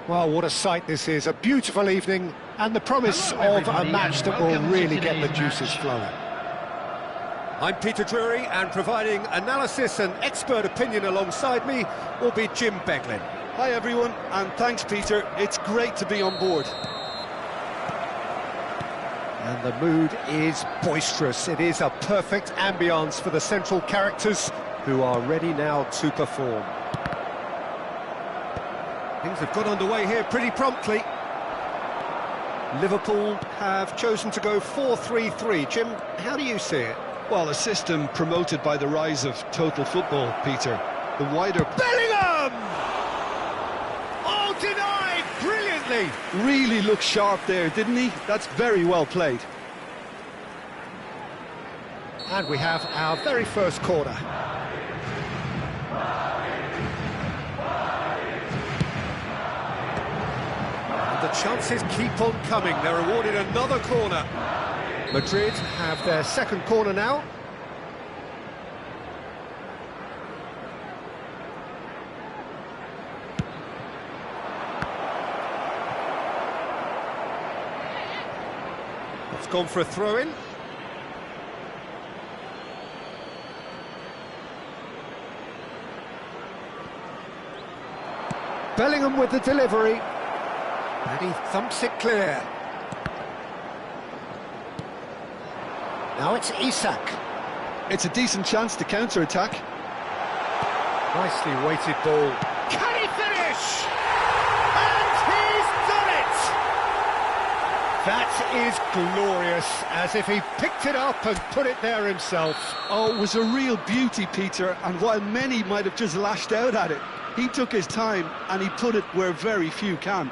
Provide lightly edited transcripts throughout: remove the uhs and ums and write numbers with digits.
Well, what a sight this is. A beautiful evening and the promise of a match that will really get the juices flowing. I'm Peter Drury, and providing analysis and expert opinion alongside me will be Jim Beglin. Hi everyone, and thanks Peter. It's great to be on board. And the mood is boisterous. It is a perfect ambience for the central characters who are ready now to perform. Things have got underway here pretty promptly. Liverpool have chosen to go 4-3-3. Jim, how do you see it? Well, a system promoted by the rise of total football, Peter. The wider... Bellingham! Oh, denied brilliantly! Really looked sharp there, didn't he? That's very well played. And we have our very first corner. The chances keep on coming. They're awarded another corner. Madrid have their second corner now. It's gone for a throw-in. Bellingham with the delivery. And he thumps it clear. Now it's Isak. It's a decent chance to counter-attack. Nicely weighted ball. Can he finish? And he's done it! That is glorious, as if he picked it up and put it there himself. Oh, it was a real beauty, Peter, and while many might have just lashed out at it, he took his time and he put it where very few can.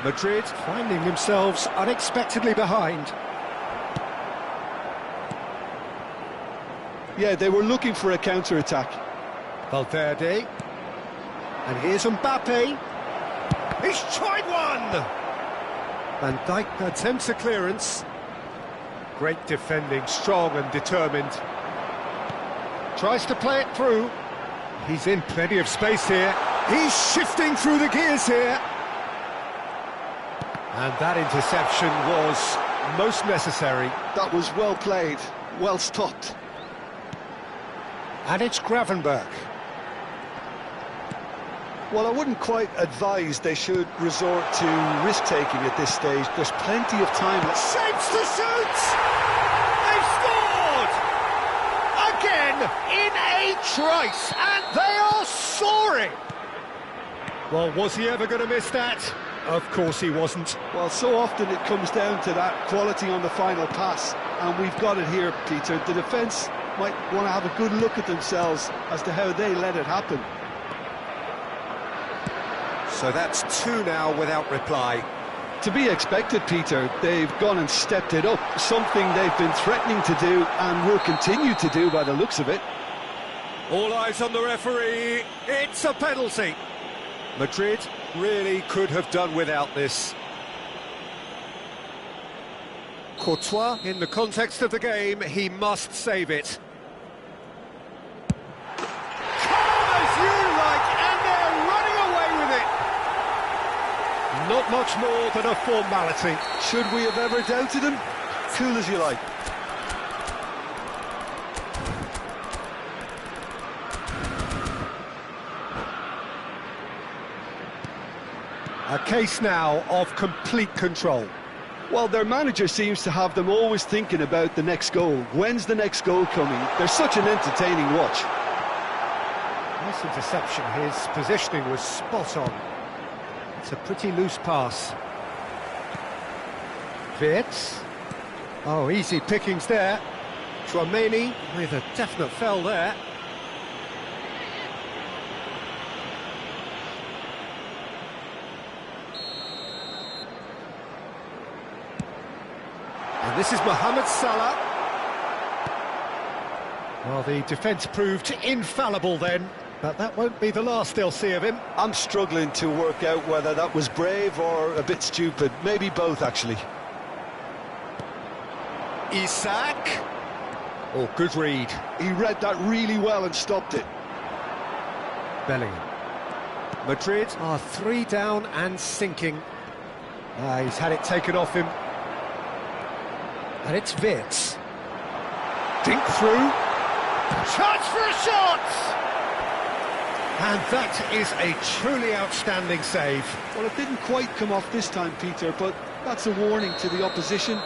Madrid finding themselves unexpectedly behind. Yeah, they were looking for a counter-attack. Valverde. And here's Mbappe. He's tried one! Van Dijk attempts a clearance. Great defending, strong and determined. Tries to play it through. He's in plenty of space here. He's shifting through the gears here. And that interception was most necessary. That was well played, well stopped. And it's Gravenberch. Well, I wouldn't quite advise they should resort to risk-taking at this stage. There's plenty of time. Shapes to shoot! They've scored! Again, in a trice, and they are soaring! Well, was he ever going to miss that? Of course he wasn't. Well, so often it comes down to that quality on the final pass, and we've got it here, Peter. The defence might want to have a good look at themselves as to how they let it happen. So that's two now without reply. To be expected, Peter. They've gone and stepped it up, something they've been threatening to do and will continue to do by the looks of it. All eyes on the referee. It's a penalty. Madrid really could have done without this. Courtois, in the context of the game, he must save it. Calm as you like, and they're running away with it. Not much more than a formality. Should we have ever doubted him? Cool as you like. A case now of complete control. Well, their manager seems to have them always thinking about the next goal. When's the next goal coming? They're such an entertaining watch. Nice interception. His positioning was spot on. It's a pretty loose pass. Wirtz. Oh, easy pickings there. Tchouaméni with a definite fell there. And this is Mohamed Salah. Well, the defence proved infallible then, but that won't be the last they'll see of him. I'm struggling to work out whether that was brave or a bit stupid. Maybe both, actually. Isak. Oh, good read. He read that really well and stopped it. Bellingham. Madrid are 3 down and sinking. He's had it taken off him. And it's Wirtz. Dink through. Chance for a shot! And that is a truly outstanding save. Well, it didn't quite come off this time, Peter, but that's a warning to the opposition.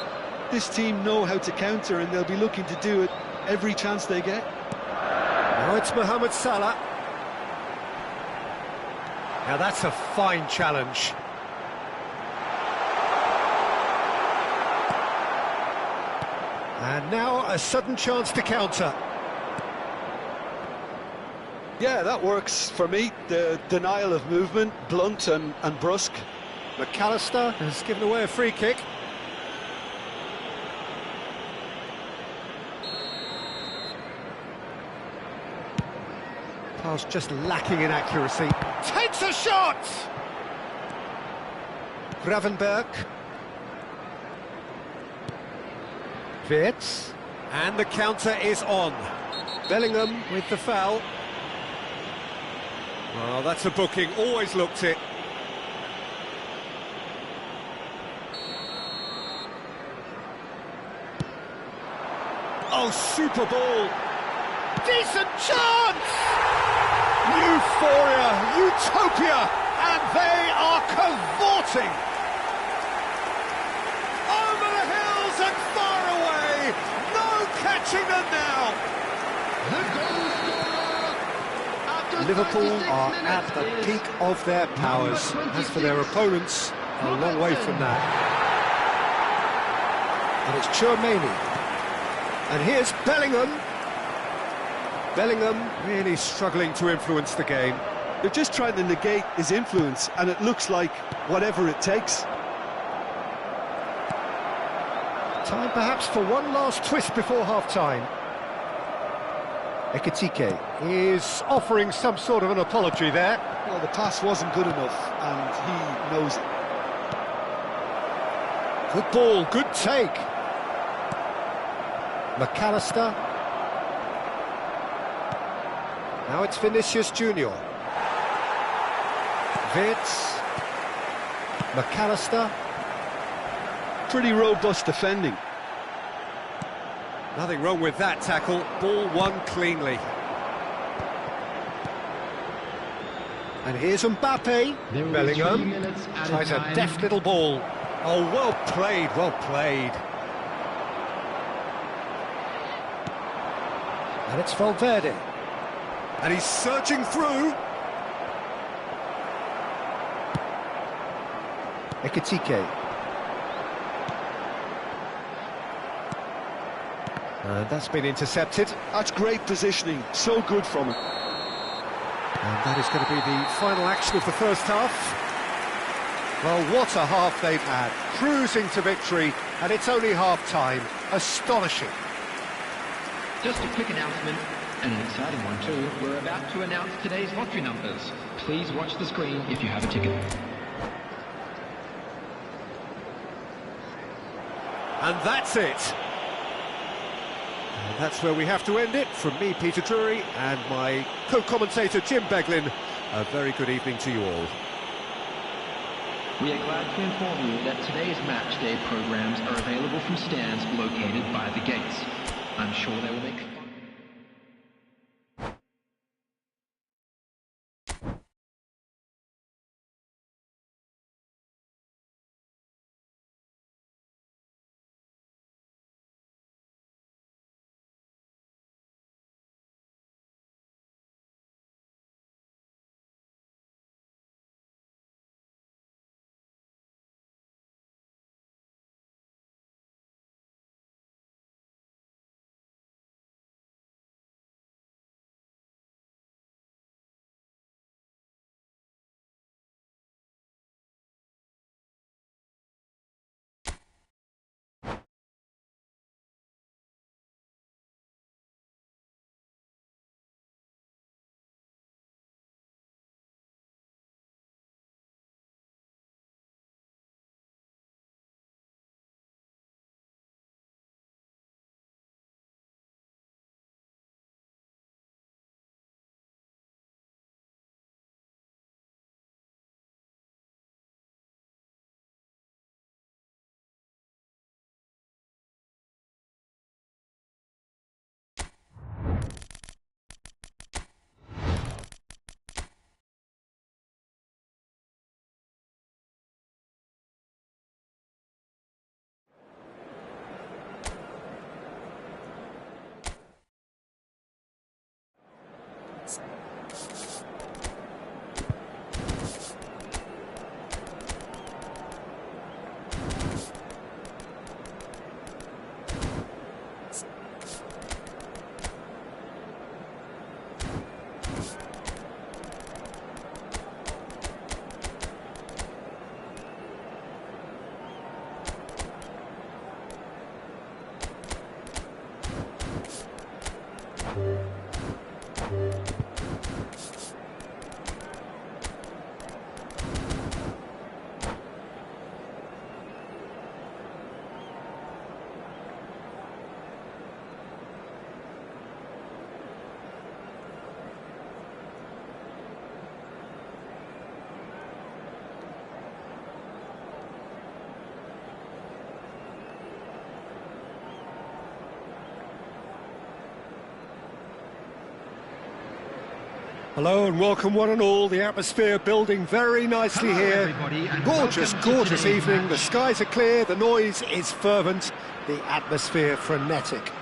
This team know how to counter, and they'll be looking to do it every chance they get. Now it's Mohamed Salah. Now that's a fine challenge. And now a sudden chance to counter. Yeah, that works for me. The denial of movement, blunt and brusque. McAllister has given away a free kick. Pass just lacking in accuracy. Takes a shot! Gravenberg. Wirtz. And the counter is on. Bellingham with the foul. Well, that's a booking, always looked it. Oh, super ball. Decent chance! Euphoria, utopia, and they are cavorting. Over the hills and far away, no catching them now. Liverpool are at the peak of their powers. As for their opponents, a long way from that. And it's Tchouaméni. And here's Bellingham. Bellingham really struggling to influence the game. They're just trying to negate his influence, and it looks like whatever it takes. Time perhaps for one last twist before half-time. Ekitike is offering some sort of an apology there. Well, the pass wasn't good enough, and he knows it. Good ball, good take. McAllister. Now it's Vinicius Junior. Wirtz. McAllister. Pretty robust defending. Nothing wrong with that tackle. Ball won cleanly. And here's Mbappe. Bellingham tries a deft little ball. Oh, well played, well played. And it's Valverde. And he's surging through. Ekitike. And that's been intercepted. That's great positioning, so good from him. And that is going to be the final action of the first half. Well, what a half they've had. Cruising to victory, and it's only half-time. Astonishing. Just a quick announcement, and an exciting one too. We're about to announce today's lottery numbers. Please watch the screen if you have a ticket. And that's it. And that's where we have to end it. From me, Peter Drury, and my co-commentator, Jim Beglin, a very good evening to you all. We are glad to inform you that today's match day programs are available from stands located by the gates. I'm sure they will make Hello and welcome one and all. The atmosphere building very nicely here. Gorgeous, gorgeous evening. The skies are clear, the noise is fervent, the atmosphere frenetic.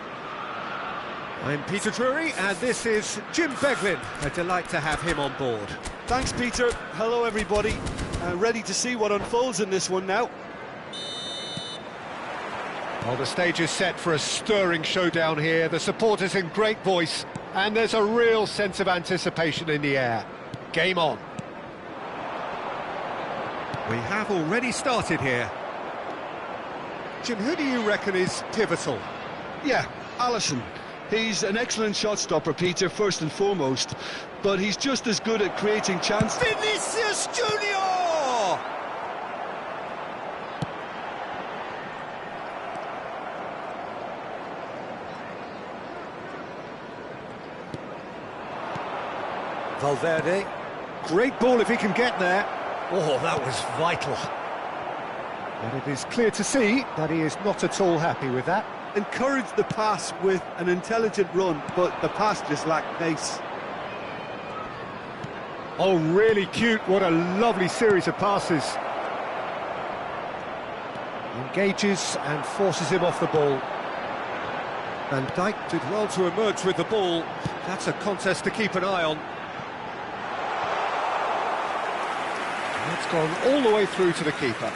I'm Peter Drury and this is Jim Beglin. A delight to have him on board. Thanks, Peter. Hello, everybody. Ready to see what unfolds in this one now. Well, the stage is set for a stirring showdown here. The supporters in great voice, and there's a real sense of anticipation in the air. Game on. We have already started here. Jim, who do you reckon is pivotal? Yeah, Alisson. He's an excellent shot stopper, Peter, first and foremost, but he's just as good at creating chances. Vinicius Junior! Valverde, great ball if he can get there. Oh, that was vital. And it is clear to see that he is not at all happy with that. Encouraged the pass with an intelligent run, but the pass just lacked pace. Oh, really cute. What a lovely series of passes. Engages and forces him off the ball. Van Dijk did well to emerge with the ball. That's a contest to keep an eye on. It's gone all the way through to the keeper.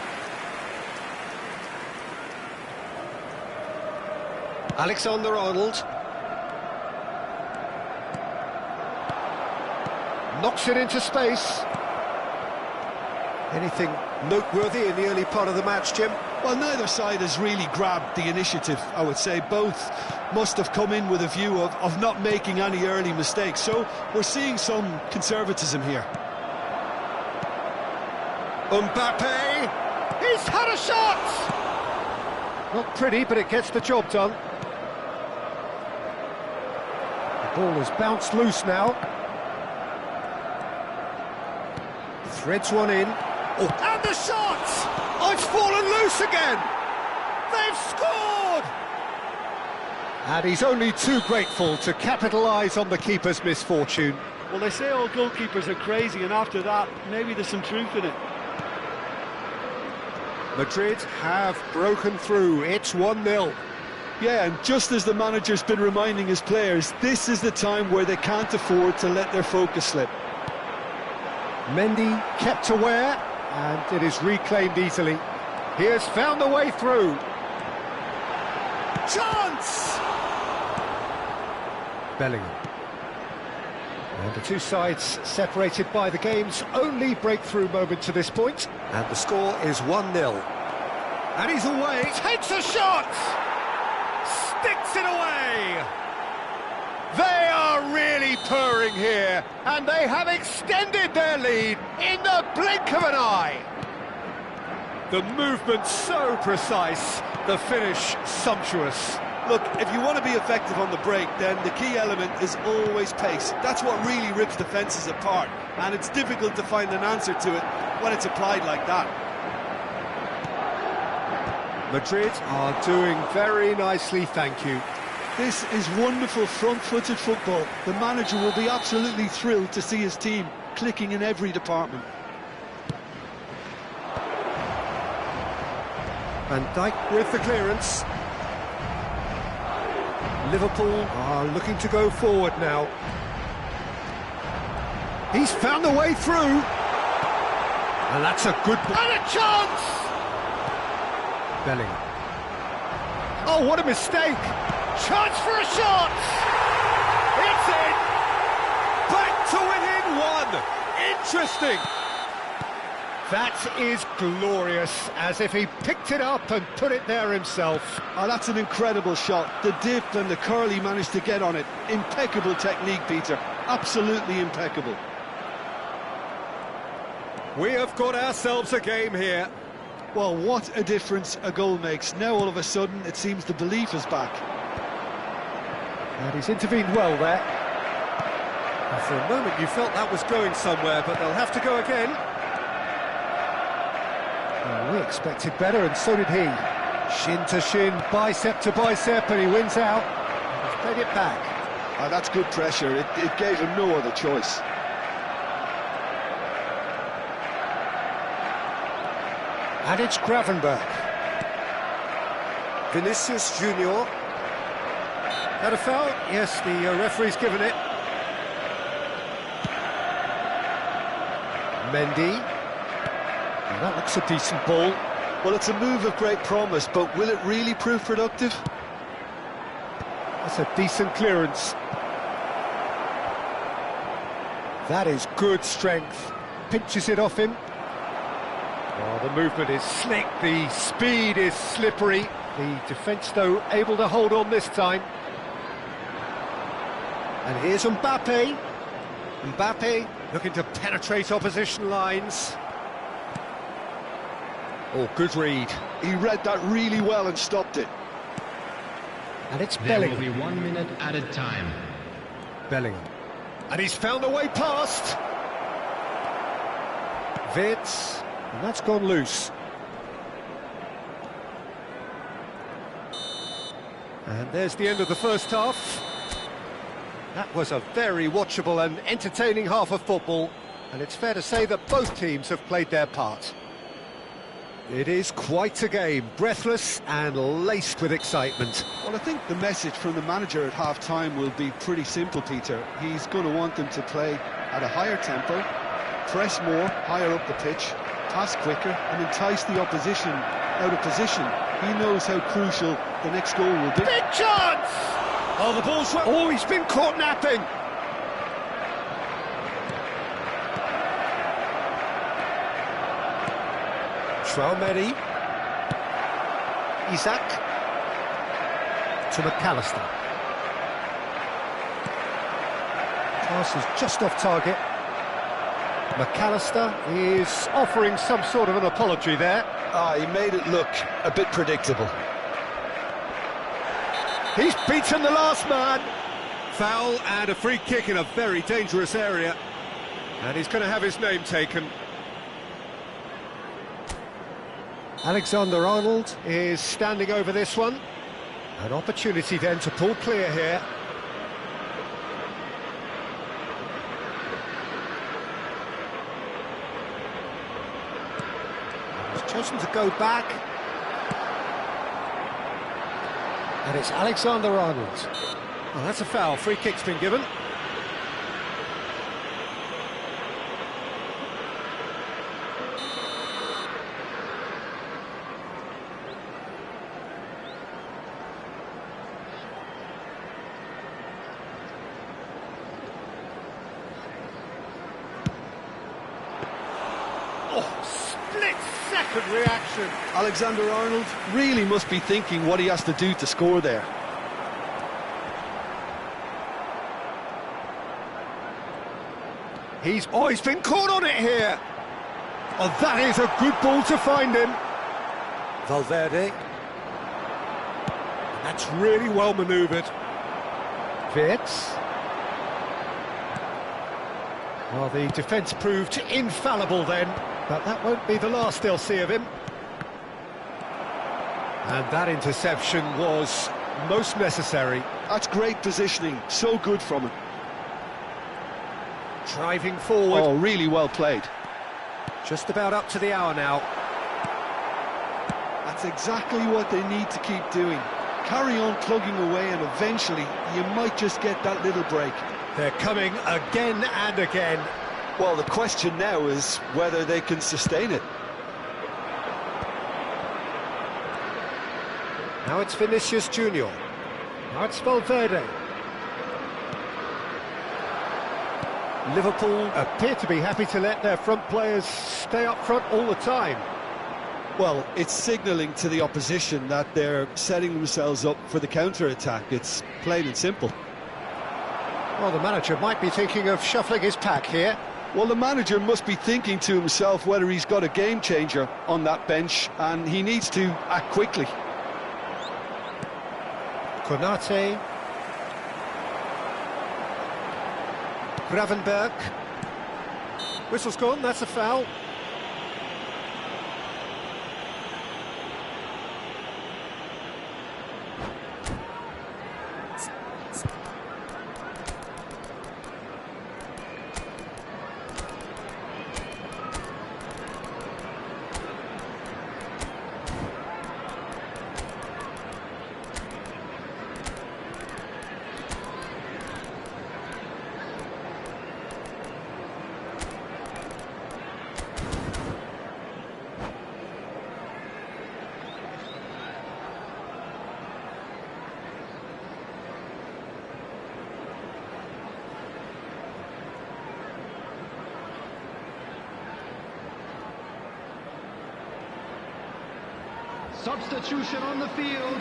Alexander-Arnold. Knocks it into space. Anything noteworthy in the early part of the match, Jim? Well, neither side has really grabbed the initiative, I would say. Both must have come in with a view of not making any early mistakes. So we're seeing some conservatism here. Mbappe! He's had a shot! Not pretty, but it gets the job done. The ball has bounced loose now. Threads one in. Oh, and the shot! Oh, it's fallen loose again! They've scored! And he's only too grateful to capitalise on the keeper's misfortune. Well, they say all goalkeepers are crazy, and after that, maybe there's some truth in it. Madrid have broken through. It's 1-0. Yeah, and just as the manager's been reminding his players, this is the time where they can't afford to let their focus slip. Mendy kept aware, and it is reclaimed easily. He has found the way through. Chance! Bellingham. And the two sides separated by the game's only breakthrough moment to this point. And the score is 1-0. And he's away. Takes a shot! Sticks it away! They are really purring here, and they have extended their lead in the blink of an eye. The movement so precise, the finish sumptuous. Look, if you want to be effective on the break, then the key element is always pace. That's what really rips defences apart, and it's difficult to find an answer to it when it's applied like that. Madrid are doing very nicely, thank you. This is wonderful front-footed football. The manager will be absolutely thrilled to see his team clicking in every department. Van Dijk with the clearance. Liverpool are looking to go forward now. He's found the way through. And that's a good ball. And a chance! Bellingham. Oh, what a mistake! Chance for a shot! It's in! Back to within one! Interesting! That is glorious, as if he picked it up and put it there himself. Oh, that's an incredible shot. The dip and the curl he managed to get on it. Impeccable technique, Peter. Absolutely impeccable. We have got ourselves a game here. Well, what a difference a goal makes. Now all of a sudden it seems the belief is back. And he's intervened well there. And for a moment you felt that was going somewhere, but they'll have to go again. Well, we expected better, and so did he. Shin to shin, bicep to bicep, and he wins out. He's played it back. Oh, that's good pressure. It gave him no other choice. And it's Gravenberch. Vinicius Junior. That a foul? Yes, the referee's given it. Mendy. And that looks a decent ball. Well, it's a move of great promise, but will it really prove productive? That's a decent clearance. That is good strength. Pinches it off him. Oh, the movement is slick, the speed is slippery. The defence, though, able to hold on this time. And here's Mbappe. Mbappe looking to penetrate opposition lines. Oh, good read. He read that really well and stopped it. And it's There will Bellingham. be 1 minute added time. Bellingham. And he's found a way past. Wirtz. And that's gone loose. And there's the end of the first half. That was a very watchable and entertaining half of football. And it's fair to say that both teams have played their part. It is quite a game, breathless and laced with excitement. Well, I think the message from the manager at half-time will be pretty simple, Peter. He's going to want them to play at a higher tempo, press more, higher up the pitch, pass quicker, and entice the opposition out of position. He knows how crucial the next goal will be. Big chance! Oh, the ball's... Oh, he's been caught napping! Traoré. Isaac. To McAllister. Pass is just off target. McAllister is offering some sort of an apology there. He made it look a bit predictable. He's beaten the last man. Foul and a free kick in a very dangerous area. And he's going to have his name taken. Alexander-Arnold is standing over this one. An opportunity then to pull clear here. He's chosen to go back. And it's Alexander-Arnold. Oh, that's a foul. Free kick's been given. Split-second reaction. Alexander-Arnold really must be thinking what he has to do to score there. He's been caught on it here. Oh, that is a good ball to find him. Valverde. That's really well manoeuvred. Wirtz. Well, the defence proved infallible then, but that won't be the last they'll see of him. And that interception was most necessary. That's great positioning, so good from him. Driving forward. Oh, really well played. Just about up to the hour now. That's exactly what they need to keep doing. Carry on plugging away and eventually you might just get that little break. They're coming again and again. Well, the question now is whether they can sustain it. Now it's Vinicius Junior. Now it's Valverde. Liverpool appear to be happy to let their front players stay up front all the time. Well, it's signalling to the opposition that they're setting themselves up for the counter-attack. It's plain and simple. Well, the manager might be thinking of shuffling his pack here. Well, the manager must be thinking to himself whether he's got a game-changer on that bench, and he needs to act quickly. Konate. Gravenberch. Whistle's gone, that's a foul. Substitution on the field.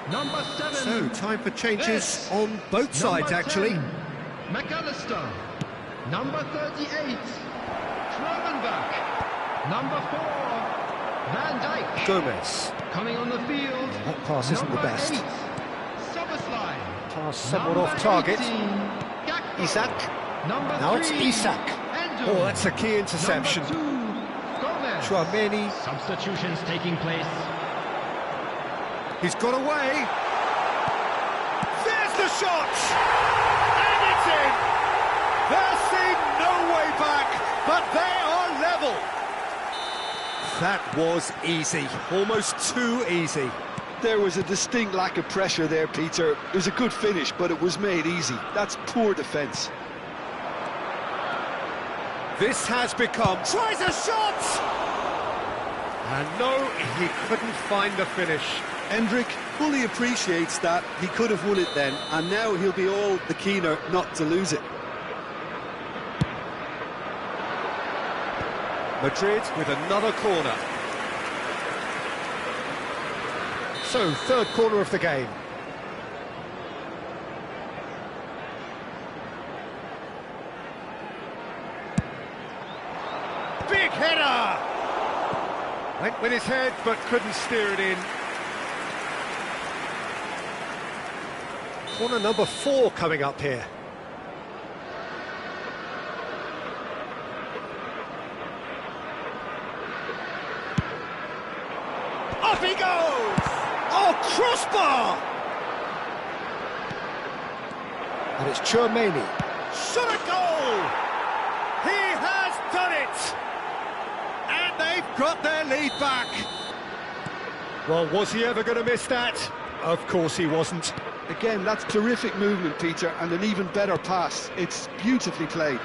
Number 7. So, time for changes Yes. on both sides, Number actually. 10, McAllister. Number 38. Schwabenbach. Number 4. Van Dijk. Gomez. Coming on the field. That pass isn't the Number best. 8. Soboslai. Pass somewhat Number off target. 18, Gakpo. Isak. Number Now it's 3, Isak. Endo. Oh, that's a key interception. Number 2, Gomez. Chouameni. Substitutions taking place. He's got away. There's the shot! And it's in! They're seeing no way back, but they are level. That was easy, almost too easy. There was a distinct lack of pressure there, Peter. It was a good finish, but it was made easy. That's poor defence. This has become... Tries a shot! And no, he couldn't find the finish. Hendrick fully appreciates that he could have won it then, and now he'll be all the keener not to lose it. Madrid with another corner. So, third corner of the game. Big header! Went with his head, but couldn't steer it in. Corner number 4 coming up here. Up he goes! Oh, crossbar! And it's Chouameni. Shot a goal! He has done it! And they've got their lead back. Well, was he ever going to miss that? Of course he wasn't. Again, that's terrific movement, Peter, and an even better pass. It's beautifully played.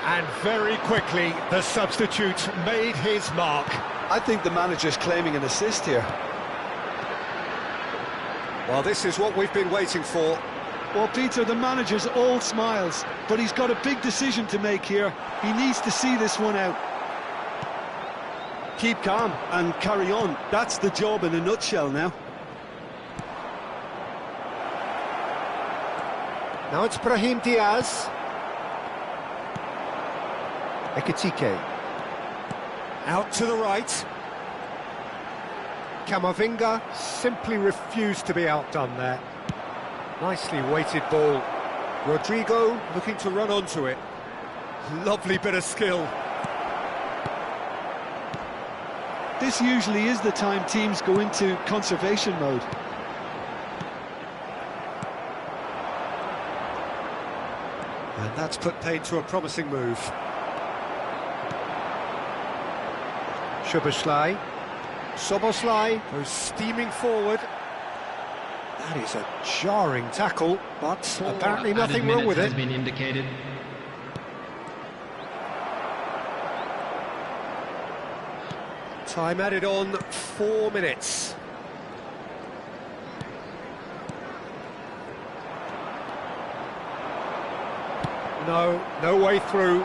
And very quickly, the substitute made his mark. I think the manager's claiming an assist here. Well, this is what we've been waiting for. Well, Peter, the manager's all smiles, but he's got a big decision to make here. He needs to see this one out. Keep calm and carry on. That's the job in a nutshell now. Now it's Brahim Diaz. Ekitike. Out to the right. Camavinga simply refused to be outdone there. Nicely weighted ball. Rodrigo looking to run onto it. Lovely bit of skill. This usually is the time teams go into conservation mode. And that's put paid to a promising move. Szoboszlai. Szoboszlai goes steaming forward. That is a jarring tackle, but apparently nothing wrong with it. Has been indicated. Time added on 4 minutes. No way through.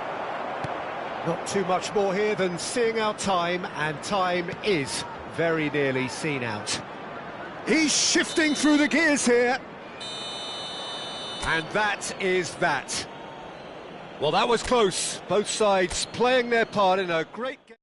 Not too much more here than seeing out time, and time is very nearly seen out. He's shifting through the gears here. And that is that. Well, that was close. Both sides playing their part in a great game.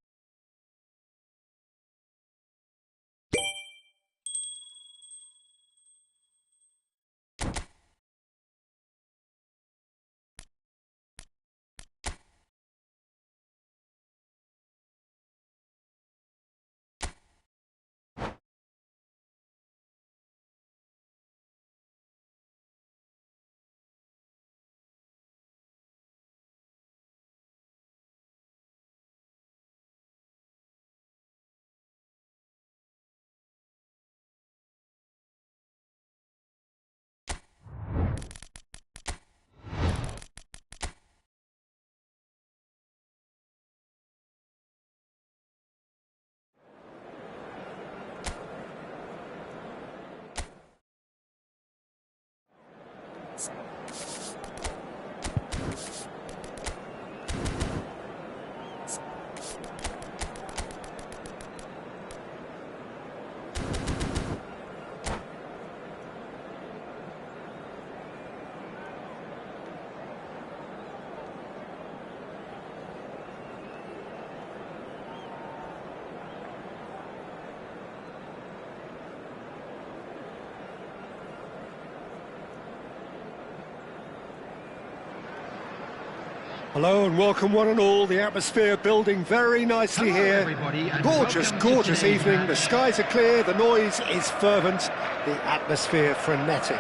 Hello and welcome one and all. The atmosphere building very nicely here. Everybody, and Gorgeous, welcome to gorgeous today's evening. match. The skies are clear, the noise is fervent, the atmosphere frenetic.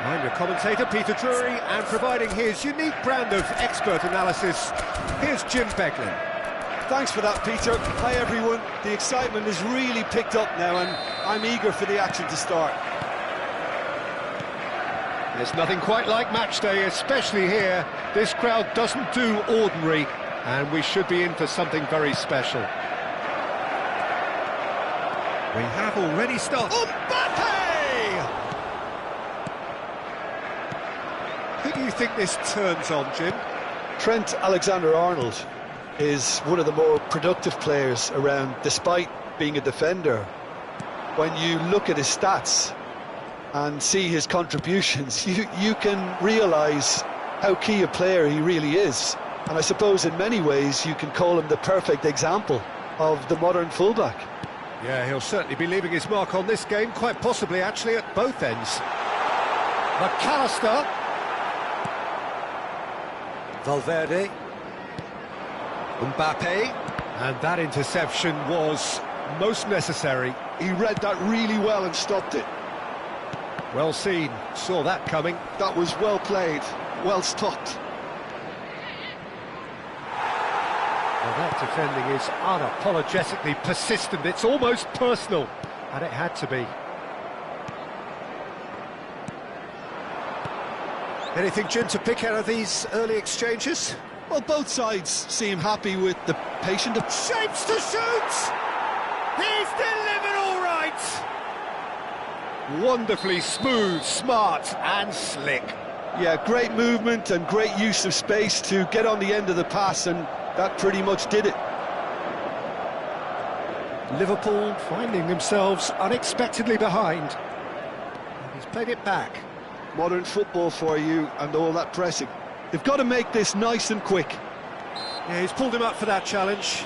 I'm your commentator, Peter Drury, and providing his unique brand of expert analysis, here's Jim Beglin. Thanks for that, Peter. Hi, everyone. The excitement has really picked up now, and I'm eager for the action to start. There's nothing quite like match day, especially here. This crowd doesn't do ordinary, and we should be in for something very special. We have already started. Mbappe! Who do you think this turns on, Jim? Trent Alexander-Arnold is one of the more productive players around, despite being a defender. When you look at his stats and see his contributions, you can realise how key a player he really is. And I suppose in many ways you can call him the perfect example of the modern fullback. Yeah, he'll certainly be leaving his mark on this game, quite possibly actually at both ends. McAllister. Valverde. Mbappe. And that interception was most necessary. He read that really well and stopped it. Well seen, saw that coming. That was well played, well stopped. Well, that defending is unapologetically persistent, it's almost personal, and it had to be. Anything, Jim, to pick out of these early exchanges? Well, both sides seem happy with the patient... Shapes to shoot! He's delivered all right! Wonderfully smooth, smart and slick. Yeah, great movement and great use of space to get on the end of the pass, and that pretty much did it. Liverpool finding themselves unexpectedly behind. And he's played it back. Modern football for you and all that pressing. They've got to make this nice and quick. Yeah, he's pulled him up for that challenge.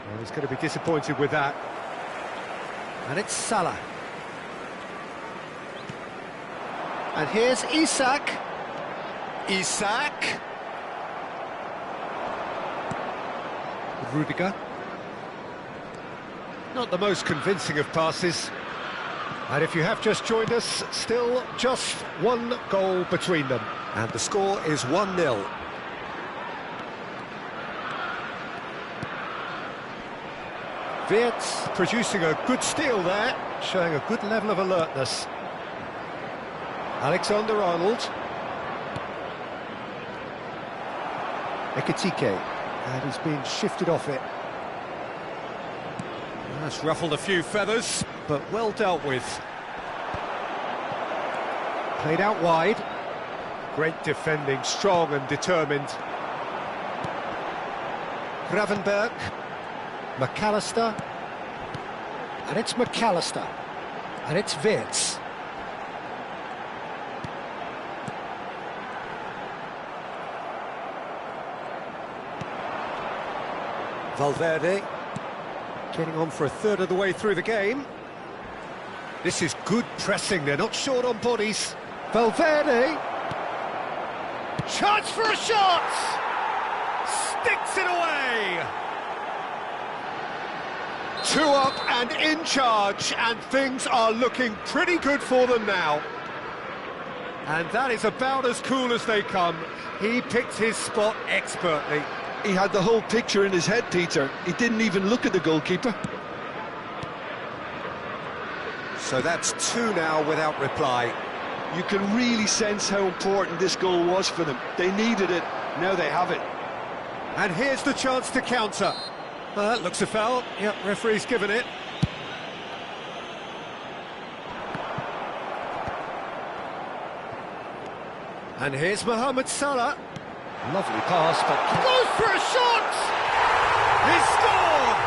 Well, he's going to be disappointed with that. And it's Salah. And here's Isak. Isak. Rudiger. Not the most convincing of passes. And if you have just joined us, still just one goal between them. And the score is 1-0. Wirtz producing a good steal there, showing a good level of alertness. Alexander-Arnold. Ekitike, and he's been shifted off it. That's ruffled a few feathers, but well dealt with. Played out wide. Great defending, strong and determined. Gravenberg. McAllister. And it's McAllister. And it's Wirtz. Valverde getting on for a third of the way through the game. This is good pressing, they're not short on bodies. Valverde. Chance for a shot! Sticks it away! 2 up and in charge, and things are looking pretty good for them now. And that is about as cool as they come. He picked his spot expertly. He had the whole picture in his head, Peter. He didn't even look at the goalkeeper. So that's 2 now without reply. You can really sense how important this goal was for them. They needed it, now they have it. And here's the chance to counter. That looks a foul. Yep, referee's given it. And here's Mohamed Salah. Lovely pass, but goes for a shot! He scored!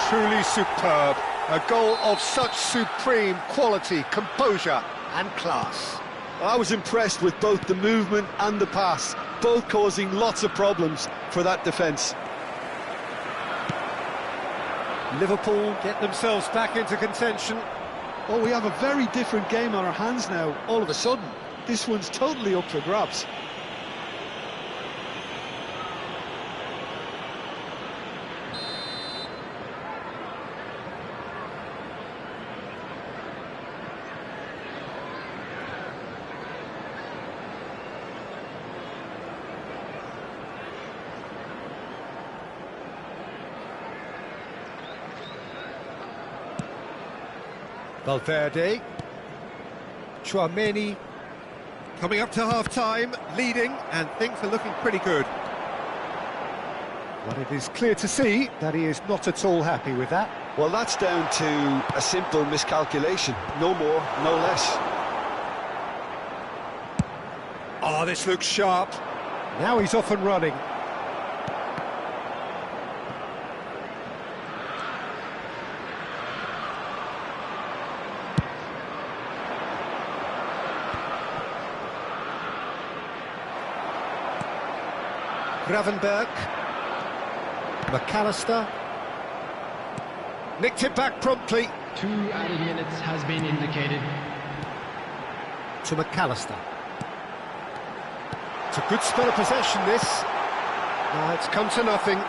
Truly superb. A goal of such supreme quality, composure and class. I was impressed with both the movement and the pass, both causing lots of problems for that defence. Liverpool get themselves back into contention. Oh, we have a very different game on our hands now, all of a sudden. This one's totally up for grabs. Valverde, Tchouaméni, coming up to half-time, leading, and things are looking pretty good. But it is clear to see that he is not at all happy with that. Well, that's down to a simple miscalculation. No more, no less. Oh, this looks sharp. Now he's off and running. Gravenberch, McAllister, nicked it back promptly. 2 added minutes has been indicated. To McAllister. It's a good spell of possession, this. Now it's come to nothing.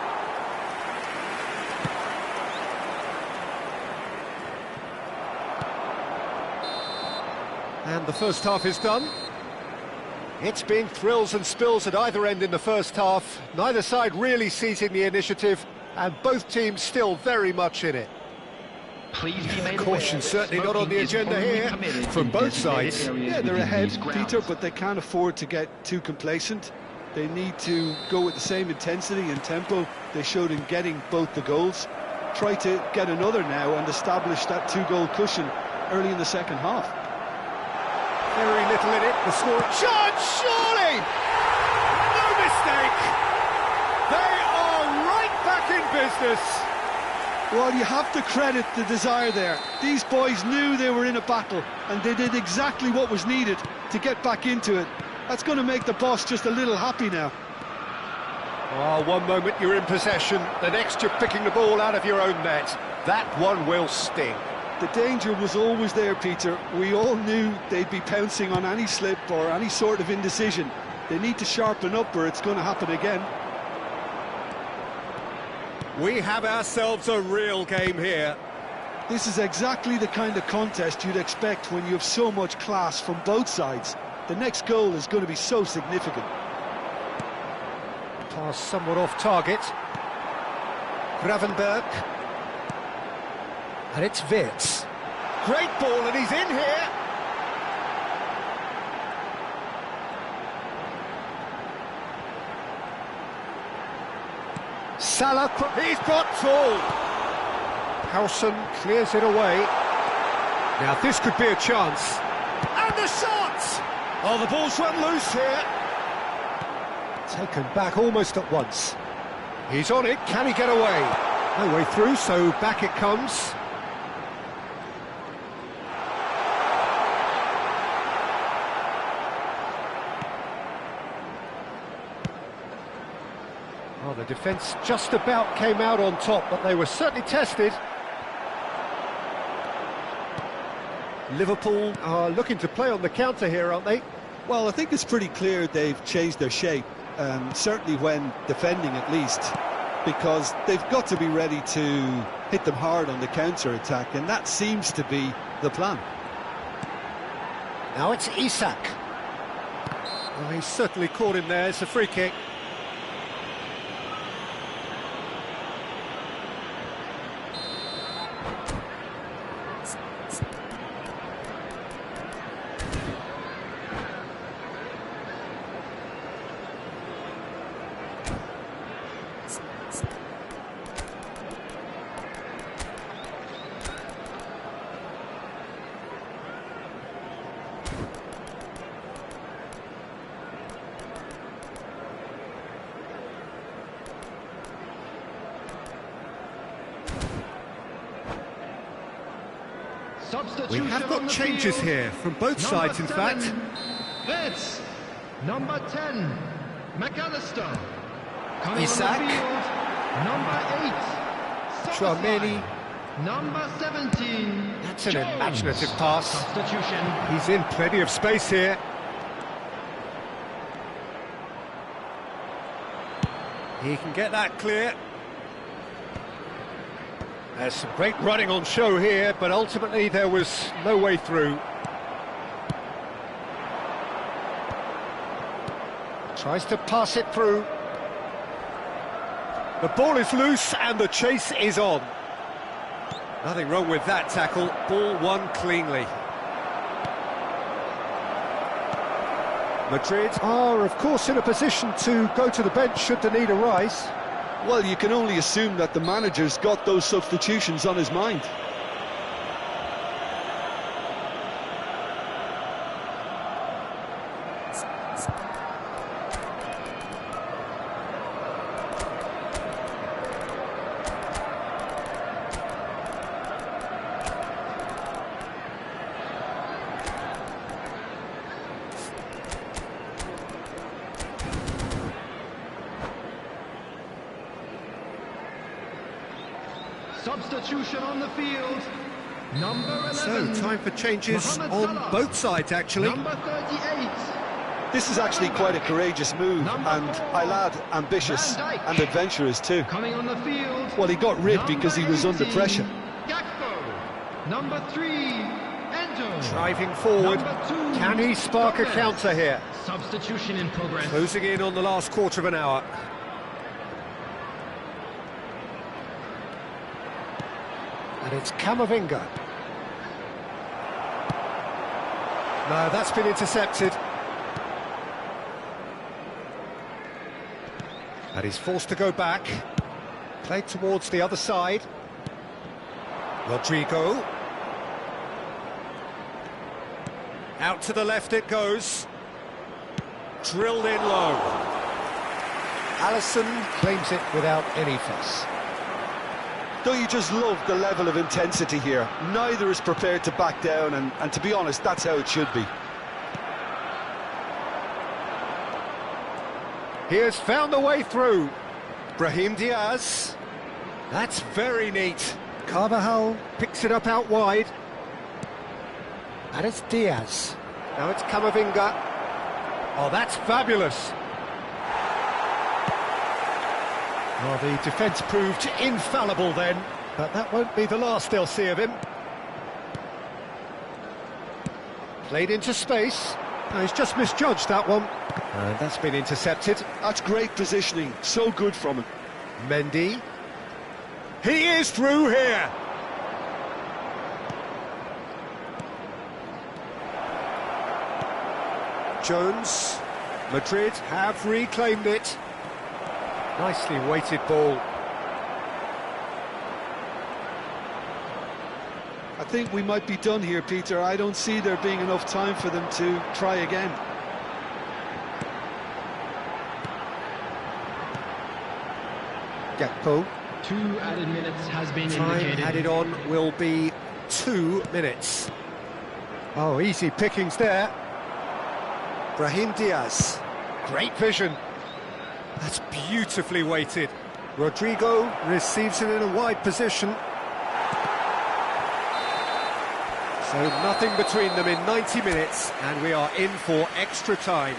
And the first half is done. It's been thrills and spills at either end in the first half. Neither side really seizing the initiative, and both teams still very much in it. Please be made Caution aware certainly not on the smoking is agenda only here permitted from in both designated sides. areas Yeah, they're within ahead, these grounds. Peter, but they can't afford to get too complacent. They need to go with the same intensity and tempo they showed in getting both the goals. Try to get another now and establish that 2-goal cushion early in the second half. Very little in it. The score chance, surely! No mistake! They are right back in business. Well, you have to credit the desire there. These boys knew they were in a battle, and they did exactly what was needed to get back into it. That's going to make the boss just a little happy now. Oh, one moment you're in possession, the next you're picking the ball out of your own net. That one will sting. The danger was always there, Peter. We all knew they'd be pouncing on any slip or any sort of indecision. They need to sharpen up or it's going to happen again. We have ourselves a real game here. This is exactly the kind of contest you'd expect when you have so much class from both sides. The next goal is going to be so significant. Pass somewhat off target. Gravenberch. And it's Wirtz. Great ball, and he's in here. Salah, he's got tall. Howson clears it away. Now this could be a chance. And the shot! Oh, the ball's run loose here. Taken back almost at once. He's on it, can he get away? No way through, so back it comes. Oh, the defence just about came out on top, but they were certainly tested. Liverpool are looking to play on the counter here, aren't they? Well, I think it's pretty clear they've changed their shape, certainly when defending at least, because they've got to be ready to hit them hard on the counter-attack, and that seems to be the plan. Now it's Isak. Well, he's certainly caught him there, it's a free kick. We have got changes here from both sides, in fact. Reds. Number 10, McAllister. Coming Isak. on the field, number 8, Chouameni. Number 17, That's an Jones. imaginative pass. Substitution. He's in plenty of space here. He can get that clear. There's some great running on show here, but ultimately there was no way through. Tries to pass it through. The ball is loose and the chase is on. Nothing wrong with that tackle. Ball won cleanly. Madrid are, of course, in a position to go to the bench should the need arise. Well, you can only assume that the manager's got those substitutions on his mind. Substitution on the field. Number 11. So, time for changes Mohamed on Salah. both sides, actually. Number 38. This is actually quite a courageous move, Number and 4, I'll add ambitious Van Dijk. and adventurous too. Coming on the field. Well, he got rid Number because he was under 18, pressure. Gakpo. Number 3, Endo. Driving forward. Number 2, Can he spark a Gomez. counter here? Substitution in progress. Closing in on the last quarter of an hour. And it's Camavinga. No, that's been intercepted. And he's forced to go back. Played towards the other side. Rodrigo. Out to the left it goes. Drilled in low. Alisson claims it without any fuss. Don't you just love the level of intensity here? Neither is prepared to back down, and to be honest, that's how it should be. He has found a way through. Brahim Diaz. That's very neat. Carvajal picks it up out wide. And it's Diaz. Now it's Camavinga. Oh, that's fabulous. Well, the defence proved infallible then, but that won't be the last they'll see of him. Played into space. No, he's just misjudged that one. And that's been intercepted. That's great positioning, so good from him. Mendy. He is through here. Jones. Madrid have reclaimed it. Nicely weighted ball. I think we might be done here, Peter. I don't see there being enough time for them to try again. Gakpo. 2 added minutes has been Time indicated. added on will be 2 minutes. Oh, easy pickings there. Brahim Diaz. Great vision. That's beautifully weighted. Rodrigo receives it in a wide position. So nothing between them in 90 minutes, and we are in for extra time.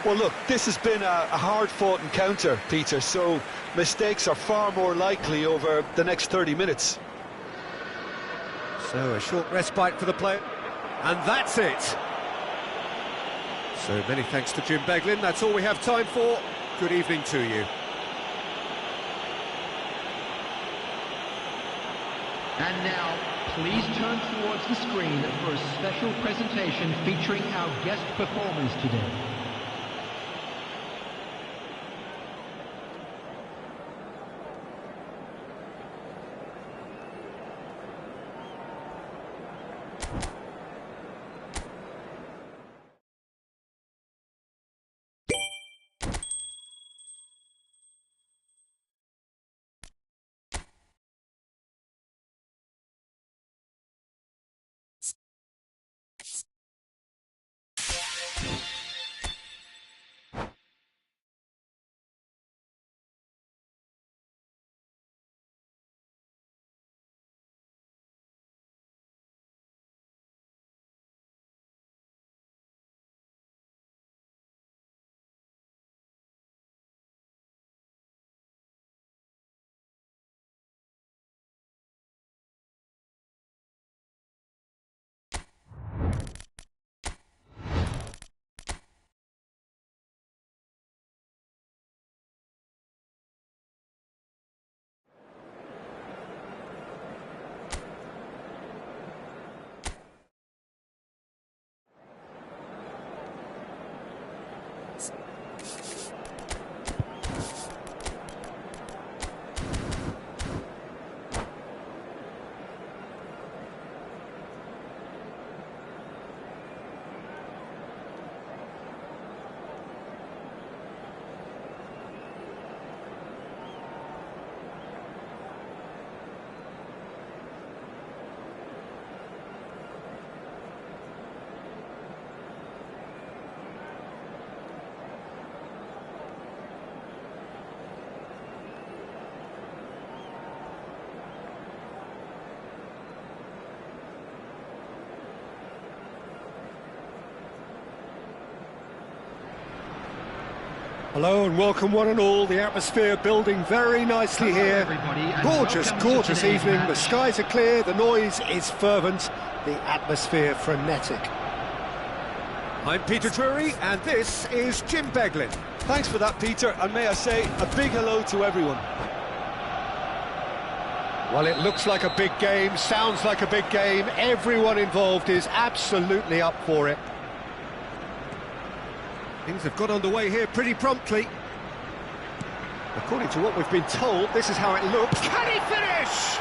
Well, look, this has been a hard-fought encounter, Peter, so mistakes are far more likely over the next 30 minutes. So a short respite for the player, and that's it. So many thanks to Jim Beglin. That's all we have time for. Good evening to you. And now, please turn towards the screen for a special presentation featuring our guest performers today. Hello and welcome one and all. The atmosphere building very nicely here. everybody, and Gorgeous, welcome to gorgeous today's evening. The match. skies are clear, the noise is fervent, the atmosphere frenetic. I'm Peter Drury and this is Jim Beglin. Thanks for that, Peter, and may I say a big hello to everyone. Well, it looks like a big game, sounds like a big game. Everyone involved is absolutely up for it. Things have got underway here pretty promptly. According to what we've been told, this is how it looks. Can he finish?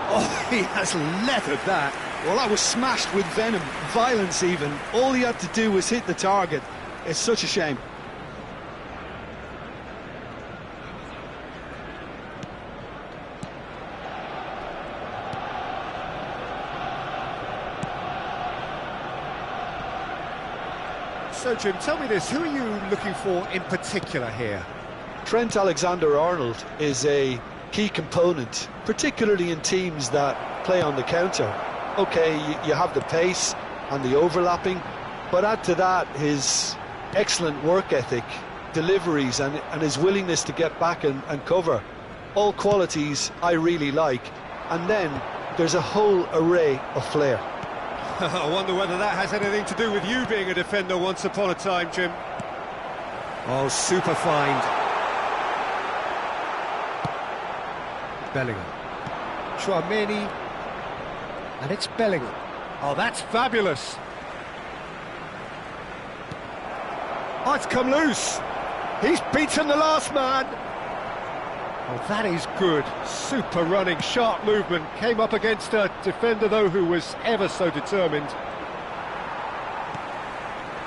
Oh, he has leathered that. Well, that was smashed with venom, violence even. All he had to do was hit the target. It's such a shame. So, Jim, tell me this, who are you looking for in particular here? Trent Alexander-Arnold is a key component, particularly in teams that play on the counter. OK, you have the pace and the overlapping, but add to that his excellent work ethic, deliveries and his willingness to get back and cover. All qualities I really like. And then there's a whole array of flair. I wonder whether that has anything to do with you being a defender once upon a time, Jim. Oh, super find. Bellingham. Tchouaméni. And it's Bellingham. Oh, that's fabulous. Oh, it's come loose. He's beaten the last man. Oh, that is good. Super running, sharp movement. Came up against a defender, though, who was ever so determined.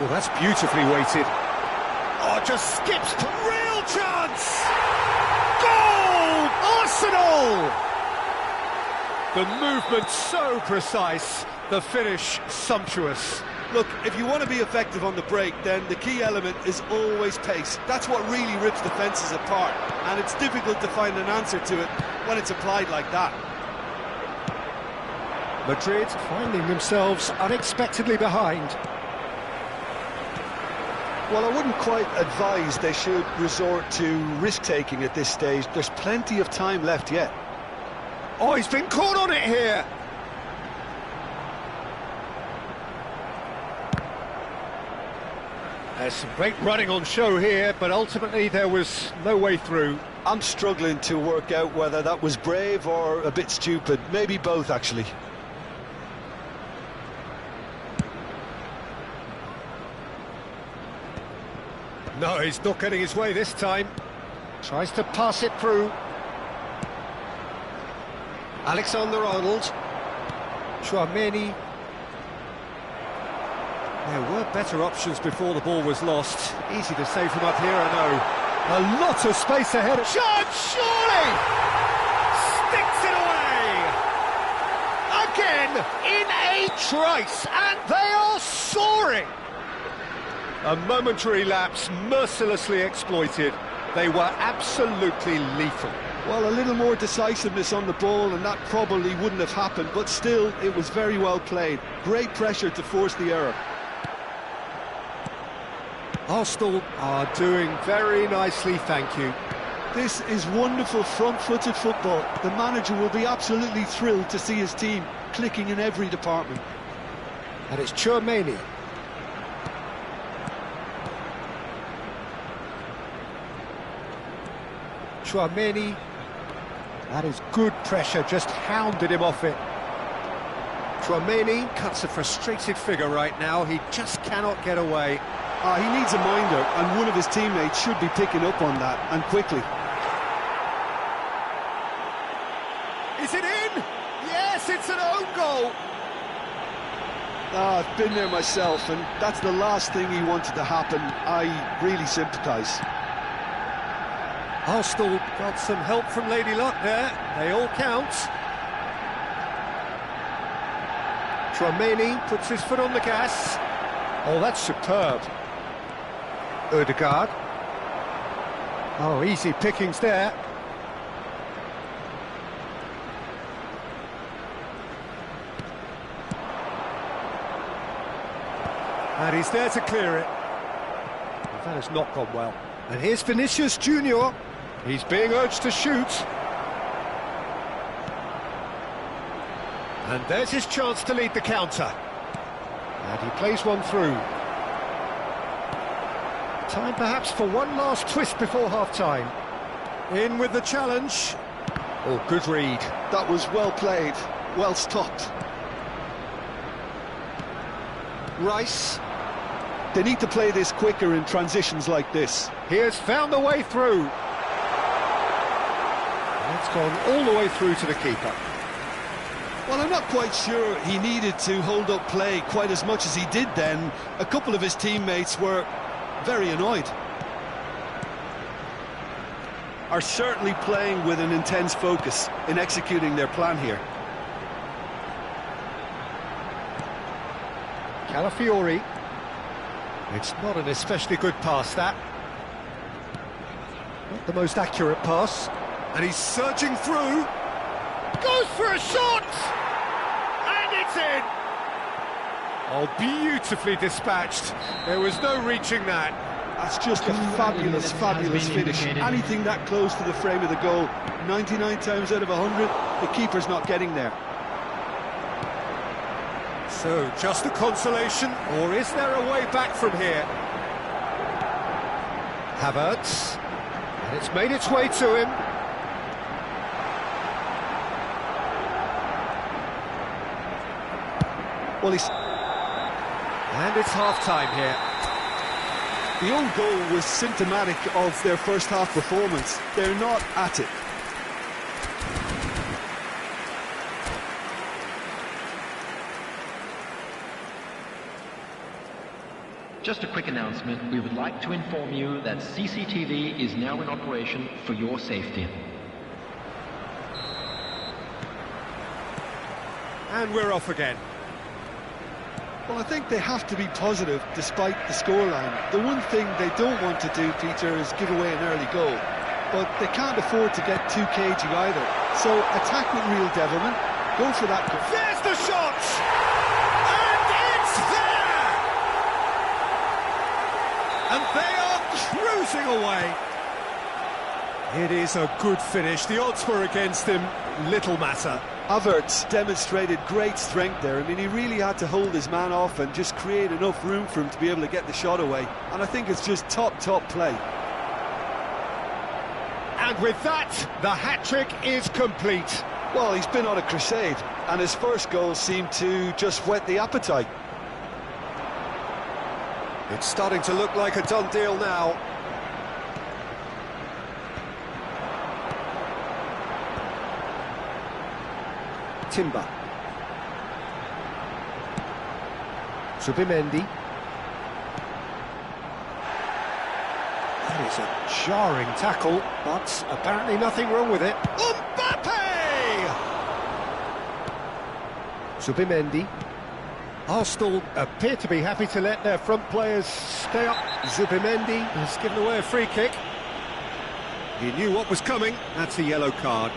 Well, that's beautifully weighted. Oh, just skips. Real chance! Goal! Arsenal! The movement so precise, the finish sumptuous. Look, if you want to be effective on the break, then the key element is always pace. That's what really rips defences apart, and it's difficult to find an answer to it when it's applied like that. Madrid finding themselves unexpectedly behind. Well, I wouldn't quite advise they should resort to risk-taking at this stage. There's plenty of time left yet. Oh, he's been caught on it here! There's some great running on show here, but ultimately there was no way through. I'm struggling to work out whether that was brave or a bit stupid. Maybe both, actually. No, he's not getting his way this time. Tries to pass it through. Alexander-Arnold. Tchouaméni. There were better options before the ball was lost. Easy to save from up here, I know. A lot of space ahead. Shot, surely! Sticks it away! Again, in a trice, and they are soaring! A momentary lapse, mercilessly exploited. They were absolutely lethal. Well, a little more decisiveness on the ball and that probably wouldn't have happened, but still, it was very well played. Great pressure to force the error. Arsenal are doing very nicely, thank you. This is wonderful front-footed football. The manager will be absolutely thrilled to see his team clicking in every department. And it's Tchouaméni. Tchouaméni. That is good pressure, just hounded him off it. Tchouaméni cuts a frustrated figure right now, he just cannot get away. He needs a minder, and one of his teammates should be picking up on that, and quickly. Is it in? Yes, it's an own goal! I've been there myself, and that's the last thing he wanted to happen. I really sympathise. Arsenal got some help from Lady Luck there, they all count. Tchouaméni puts his foot on the gas. Oh, that's superb. Ødegaard. Oh, easy pickings there. And he's there to clear it. That has not gone well. And here's Vinicius Junior. He's being urged to shoot. And there's his chance to lead the counter. And he plays one through. Time perhaps for one last twist before half-time. In with the challenge. Oh, good read. That was well played, well stopped. Rice. They need to play this quicker in transitions like this. He has found the way through. It's gone all the way through to the keeper. Well, I'm not quite sure he needed to hold up play quite as much as he did then. A couple of his teammates were very annoyed. Are certainly playing with an intense focus in executing their plan here. Calafiori. It's not an especially good pass, that. Not the most accurate pass. And he's surging through. Goes for a shot! And it's in! Oh, beautifully dispatched. There was no reaching that. That's just a fabulous, fabulous finish. Anything that close to the frame of the goal, 99 times out of 100, the keeper's not getting there. So, just a consolation, or is there a way back from here? Havertz, and it's made its way to him. Well, And it's half-time here. the own goal was symptomatic of their first half performance. They're not at it. Just a quick announcement. We would like to inform you that CCTV is now in operation for your safety. And we're off again. Well, I think they have to be positive despite the scoreline. The one thing they don't want to do, Peter, is give away an early goal. But they can't afford to get too cagey either. So attack with real devilment, go for that. There's the shot! And it's there! And they are cruising away. It is a good finish. The odds were against him. Little matter. Havertz demonstrated great strength there. I mean, he really had to hold his man off and just create enough room for him to be able to get the shot away. And I think it's just top play. And with that, the hat-trick is complete. Well, he's been on a crusade, and his first goal seemed to just whet the appetite. It's starting to look like a done deal now. Timber. Zubimendi. That is a jarring tackle, but apparently nothing wrong with it. Mbappe! Zubimendi. Arsenal appear to be happy to let their front players stay up. Zubimendi has given away a free kick. He knew what was coming. That's a yellow card.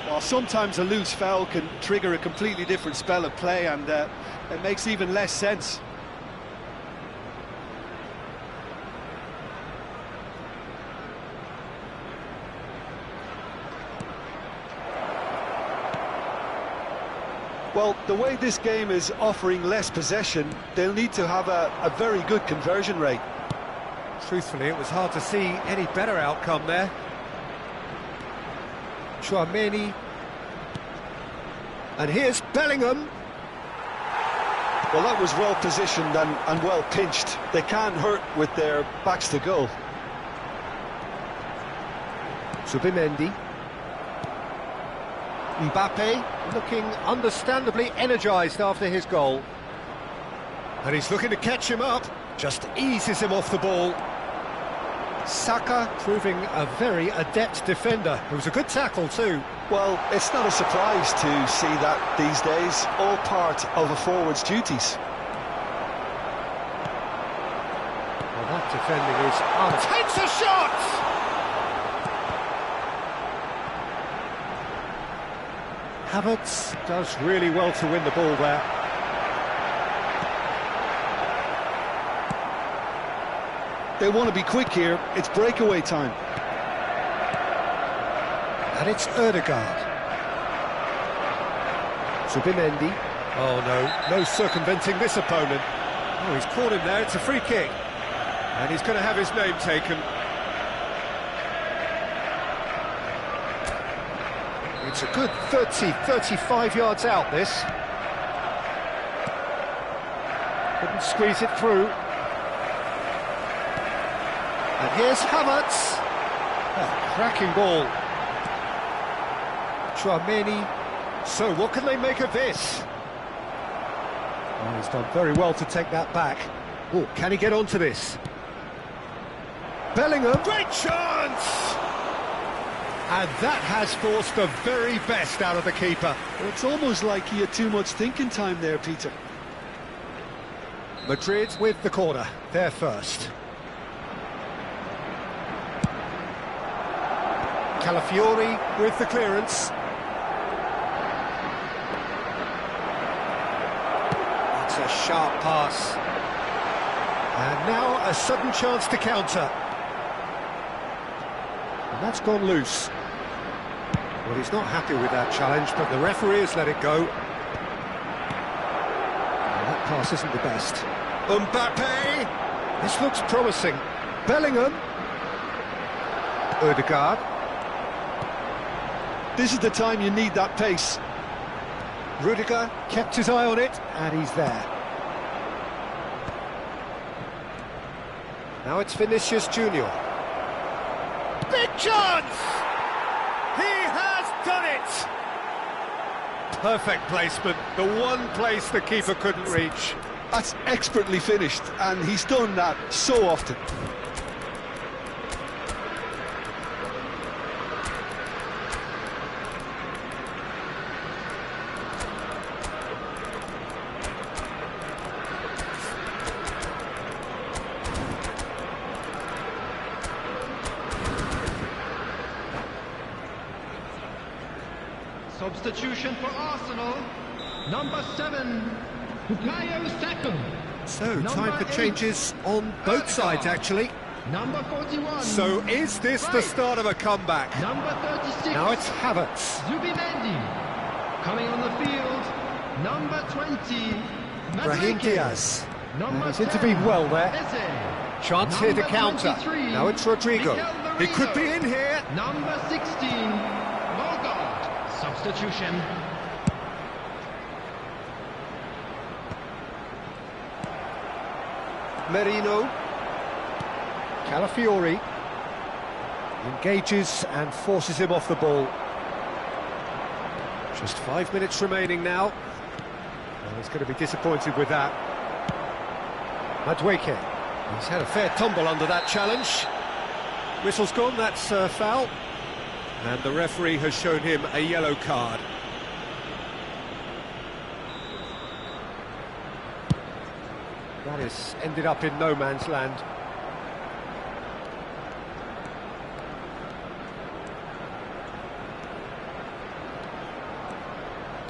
Well, sometimes a loose foul can trigger a completely different spell of play, and it makes even less sense. Well, the way this game is offering less possession, they'll need to have a very good conversion rate. Truthfully, it was hard to see any better outcome there. Tchouameni. And here's Bellingham. Well, that was well positioned and well pinched. They can't hurt with their backs to goal. Zubimendi. Mbappe looking understandably energised after his goal. And he's looking to catch him up. Just eases him off the ball. Saka proving a very adept defender. It was a good tackle too. Well, it's not a surprise to see that these days, all part of a forward's duties. Well, that defending is on. Takes a shot! Havertz does really well to win the ball there. They want to be quick here. It's breakaway time. And it's Ødegaard. Zubimendi. Oh no, no circumventing this opponent. Oh, he's caught him there, it's a free kick. And he's going to have his name taken. It's a good 35 yards out, this. Couldn't squeeze it through. And here's Havertz. Oh, cracking ball. Tchouameni. So, what can they make of this? Oh, he's done very well to take that back. Oh, can he get onto this? Bellingham. Great chance! And that has forced the very best out of the keeper. It's almost like he had too much thinking time there, Peter. Madrid with the corner. They're first. Calafiori with the clearance. It's a sharp pass. And now a sudden chance to counter. And that's gone loose. Well, he's not happy with that challenge, but the referee has let it go. And that pass isn't the best. Mbappe! This looks promising. Bellingham. Ødegaard. This is the time you need that pace. Rudiger kept his eye on it, and he's there. Now it's Vinicius Junior. Big chance! He has done it! Perfect placement, the one place the keeper couldn't reach. That's expertly finished, and he's done that so often. Substitution for Arsenal, number 7, Bukayo Saka. So, time for changes on both sides, actually. Number 41. So, is this the start of a comeback? Number 36. Now it's Havertz. Zubimendi. Coming on the field, number 20, Brahim Madueke. Diaz. Number He's 10, intervened well there. Eze. Chance here to Number counter. 23, Now it's Rodrigo. Mikel He could be Merino. in here. Number 16, Mogard. Substitution. Merino. Calafiori. Engages and forces him off the ball. Just 5 minutes remaining now. Well, he's going to be disappointed with that. Madueke. He's had a fair tumble under that challenge. Whistle's gone, that's a foul. And the referee has shown him a yellow card. That has ended up in no man's land.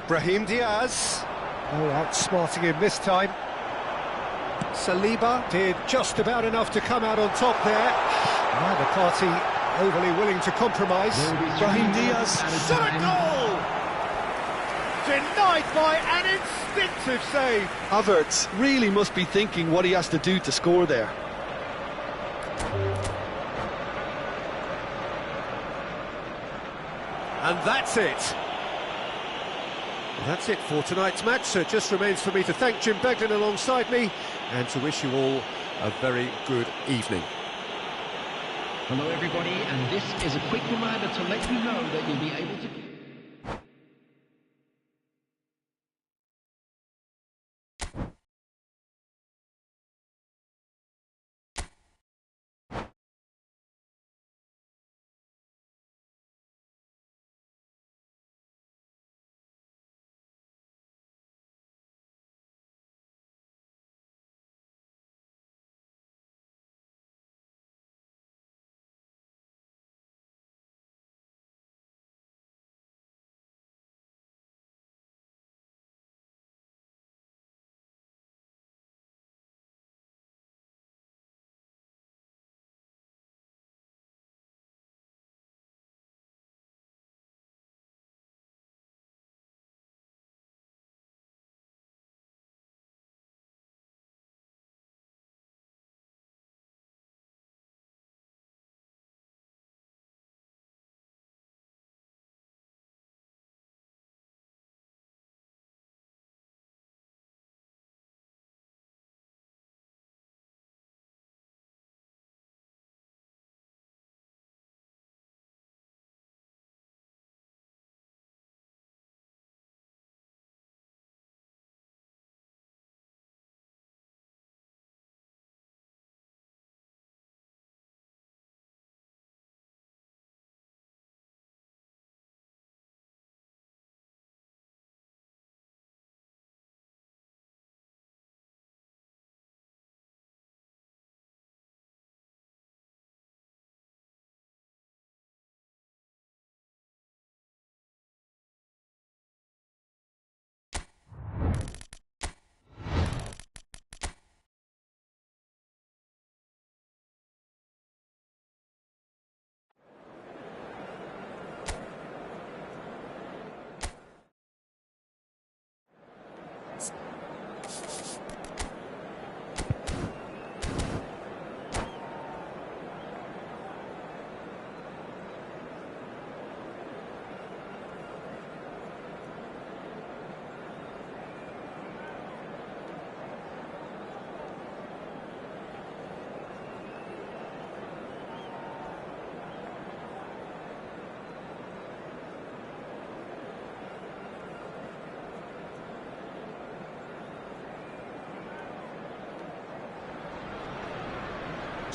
Brahim Diaz. Oh, outsmarting him this time. Saliba did just about enough to come out on top there. Neither party overly willing to compromise. Brahim Diaz. Shot goal! Denied by an instinctive save. Havertz really must be thinking what he has to do to score there. And that's it. Well, that's it for tonight's match, so it just remains for me to thank Jim Beglin alongside me and to wish you all a very good evening. Hello everybody, and this is a quick reminder to let you know that you'll be able to...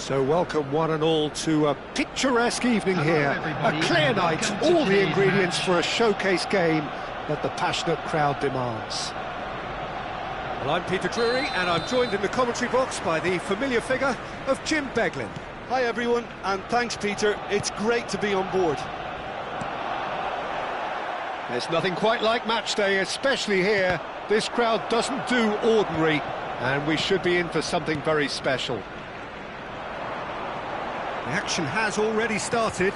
So welcome one and all to a picturesque evening here, a clear night, all the ingredients for a showcase game that the passionate crowd demands. Well, I'm Peter Drury, and I'm joined in the commentary box by the familiar figure of Jim Beglin. Hi everyone, and thanks Peter, it's great to be on board. There's nothing quite like match day, especially here. This crowd doesn't do ordinary, and we should be in for something very special. The action has already started.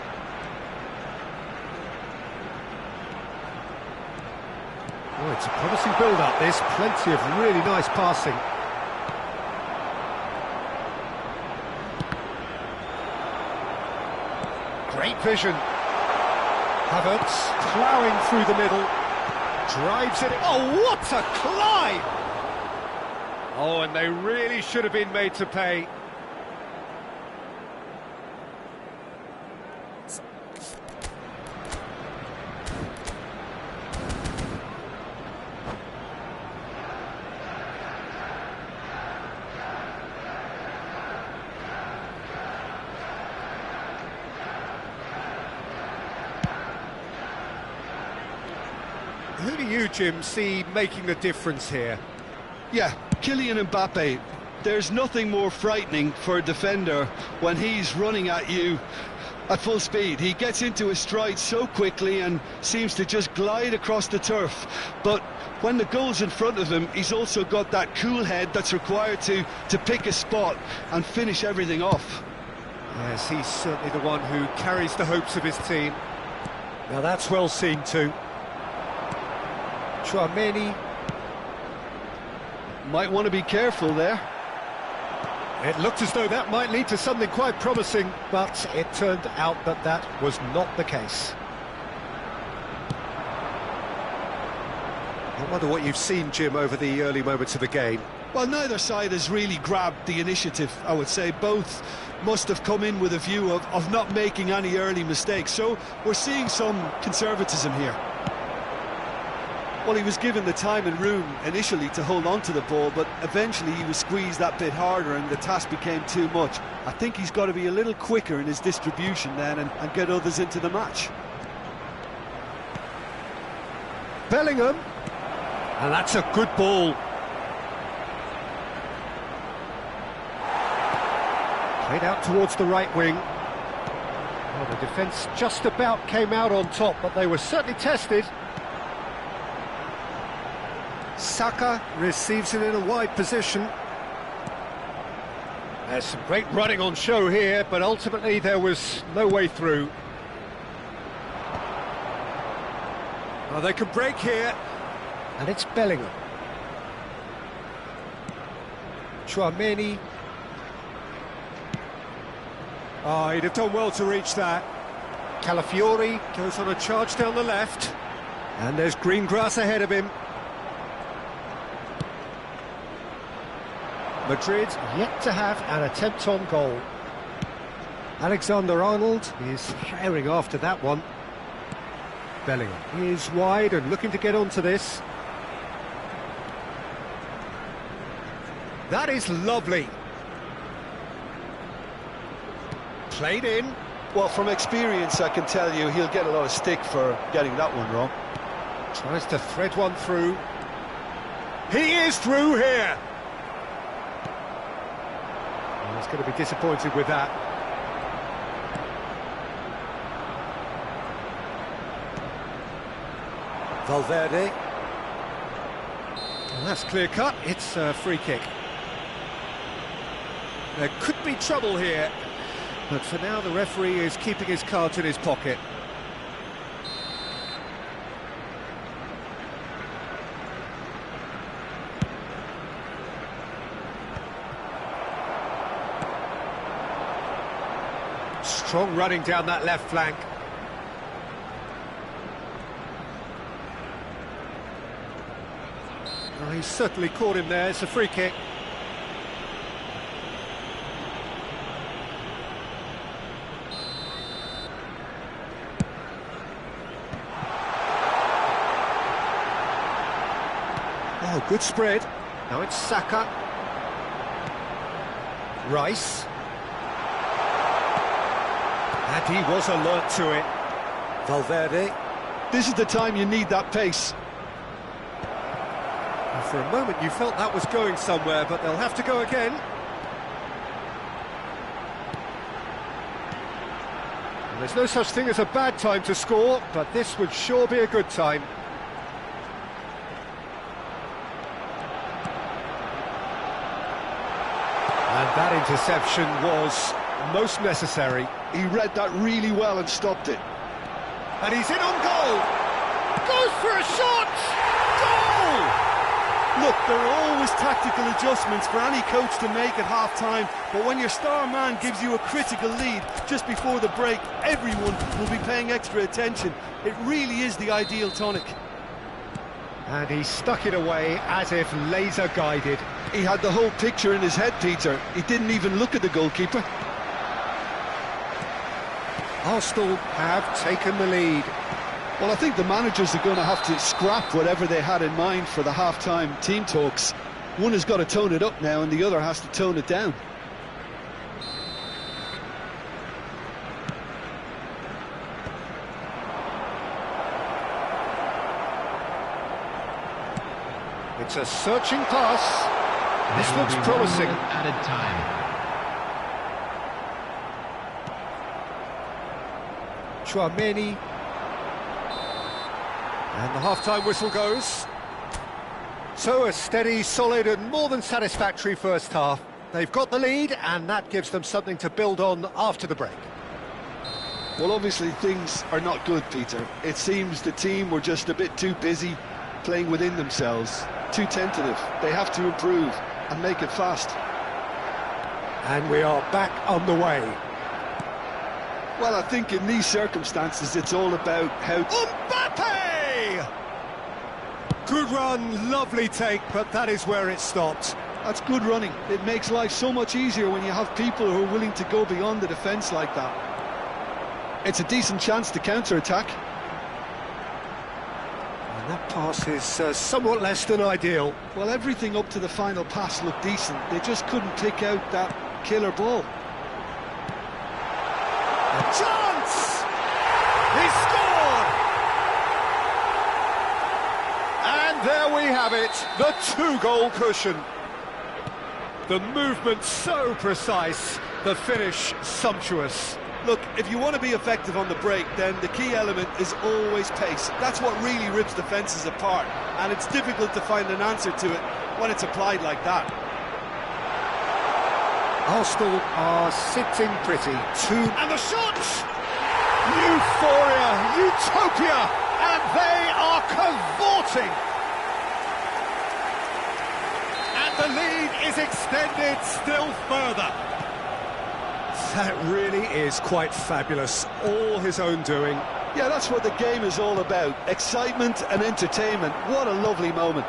Oh, it's a promising build-up, this. Plenty of really nice passing. Great vision. Havertz ploughing through the middle. Drives it. Oh, what a climb! Oh, and they really should have been made to pay. Who do you, Jim, see making the difference here? Yeah, Kylian Mbappe. There's nothing more frightening for a defender when he's running at you at full speed. He gets into his stride so quickly and seems to just glide across the turf. But when the goal's in front of him, he's also got that cool head that's required to pick a spot and finish everything off. Yes, he's certainly the one who carries the hopes of his team. Now that's well seen too. Tchouaméni. Might want to be careful there. It looked as though that might lead to something quite promising, but it turned out that that was not the case. I wonder what you've seen, Jim, over the early moments of the game. Well, neither side has really grabbed the initiative, I would say. Both must have come in with a view of not making any early mistakes, so we're seeing some conservatism here. Well, he was given the time and room initially to hold on to the ball, but eventually he was squeezed that bit harder and the task became too much. I think he's got to be a little quicker in his distribution then and get others into the match. Bellingham, and that's a good ball. Played out towards the right wing. Well, the defence just about came out on top, but they were certainly tested. Saka receives it in a wide position. There's some great running on show here, but ultimately there was no way through. Well, they can break here. And it's Bellingham. Tchouaméni. Oh, he'd have done well to reach that. Calafiori goes on a charge down the left. And there's green grass ahead of him. Madrid yet to have an attempt on goal. Alexander-Arnold is herring after that one. Bellingham is wide and looking to get onto this. That is lovely. Played in. Well, from experience, I can tell you he'll get a lot of stick for getting that one wrong. Tries to thread one through. He is through here. He's going to be disappointed with that. Valverde. And that's clear cut. It's a free kick. There could be trouble here, but for now the referee is keeping his cards in his pocket. Strong running down that left flank. Oh, he's certainly caught him there. It's a free kick. Oh, good spread. Now it's Saka. Rice. he was alert to it. Valverde. This is the time you need that pace. And for a moment you felt that was going somewhere, but they'll have to go again. And there's no such thing as a bad time to score, but this would sure be a good time. And that interception was most necessary. He read that really well and stopped it. And he's in on goal! Goes for a shot! Goal! Look, there are always tactical adjustments for any coach to make at half-time, but when your star man gives you a critical lead just before the break, everyone will be paying extra attention. It really is the ideal tonic. And he stuck it away as if laser-guided. He had the whole picture in his head, Peter. He didn't even look at the goalkeeper. Arsenal have taken the lead. Well, I think the managers are going to have to scrap whatever they had in mind for the half-time team talks. One has got to tone it up now and the other has to tone it down. It's a searching pass. This looks promising. Added time. Tchouameni. And the half-time whistle goes. So a steady, solid and more than satisfactory first half. They've got the lead and that gives them something to build on after the break. Well, obviously things are not good, Peter. It seems the team were just a bit too busy playing within themselves, too tentative. They have to improve and make it fast. And we are back on the way. Well, I think in these circumstances it's all about how... Mbappe! Good run, lovely take, but that is where it stopped. That's good running. It makes life so much easier when you have people who are willing to go beyond the defence like that. It's a decent chance to counter-attack. And that pass is somewhat less than ideal. Well, everything up to the final pass looked decent. They just couldn't pick out that killer ball. A chance! He scored! And there we have it, the two-goal cushion. The movement so precise, the finish sumptuous. Look, if you want to be effective on the break, then the key element is always pace. That's what really rips defences apart, and it's difficult to find an answer to it when it's applied like that. Arsenal are sitting pretty. And the shot! Euphoria, utopia, and they are cavorting. And the lead is extended still further. That really is quite fabulous, all his own doing. Yeah, that's what the game is all about. Excitement and entertainment. What a lovely moment.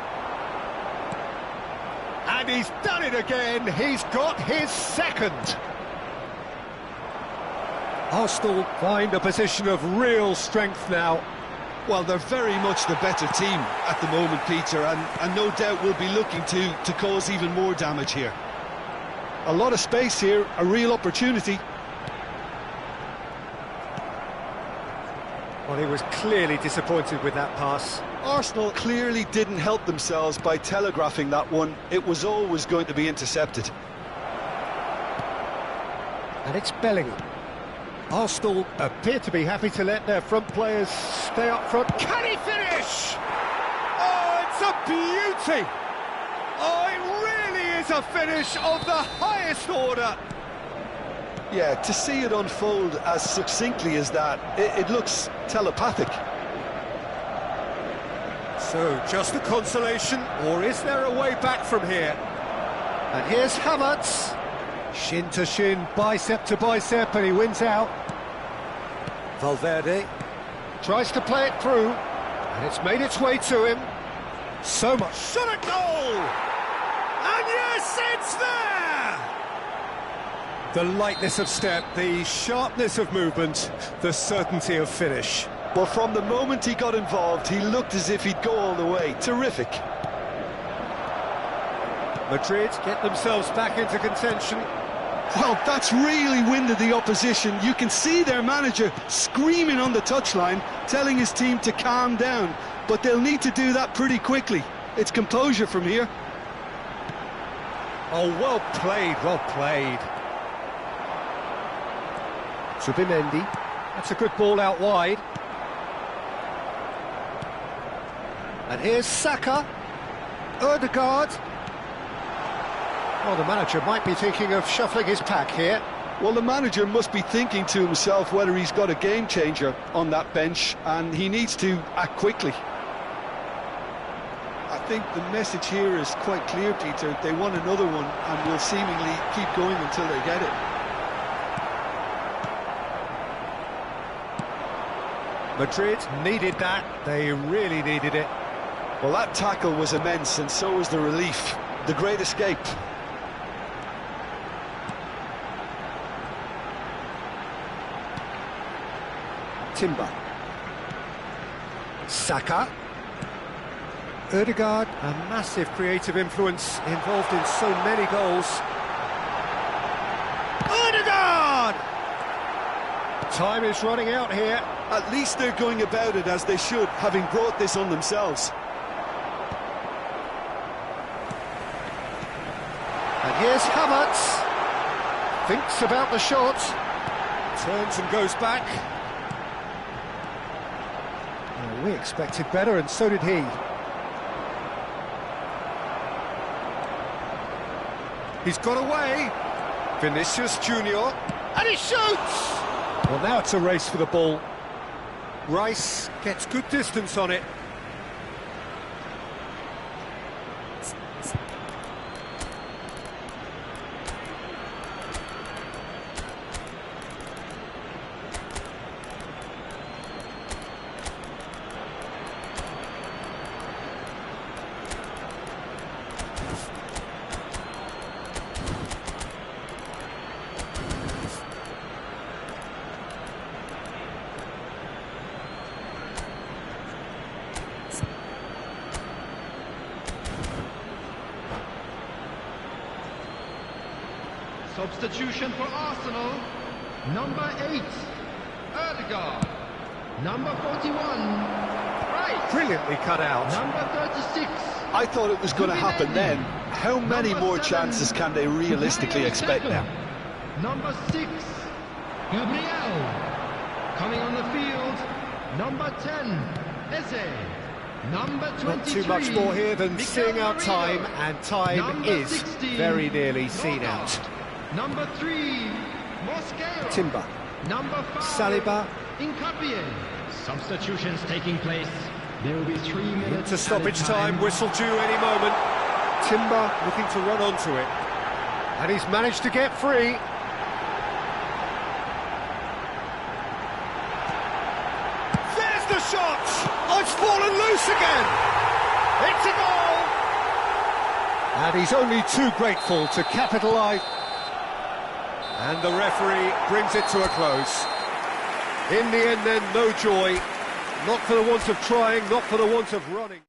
And he's done it again, he's got his second. Arsenal find a position of real strength now. Well, they're very much the better team at the moment, Peter, and no doubt will be looking to cause even more damage here. A lot of space here, a real opportunity. Well, he was clearly disappointed with that pass. Arsenal clearly didn't help themselves by telegraphing that one. It was always going to be intercepted. And it's Bellingham. Arsenal appear to be happy to let their front players stay up front. Can he finish? Oh, it's a beauty! Oh, it really is a finish of the highest order. Yeah, to see it unfold as succinctly as that, it looks telepathic. So, just a consolation, or is there a way back from here? And here's Havertz. Shin to shin, bicep to bicep, and he wins out. Valverde tries to play it through, and it's made its way to him. So much. Shot at goal! And yes, it's there! The lightness of step, the sharpness of movement, the certainty of finish. Well, from the moment he got involved, he looked as if he'd go all the way. Terrific. Madrid get themselves back into contention. Well, that's really winded the opposition. You can see their manager screaming on the touchline, telling his team to calm down. But they'll need to do that pretty quickly. It's composure from here. Oh, well played, well played. Subimendi. That's a good ball out wide. And here's Saka. Ødegaard. Well, the manager might be thinking of shuffling his pack here. Well, the manager must be thinking to himself whether he's got a game changer on that bench, and he needs to act quickly. I think the message here is quite clear, Peter. They want another one and will seemingly keep going until they get it. Madrid needed that. They really needed it. Well, that tackle was immense, and so was the relief. The great escape. Timber. Saka. Ødegaard, a massive creative influence involved in so many goals. Ødegaard! Time is running out here. At least they're going about it as they should, having brought this on themselves. And here's Havertz. Thinks about the shot. Turns and goes back. Well, we expected better, and so did he. He's got away. Vinicius Junior. And he shoots! Well, now it's a race for the ball. Rice gets good distance on it. Substitution for Arsenal, number 8, Ødegaard, number 41, right, Brilliantly cut out. number 36. I thought it was going to happen then. How many more chances can they realistically expect now? Number 6, Gabriel. Coming on the field, number 10, Eze. Number 23. Not too much more here than seeing out time, and time Number is 16, very nearly seen Norgard. out. Number 3, Mosquera. Timber. Number 5, Saliba. Incapie. Substitutions taking place. There will be 3 minutes. Into stoppage time, whistle due any moment. Timber looking to run onto it. And he's managed to get free. There's the shot! Oh, it's fallen loose again! It's a goal! And he's only too grateful to capitalise. And the referee brings it to a close. In the end then, no joy. Not for the want of trying, not for the want of running.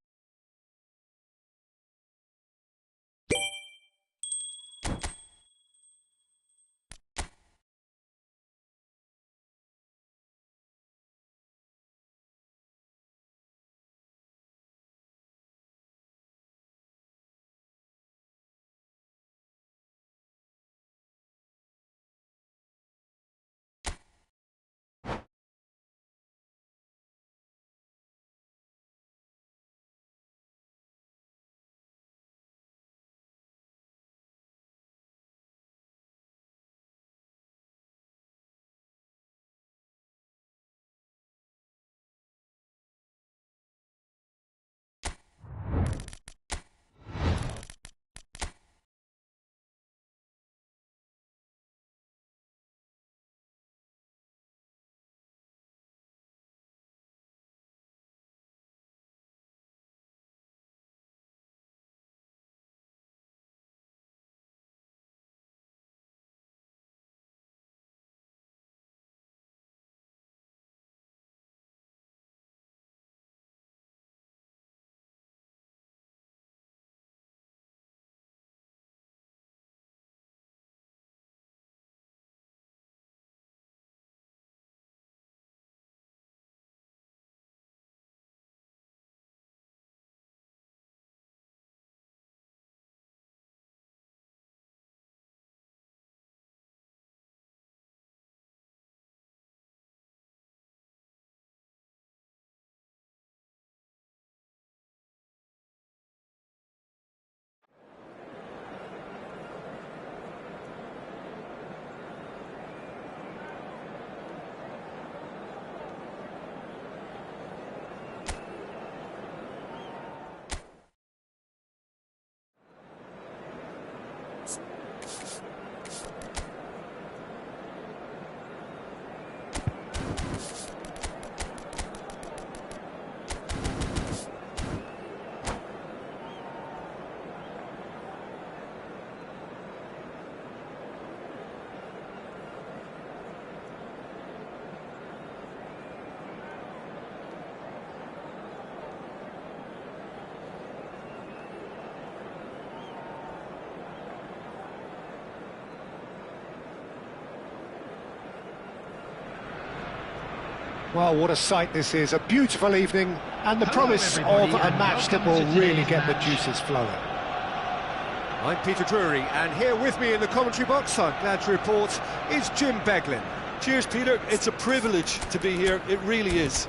Well, what a sight this is, a beautiful evening, and the promise of everybody, a and match that welcome will to really today's get the match. juices flowing. I'm Peter Drury, and here with me in the commentary box, I'm glad to report, is Jim Beglin. Cheers, Peter. It's a privilege to be here. It really is.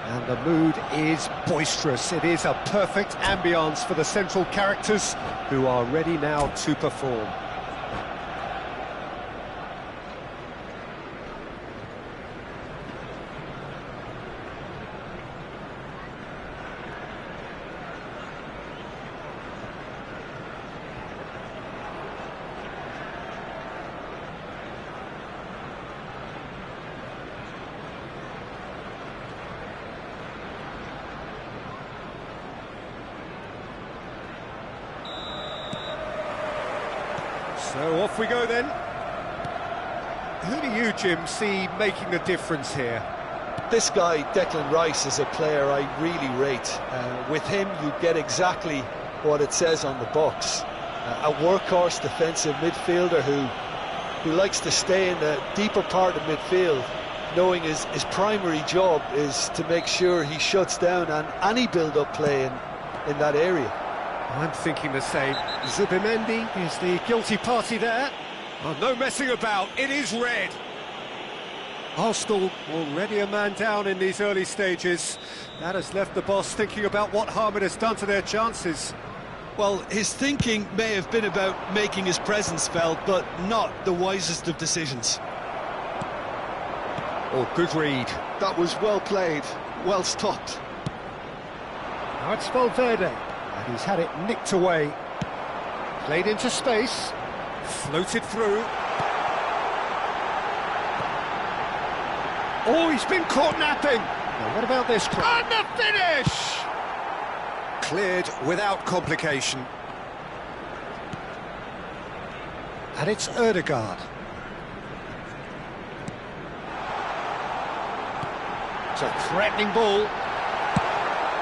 And the mood is boisterous. It is a perfect ambience for the central characters who are ready now to perform. So off we go then. Who do you, Jim, see making the difference here? This guy, Declan Rice, is a player I really rate. With him, you get exactly what it says on the box. A workhorse defensive midfielder who likes to stay in the deeper part of midfield, knowing his primary job is to make sure he shuts down any build-up play in that area. I'm thinking the same. Zubimendi is the guilty party there. Oh, no messing about, it is red. Arsenal already a man down in these early stages. That has left the boss thinking about what harm it has done to their chances. Well, his thinking may have been about making his presence felt, but not the wisest of decisions. Oh, good read. That was well played, well stopped. Now it's Valverde. And he's had it nicked away. Played into space. Floated through. Oh, he's been caught napping. Now, what about this? And the finish! Cleared without complication. And it's Ødegaard. It's a threatening ball.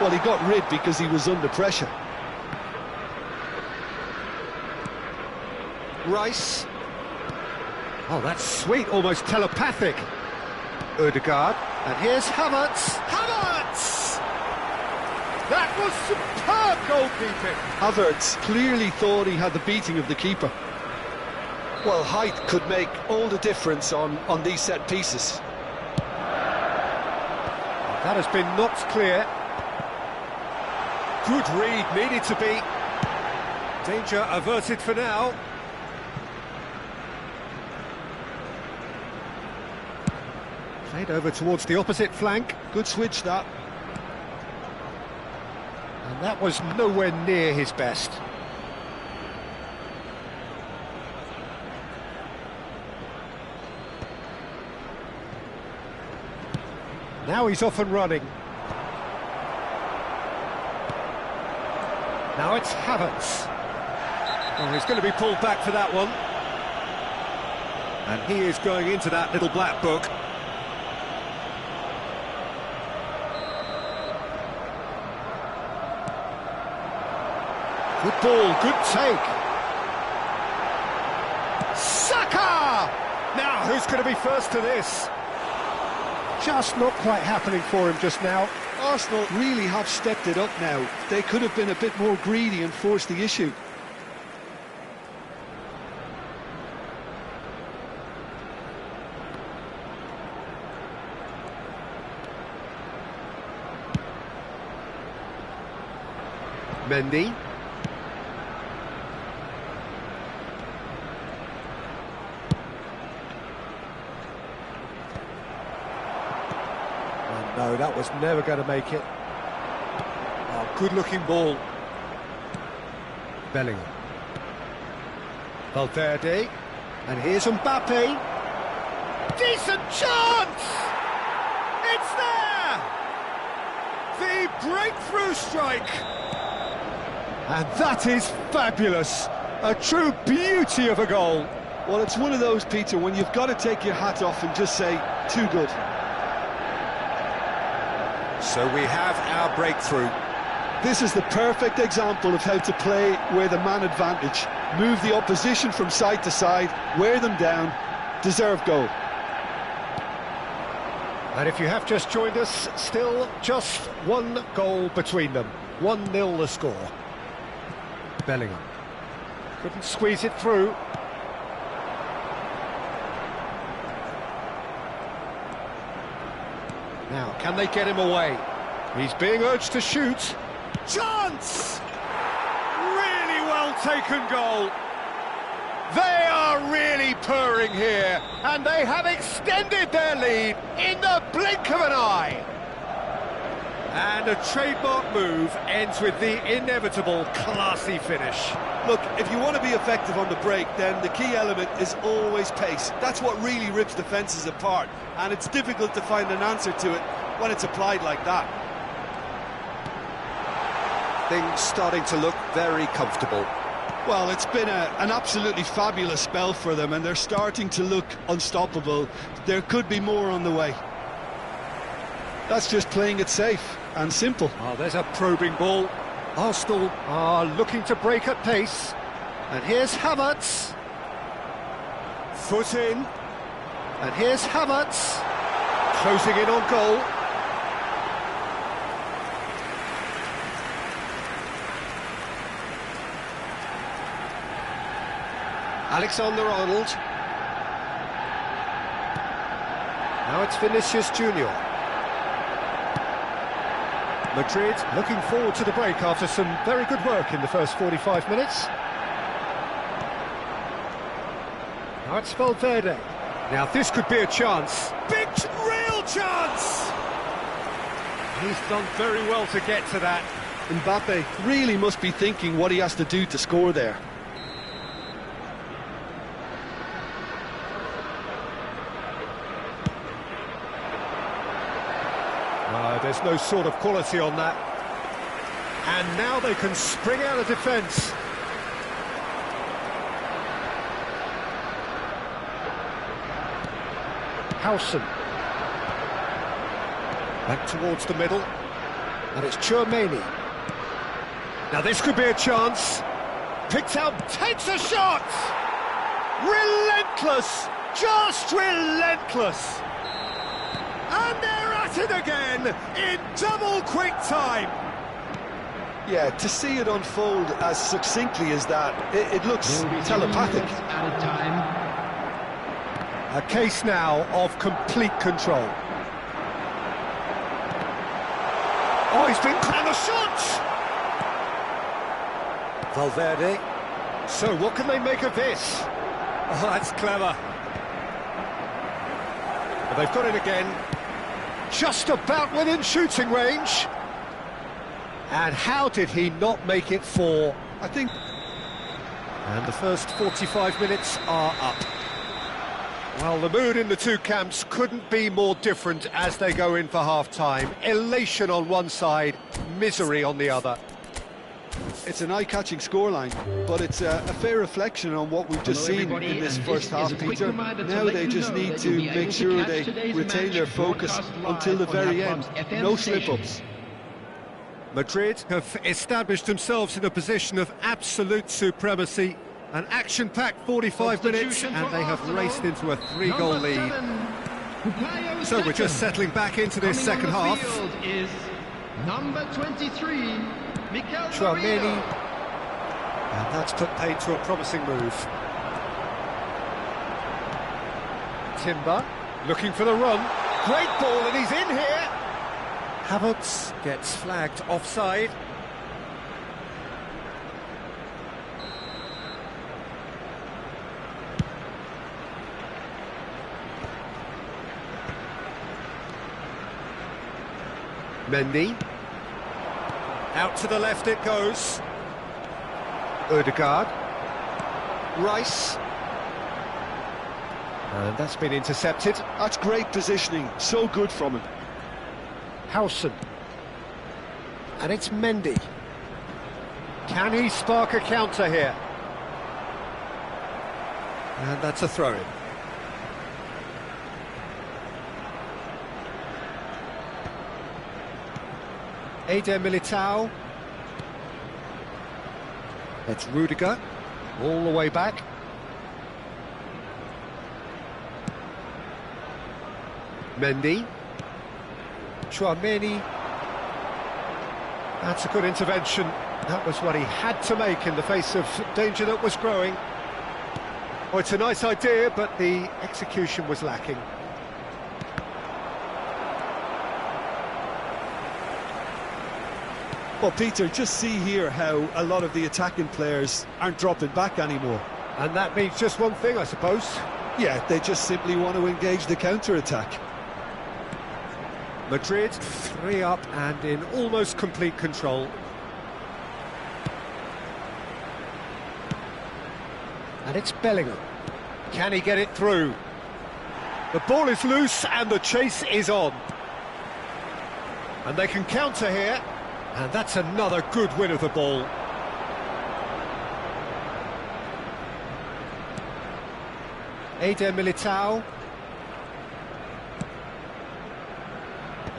Well, he got rid because he was under pressure. Rice. Oh, that's sweet, almost telepathic. Ødegaard. And here's Havertz. Havertz! That was superb goalkeeping. Havertz clearly thought he had the beating of the keeper. Well, height could make all the difference on these set pieces. That has been knocked clear. Good read, needed to be. Danger averted for now. Played over towards the opposite flank. Good switch, that. And that was nowhere near his best. Now he's off and running. Now it's Havertz. Oh, he's going to be pulled back for that one. And he is going into that little black book. Good ball, good take. Saka! Now, who's going to be first to this? Just not quite happening for him just now. Arsenal really have stepped it up now. They could have been a bit more greedy and forced the issue. Mendy. No, that was never going to make it. Oh, good-looking ball. Bellingham. Valverde. And here's Mbappe. Decent chance! It's there! The breakthrough strike! And that is fabulous. A true beauty of a goal. Well, it's one of those, Peter, when you've got to take your hat off and just say, too good. So we have our breakthrough. This is the perfect example of how to play with a man advantage. Move the opposition from side to side, wear them down, deserve goal. And if you have just joined us, still just one goal between them. 1-0 the score. Bellingham. Couldn't squeeze it through. Now, can they get him away? He's being urged to shoot. Chance! Really well taken goal. They are really purring here, and they have extended their lead in the blink of an eye. And a trademark move ends with the inevitable classy finish. Look, if you want to be effective on the break, then the key element is always pace. That's what really rips defences apart, and it's difficult to find an answer to it when it's applied like that. Things starting to look very comfortable. Well, it's been an absolutely fabulous spell for them, and they're starting to look unstoppable. There could be more on the way. That's just playing it safe and simple. Oh, there's a probing ball. Arsenal are looking to break at pace. And here's Havertz. Foot in. And here's Havertz. Closing in on goal. Alexander-Arnold. Now it's Vinicius Junior. Madrid looking forward to the break after some very good work in the first 45 minutes. Now it's Valverde. Now this could be a chance. Big, real chance! He's done very well to get to that. Mbappe really must be thinking what he has to do to score there. There's no sort of quality on that. And now they can spring out of defence. Howson. Back towards the middle. And it's Tchouaméni. Now this could be a chance. Picked out, takes a shot! Relentless! Just relentless! And they're at it again in double quick time. Yeah, to see it unfold as succinctly as that, it looks telepathic. Added time. A case now of complete control. Oh, he's been and a shot! Valverde. So what can they make of this? Oh, that's clever. But they've got it again. Just about within shooting range. And how did he not make it 4? I think... And the first 45 minutes are up. Well, the mood in the two camps couldn't be more different as they go in for half-time. Elation on one side, misery on the other. It's an eye-catching scoreline, but it's a fair reflection on what we've just seen in this first half, Peter. Now they just need to make sure they retain their focus until the very end. No slip-ups. Madrid have established themselves in a position of absolute supremacy. An action-packed 45 minutes, and they have raced into a 3-goal lead. So we're just settling back into this second half. Is number 23. Tchouaméni, and that's put paid to a promising move. Timber, looking for the run. Great ball, and he's in here. Havertz gets flagged offside. Mendy. Out to the left it goes. Ødegaard. Rice. And that's been intercepted. That's great positioning, so good from him. Howson. And it's Mendy. Can he spark a counter here? And that's a throw-in. Eder Militao. It's Rudiger, all the way back. Mendy. Chouameni. That's a good intervention. That was what he had to make in the face of danger that was growing. Oh, it's a nice idea, but the execution was lacking. Well, Peter, just see here how a lot of the attacking players aren't dropping back anymore. And that means just one thing, I suppose. Yeah, they just simply want to engage the counter-attack. Madrid 3 up and in almost complete control. And it's Bellingham. Can he get it through? The ball is loose and the chase is on. And they can counter here. And that's another good win of the ball. Eder Militao.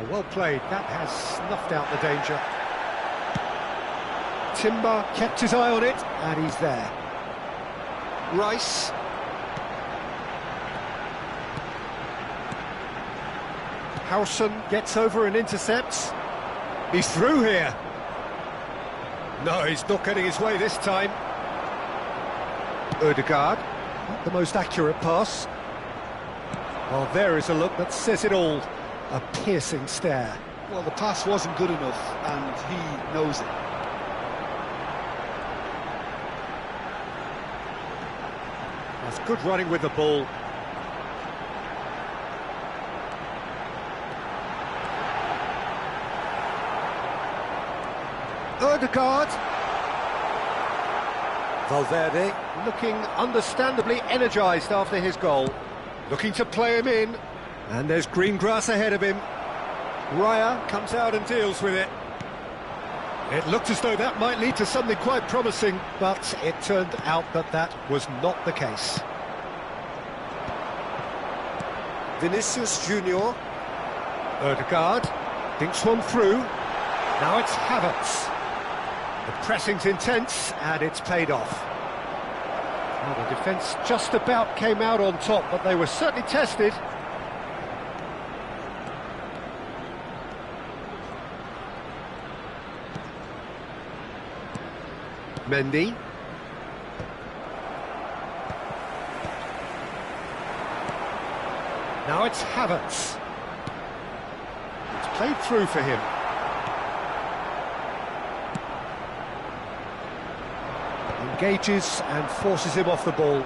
Well played, that has snuffed out the danger. Timber kept his eye on it, and he's there. Rice. Howson gets over and intercepts. He's through here. No, he's not getting his way this time. Ødegaard, not the most accurate pass. Well, there is a look that says it all. A piercing stare. Well, the pass wasn't good enough, and he knows it. That's good running with the ball. Ødegaard. Valverde looking understandably energised after his goal. Looking to play him in. And there's green grass ahead of him. Raya comes out and deals with it. It looked as though that might lead to something quite promising, but it turned out that that was not the case. Vinicius Junior. Ødegaard thinks one through. Now it's Havertz. The pressing's intense, and it's paid off. Well, the defence just about came out on top, but they were certainly tested. Mendy. Now it's Havertz. It's played through for him. Engages and forces him off the ball.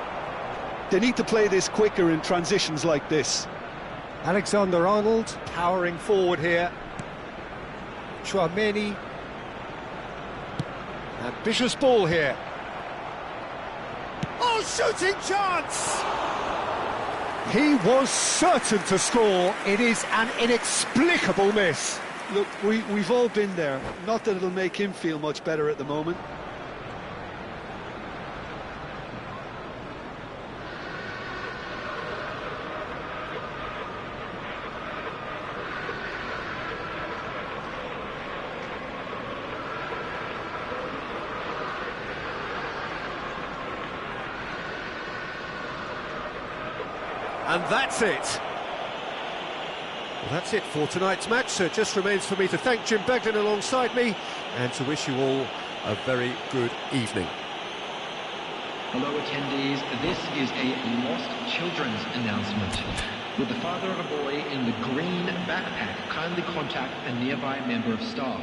They need to play this quicker in transitions like this. Alexander-Arnold powering forward here. Chouameni. Ambitious ball here. Oh, shooting chance! He was certain to score. It is an inexplicable miss. Look, we've all been there. Not that it'll make him feel much better at the moment. And that's it. Well, that's it for tonight's match, so it just remains for me to thank Jim Beglin alongside me and to wish you all a very good evening. Hello attendees, this is a lost children's announcement. With the father of a boy in the green backpack, kindly contact a nearby member of staff.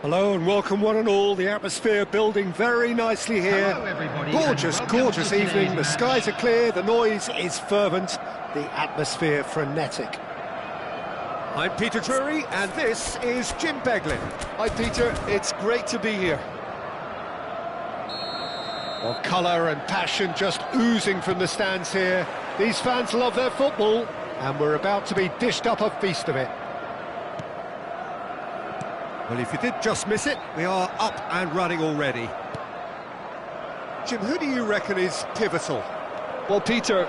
Hello and welcome one and all. The atmosphere building very nicely here. Hello, everybody, Gorgeous, and welcome gorgeous to today's evening. The match. skies are clear, the noise is fervent, the atmosphere frenetic. I'm Peter Drury and this is Jim Beglin. Hi, Peter. It's great to be here. Well, colour and passion just oozing from the stands here. These fans love their football and we're about to be dished up a feast of it. Well, if you did just miss it, we are up and running already. Jim, who do you reckon is pivotal? Well, Peter,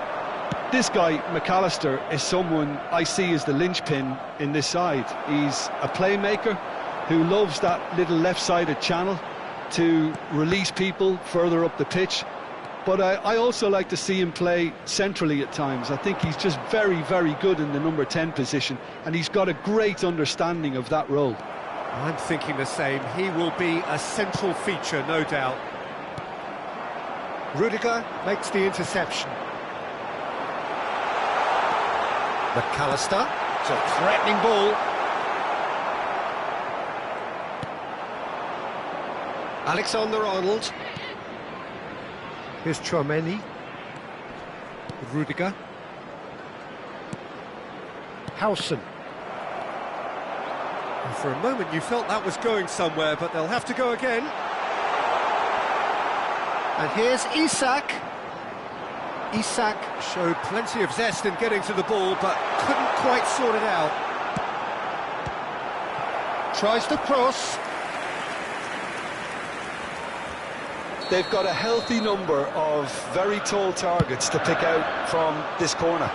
this guy, McAllister, is someone I see as the linchpin in this side. He's a playmaker who loves that little left-sided channel to release people further up the pitch. But I also like to see him play centrally at times. I think he's just very, very good in the number 10 position, and he's got a great understanding of that role. I'm thinking the same. He will be a central feature, no doubt. Rudiger makes the interception. McAllister, it's a threatening ball. Alexander-Arnold. Here's Tchouaméni. Rudiger. Howson. And for a moment you felt that was going somewhere, but they'll have to go again. And here's Isak. Isak showed plenty of zest in getting to the ball, but couldn't quite sort it out. Tries to cross. They've got a healthy number of very tall targets to pick out from this corner.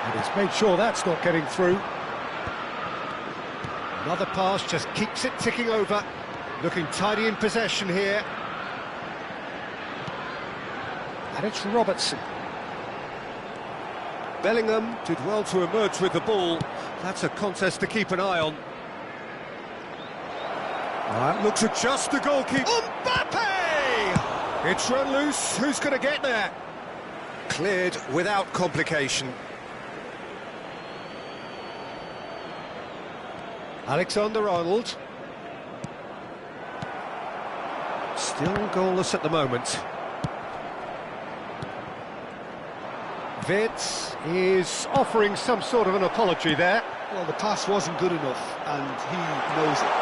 And he's made sure that's not getting through. Another pass just keeps it ticking over. Looking tidy in possession here. And it's Robertson. Bellingham did well to emerge with the ball. That's a contest to keep an eye on. That looks at just the goalkeeper. Mbappe! It's run loose. Who's going to get there? Cleared without complication. Alexander-Arnold. Still goalless at the moment. Wirtz is offering some sort of an apology there. Well, the pass wasn't good enough, and he knows it.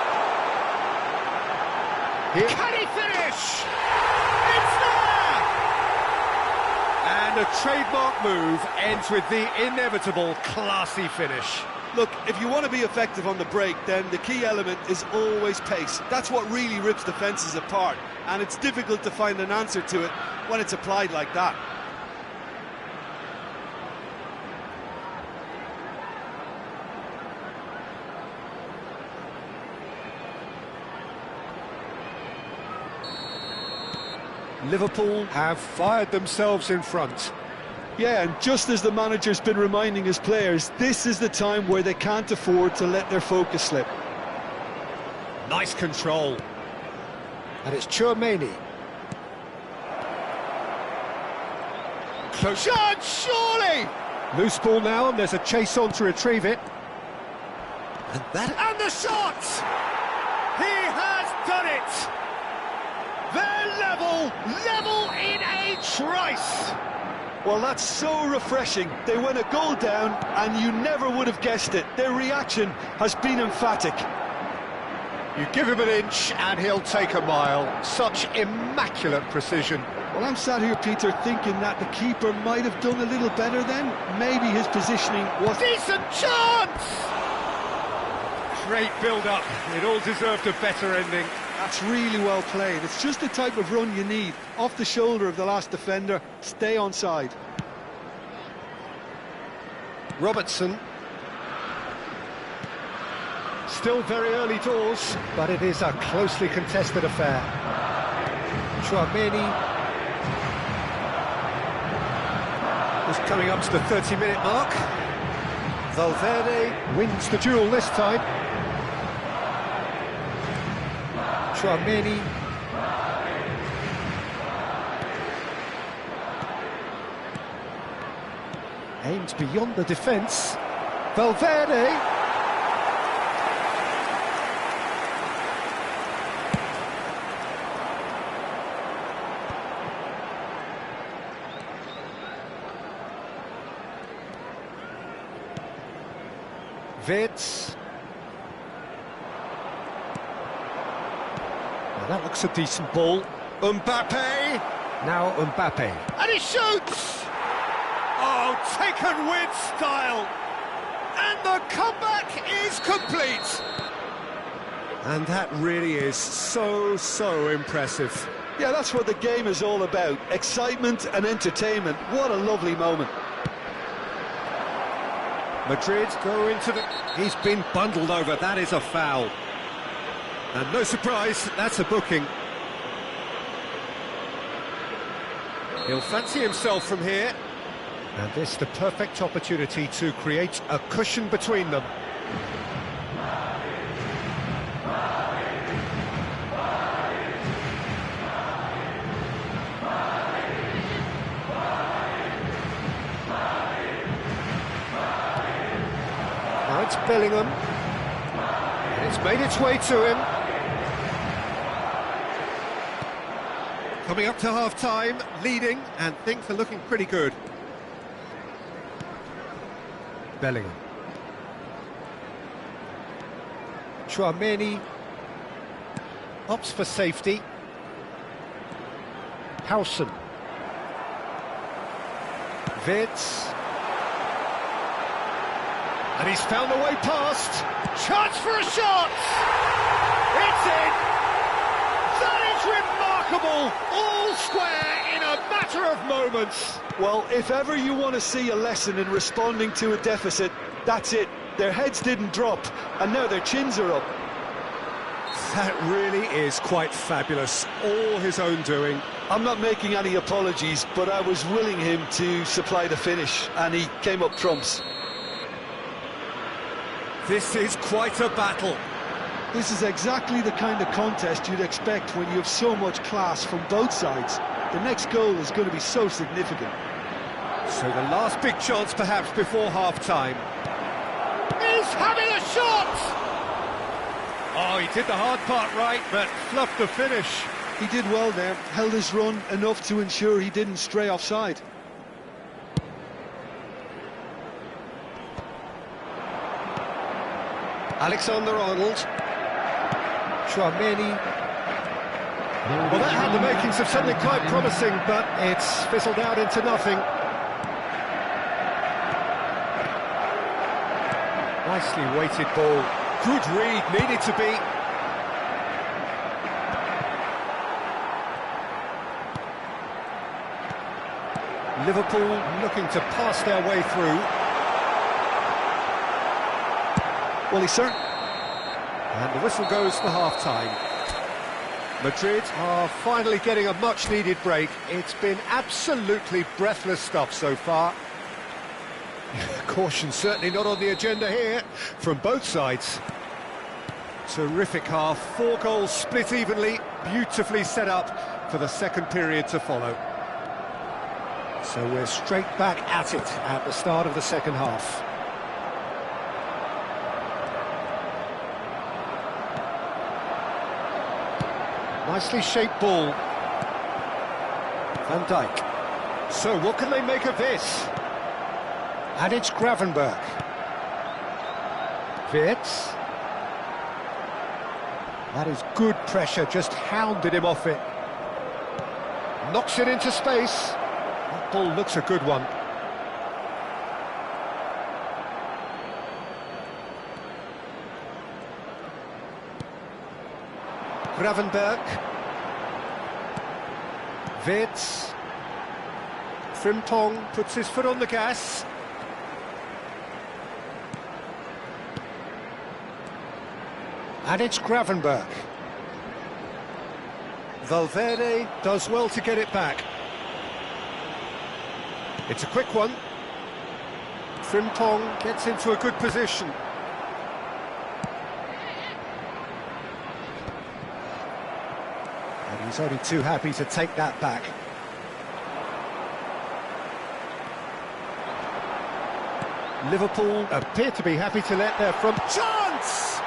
Here. Can he finish? It's there! And a trademark move ends with the inevitable classy finish. Look, if you want to be effective on the break, then the key element is always pace. That's what really rips defences apart, and it's difficult to find an answer to it when it's applied like that. Liverpool have fired themselves in front. Yeah, and just as the manager's been reminding his players, this is the time where they can't afford to let their focus slip. Nice control. And it's Tchouaméni. Close shot, surely! Loose ball now, and there's a chase on to retrieve it. And the shot! He has done it! They're level in a trice! Well, that's so refreshing. They went a goal down, and you never would have guessed it. Their reaction has been emphatic. You give him an inch, and he'll take a mile. Such immaculate precision. Well, I'm sat here, Peter, thinking that the keeper might have done a little better then. Maybe his positioning was... Decent chance! Great build-up. It all deserved a better ending. That's really well played. It's just the type of run you need. Off the shoulder of the last defender, stay onside. Robertson. Still very early doors, but it is a closely contested affair. Tchouaméni is coming up to the 30-minute mark. Valverde wins the duel this time. Tchouaméni. Aims beyond the defence. Valverde. Wirtz. Now that looks a decent ball. Mbappe. Now Mbappe. And he shoots! Oh, taken with style. And the comeback is complete. And that really is so impressive. Yeah, that's what the game is all about. Excitement and entertainment. What a lovely moment. Madrid go into the... He's been bundled over. That is a foul. And no surprise, that's a booking. He'll fancy himself from here. And this the perfect opportunity to create a cushion between them. Now it's Bellingham. And it's made its way to him. Coming up to half-time, leading, and things are looking pretty good. Bellingham. Tchouaméni opts for safety. Howson. Wirtz. And he's found a way past. Chance for a shot! It's in! That is remarkable! All square in a matter of moments. Well, if ever you want to see a lesson in responding to a deficit, that's it. Their heads didn't drop, and now their chins are up. That really is quite fabulous. All his own doing. I'm not making any apologies, but I was willing him to supply the finish, and he came up trumps. This is quite a battle. This is exactly the kind of contest you'd expect when you have so much class from both sides. The next goal is going to be so significant. So the last big chance perhaps before half-time. He's having a shot! Oh, he did the hard part right, but fluffed the finish. He did well there, held his run enough to ensure he didn't stray offside. Alexander-Arnold. Tchouaméni. Well, that had the makings of something quite promising, but it's fizzled out into nothing. Nicely weighted ball. Good read, needed to be. Liverpool looking to pass their way through. Well, he's certain. And the whistle goes for half-time. Madrid are finally getting a much-needed break. It's been absolutely breathless stuff so far. Caution certainly not on the agenda here from both sides. Terrific half, 4 goals split evenly, beautifully set up for the second period to follow. So we're straight back at it at the start of the second half. Nicely shaped ball. Van Dijk. So what can they make of this? And it's Gravenberch. Wirtz. That is good pressure, just hounded him off it. Knocks it into space. That ball looks a good one. Gravenberch. Wirtz. Frimpong puts his foot on the gas. And it's Gravenberch. Valverde does well to get it back. It's a quick one. Frimpong gets into a good position. And he's only too happy to take that back. Liverpool appear to be happy to let their front chance!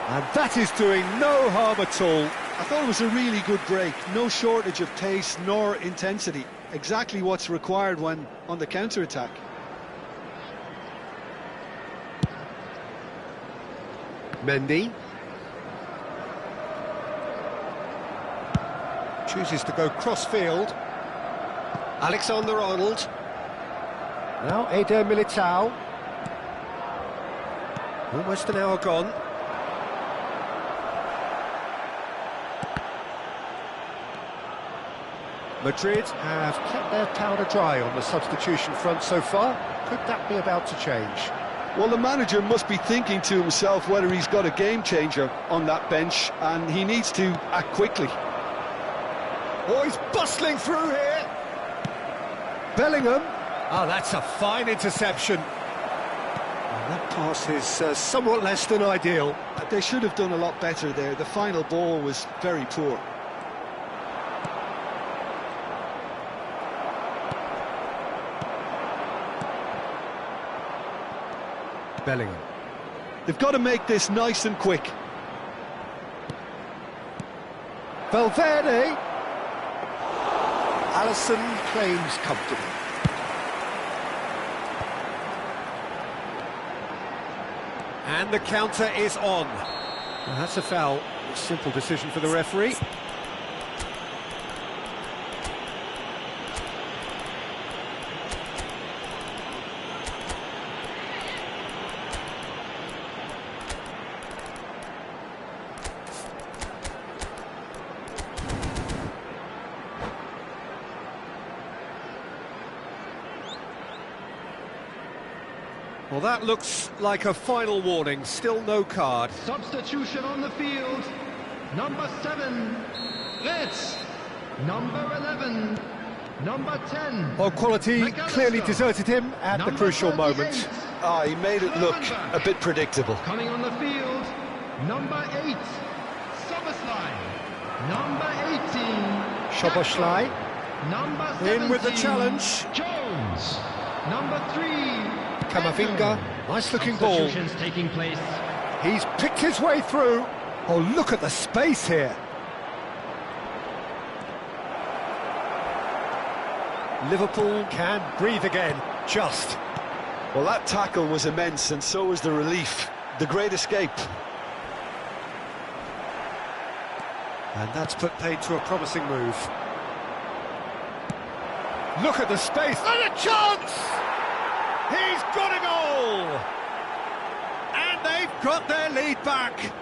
And that is doing no harm at all. I thought it was a really good break. No shortage of pace nor intensity. Exactly what's required when on the counter-attack. Mendy. Chooses to go cross-field. Alexander-Arnold. Now Eder Militao. Almost an hour gone. Madrid have kept their powder dry on the substitution front so far. Could that be about to change? Well, the manager must be thinking to himself whether he's got a game changer on that bench, and he needs to act quickly. Oh, he's bustling through here. Bellingham. Oh, that's a fine interception. And that pass is somewhat less than ideal. They should have done a lot better there. The final ball was very poor. Bellingham. They've got to make this nice and quick. Valverde. Alisson claims comfortably. And the counter is on. Well, that's a foul. A simple decision for the referee. Well, that looks like a final warning. Still no card. Substitution on the field. Number 7, Reds. Number 11, number 10. Well, quality McAllister. clearly deserted him at the Number crucial 38. moment. He made it look a bit predictable. Coming on the field, number 8, Soboslai. Number 18, Szoboszlai. Gakpo. Number 17, In with the challenge. Jones. Number 3, Camavinga. Nice looking ball. Substitutions taking place. He's picked his way through. Oh, look at the space here. Liverpool can breathe again, just. Well, that tackle was immense, and so was the relief. The great escape. And that's put paid to a promising move. Look at the space, and a chance! He's got a goal! And they've got their lead back.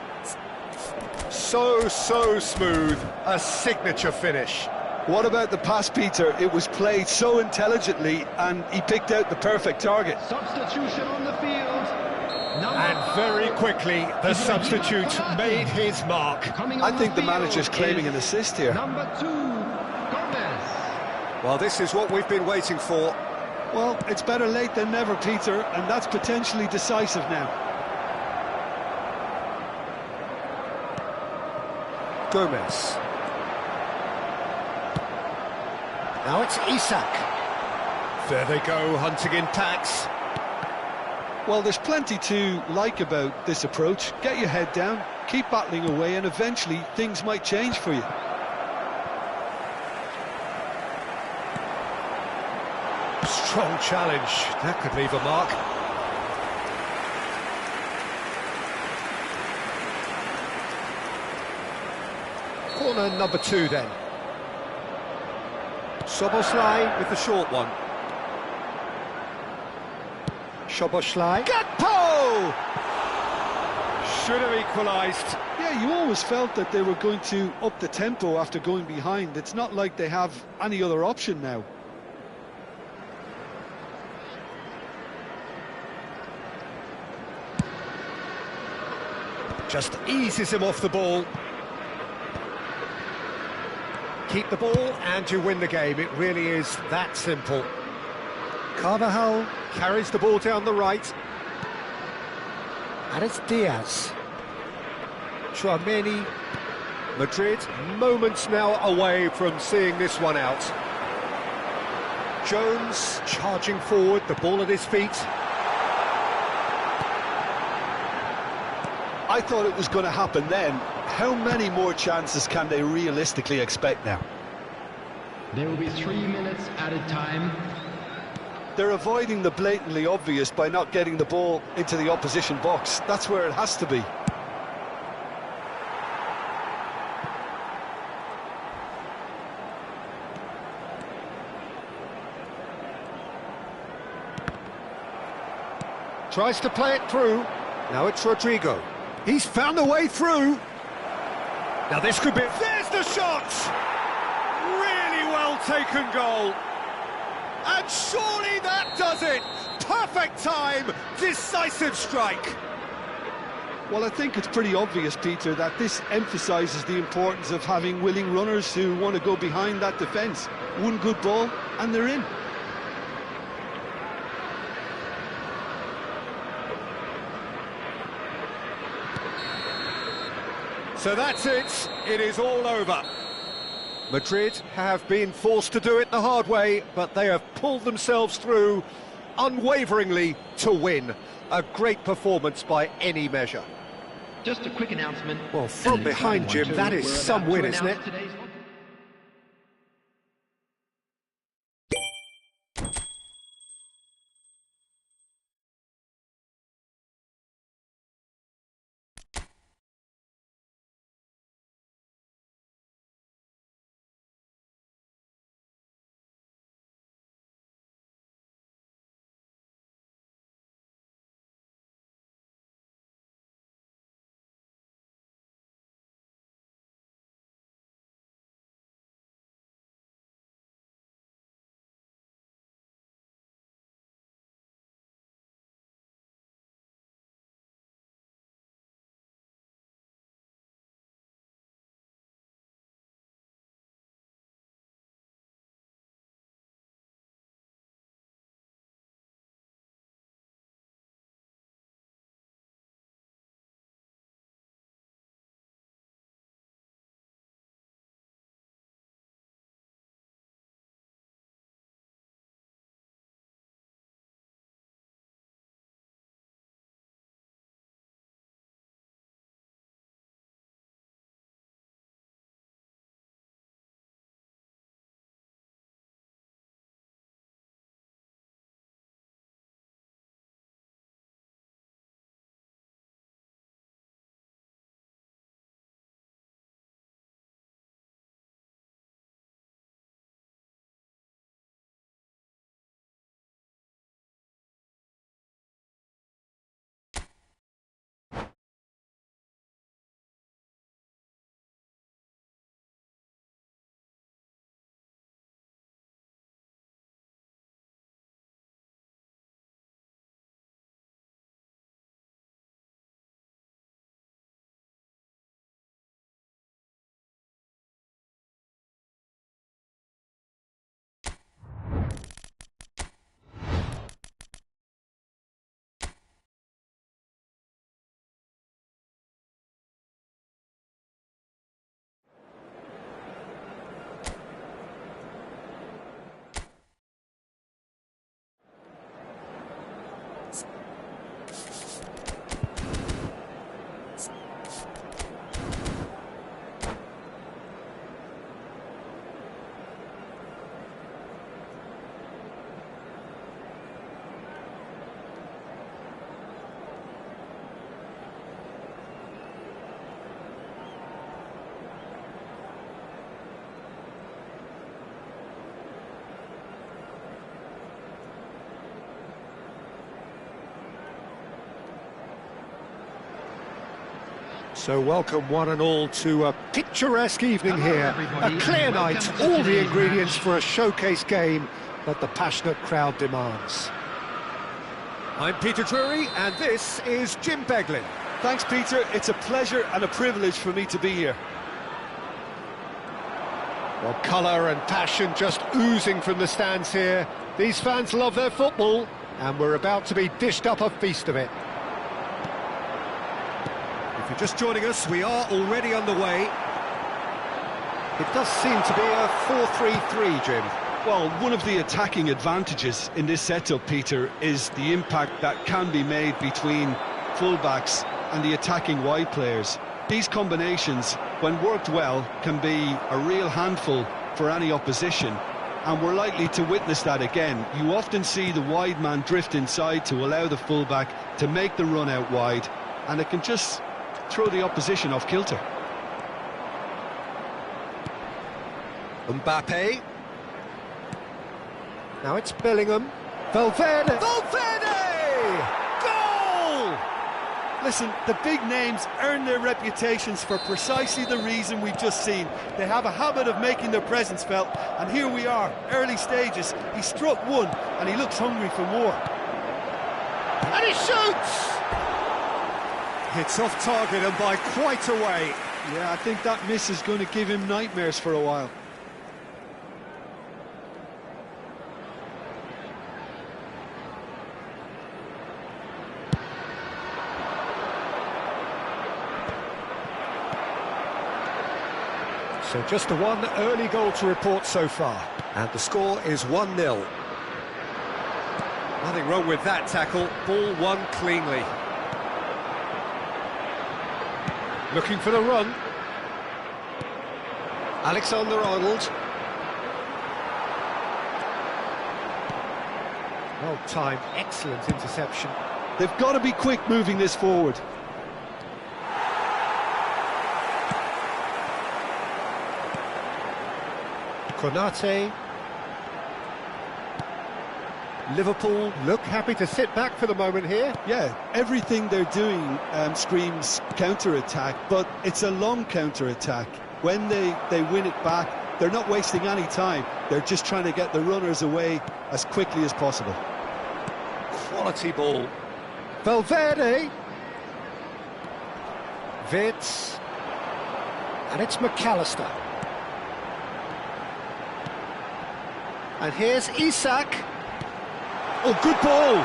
So smooth, a signature finish. What about the pass, Peter? It was played so intelligently, and he picked out the perfect target. Substitution on the field. Number And very 5. quickly, the substitute made his mark. Coming I on think the field manager's claiming is an assist here. Number 2, Gomez. Well, this is what we've been waiting for. Well, it's better late than never, Peter, and that's potentially decisive now. Gomez. Now it's Isak. There they go, hunting in packs. Well, there's plenty to like about this approach. Get your head down, keep battling away, and eventually things might change for you. Strong challenge. That could leave a mark. Corner number 2 then. Szoboszlai with the short one. Szoboszlai. Gakpo! Should have equalised. Yeah, you always felt that they were going to up the tempo after going behind. It's not like they have any other option now. Just eases him off the ball. Keep the ball and you win the game. It really is that simple. Carvajal carries the ball down the right. And it's Diaz. Tchouaméni. Madrid moments now away from seeing this one out. Jones charging forward, the ball at his feet. I thought it was going to happen then. How many more chances can they realistically expect now? There will be 3 minutes added time. They're avoiding the blatantly obvious by not getting the ball into the opposition box. That's where it has to be. Tries to play it through. Now it's Rodrigo. He's found a way through. Now this could be... There's the shot! Really well taken goal. And surely that does it! Perfect time, decisive strike. Well, I think it's pretty obvious, Peter, that this emphasises the importance of having willing runners who want to go behind that defence. One good ball, and they're in. So that's it. It is all over. Madrid have been forced to do it the hard way, but they have pulled themselves through unwaveringly to win. A great performance by any measure. Just a quick announcement. Well, from behind, Jim, that is some win, isn't it? So welcome one and all to a picturesque evening here. A clear night, all the ingredients for a showcase game that the passionate crowd demands. I'm Peter Drury, and this is Jim Beglin. Thanks, Peter. It's a pleasure and a privilege for me to be here. Well, colour and passion just oozing from the stands here. These fans love their football, and we're about to be dished up a feast of it. If you're just joining us, we are already underway. It does seem to be a 4-3-3, Jim. Well, one of the attacking advantages in this setup, Peter, is the impact that can be made between fullbacks and the attacking wide players. These combinations, when worked well, can be a real handful for any opposition, and we're likely to witness that again. You often see the wide man drift inside to allow the fullback to make the run out wide, and it can just throw the opposition off kilter. Mbappe. Now it's Bellingham. Valverde! Valverde! Goal! Listen, the big names earn their reputations for precisely the reason we've just seen. They have a habit of making their presence felt, and here we are, early stages. He struck one, and he looks hungry for more. And he shoots! It's off target and by quite a way. Yeah, I think that miss is going to give him nightmares for a while. So just the one early goal to report so far. And the score is 1-0. Nothing wrong with that tackle. Ball won cleanly. Looking for the run. Alexander-Arnold. Well timed, excellent interception. They've got to be quick moving this forward. Konate. Liverpool look happy to sit back for the moment here. Yeah, everything they're doing screams counter-attack, but it's a long counter-attack. When they win it back, they're not wasting any time. They're just trying to get the runners away as quickly as possible. Quality ball. Valverde. Vitz. And it's McAllister. And here's Isak. Oh, good ball!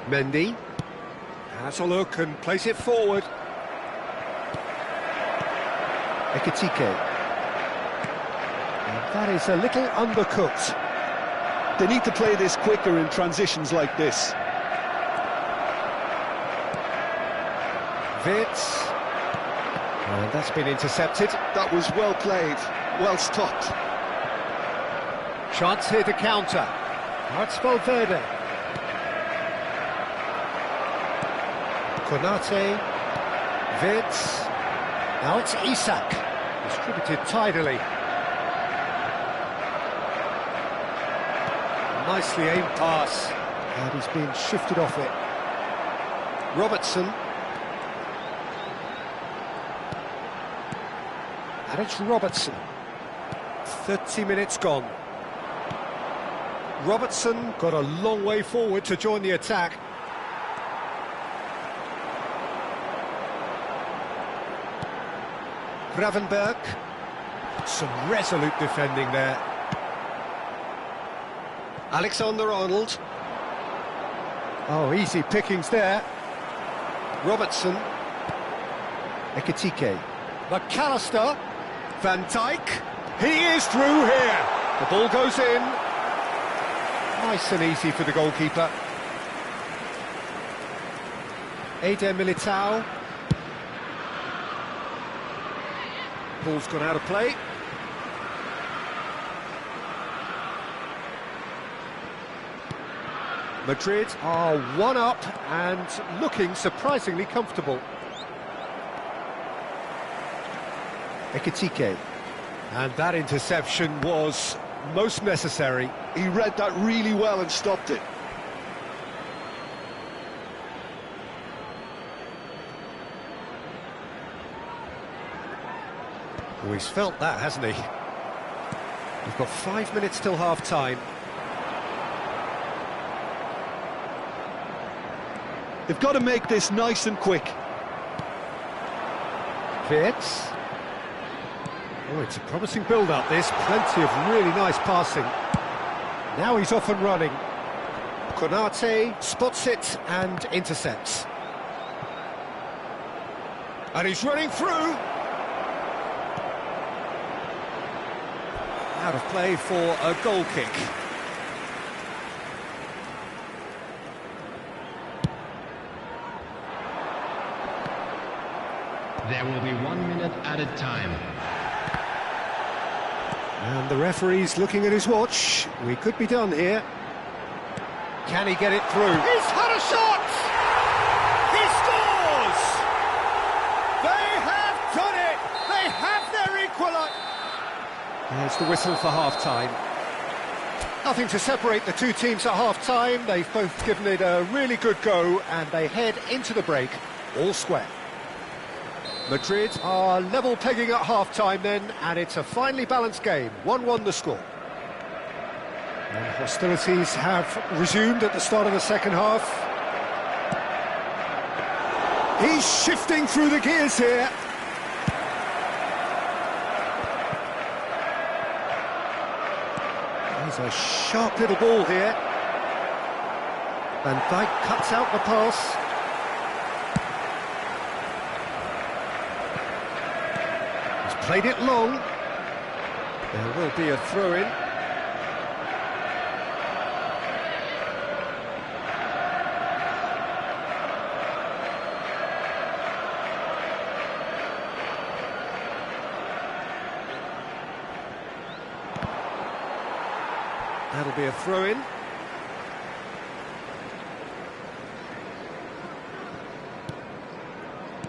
Mendy has a look and plays it forward. Ekitike. And that is a little undercooked. They need to play this quicker in transitions like this. Vitz. And that's been intercepted. That was well played, well stopped. Chance here to counter. That's Valverde. Konate. Vitz. Now it's Isak. Distributed tidily. Nicely aimed pass. And he's been shifted off it. Robertson. And it's Robertson. 30 minutes gone. Robertson got a long way forward to join the attack. Gravenberg. Some resolute defending there. Alexander-Arnold. Oh, easy pickings there. Robertson. Ekitike. McAllister. Van Dijk, he is through here. The ball goes in. Nice and easy for the goalkeeper. Eder Militao. Ball's gone out of play. Madrid are 1 up and looking surprisingly comfortable. Ekitike. And that interception was most necessary. He read that really well and stopped it. Oh, he's felt that, hasn't he? We've got 5 minutes till half-time. They've got to make this nice and quick. Vitz. Oh, it's a promising build-up, this. Plenty of really nice passing. Now he's off and running. Konate spots it and intercepts. And he's running through. Out of play for a goal kick. There will be 1 minute added time. And the referee's looking at his watch. We could be done here. Can he get it through? He's had a shot! He scores! They have done it! They have their equaliser! There's the whistle for half-time. Nothing to separate the two teams at half-time. They've both given it a really good go, and they head into the break all square. Madrid are level pegging at half-time then, and it's a finely balanced game. 1-1 the score. And hostilities have resumed at the start of the second half. He's shifting through the gears here. There's a sharp little ball here. Van Dijk cuts out the pass. He's played it long. There will be a throw-in. That'll be a throw-in.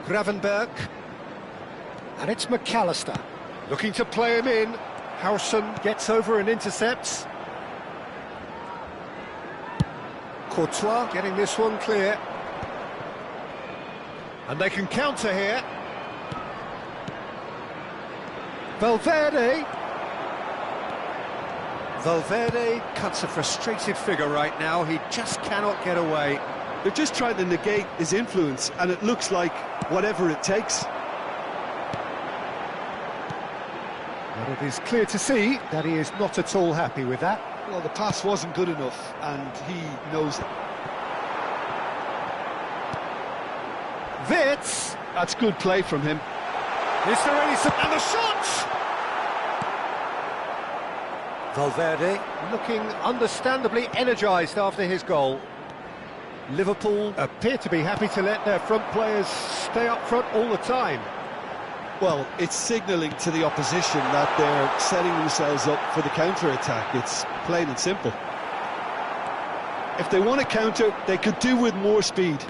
Gravenberg. And it's McAllister. Looking to play him in. Howson gets over and intercepts. Courtois getting this one clear. And they can counter here. Valverde cuts a frustrated figure right now. He just cannot get away. They're just trying to negate his influence, and it looks like whatever it takes. But it is clear to see that he is not at all happy with that. Well, the pass wasn't good enough, and he knows it. Wirtz! That's good play from him. Is there any... And the shot! Valverde looking understandably energised after his goal. Liverpool appear to be happy to let their front players stay up front all the time. Well, it's signalling to the opposition that they're setting themselves up for the counter-attack. It's plain and simple. If they want to counter, they could do with more speed.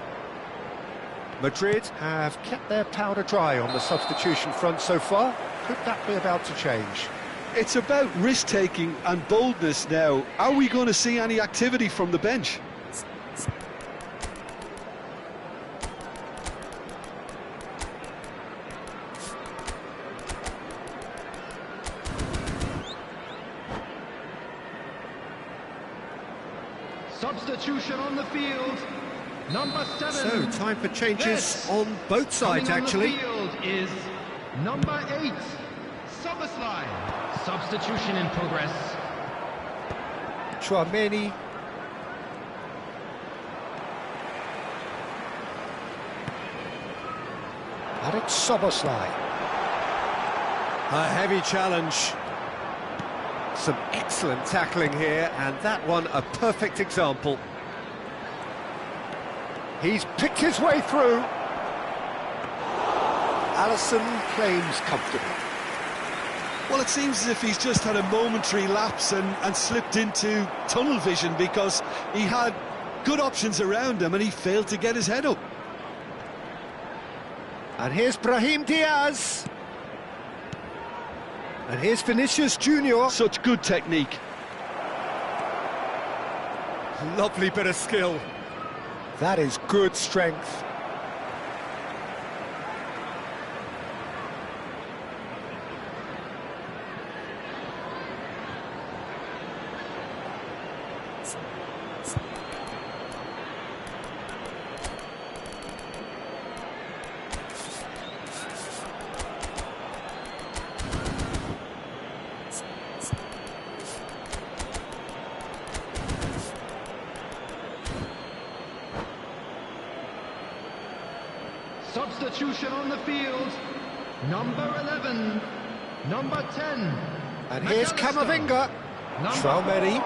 Madrid have kept their powder dry on the substitution front so far. Could that be about to change? It's about risk-taking and boldness now. Are we going to see any activity from the bench? Substitution on the field. Number 7. So, time for changes on both sides, actually. On the field is number 8, Szoboszlai. Substitution in progress. Tchouaméni. And it's Szoboszlai. A heavy challenge. Some excellent tackling here, and that one a perfect example. He's picked his way through. Alisson claims comfortably. Well, it seems as if he's just had a momentary lapse and slipped into tunnel vision, because he had good options around him and he failed to get his head up. And here's Brahim Diaz. And here's Vinicius Junior. Such good technique. Lovely bit of skill. That is good strength. Substitution on the field. Number 11. Number 10. And here's Camavinga. Tchouaméni.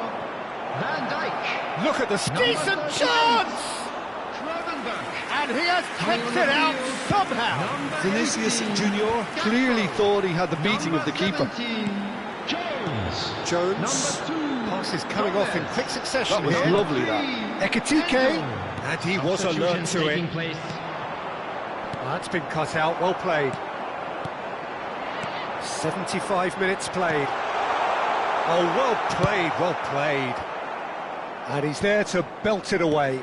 Van Dijk. Look at this decent chance! And he has kicked it out somehow. Vinicius Junior clearly thought he had the beating of the keeper. Jones. Pass is coming off in quick succession. That was here. lovely, that. Ekitike. And he was alert to it. That's been cut out, well played. 75 minutes played. Oh, well played, well played. And he's there to belt it away.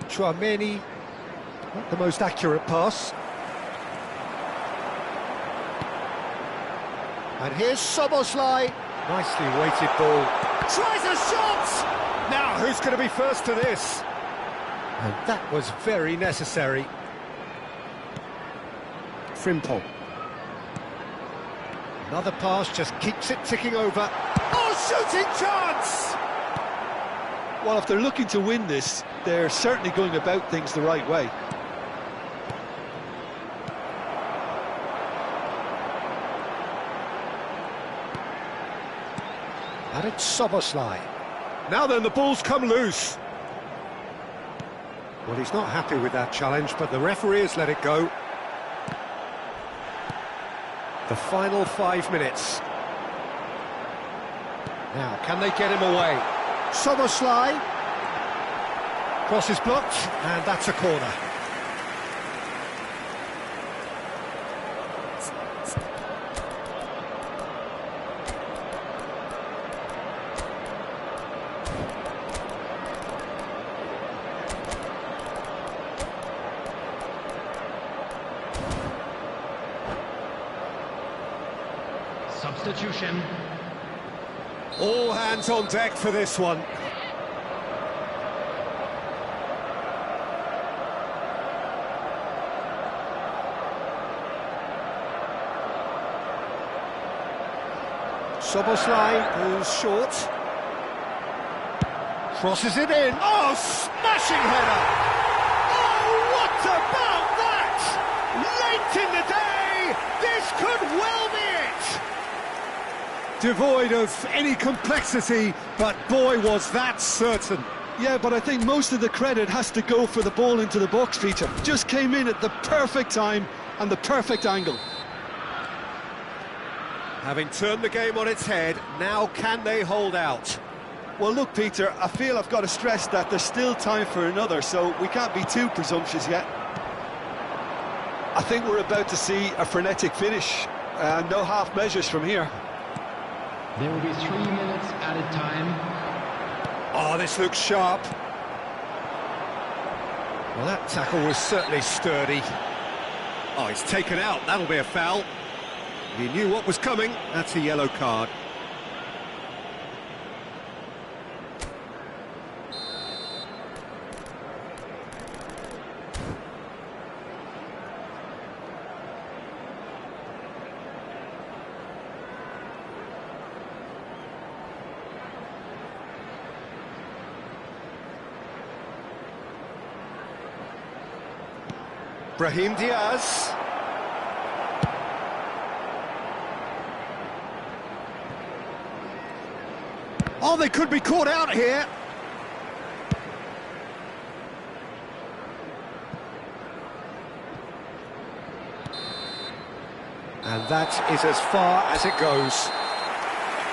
Chouameni, not the most accurate pass. And here's Szoboszlai. Nicely weighted ball. Tries a shot! Now, who's going to be first to this? And that was very necessary. Frimpong. Another pass just keeps it ticking over. Oh, shooting chance! Well, if they're looking to win this, they're certainly going about things the right way. And it's Szoboszlai. Now then, the ball's come loose. Well, he's not happy with that challenge, but the referee has let it go. The final 5 minutes. Now, can they get him away? Szoboszlai. Cross is blocked, and that's a corner. Substitution. All hands on deck for this one. Szoboszlai goes short. Crosses it in. Oh, smashing header! Oh, what about that? Late in the day, this could well be it! Devoid of any complexity, but boy, was that certain. Yeah, but I think most of the credit has to go for the ball into the box, Peter. Just came in at the perfect time and the perfect angle. Having turned the game on its head, now can they hold out? Well, look, Peter, I feel I've got to stress that there's still time for another, so we can't be too presumptuous yet. I think we're about to see a frenetic finish, and no half measures from here. There will be 3 minutes added time. Oh, this looks sharp. Well, that tackle was certainly sturdy. Oh, he's taken out, that'll be a foul. He knew what was coming, that's a yellow card. Brahim Diaz. Oh, they could be caught out here. And that is as far as it goes.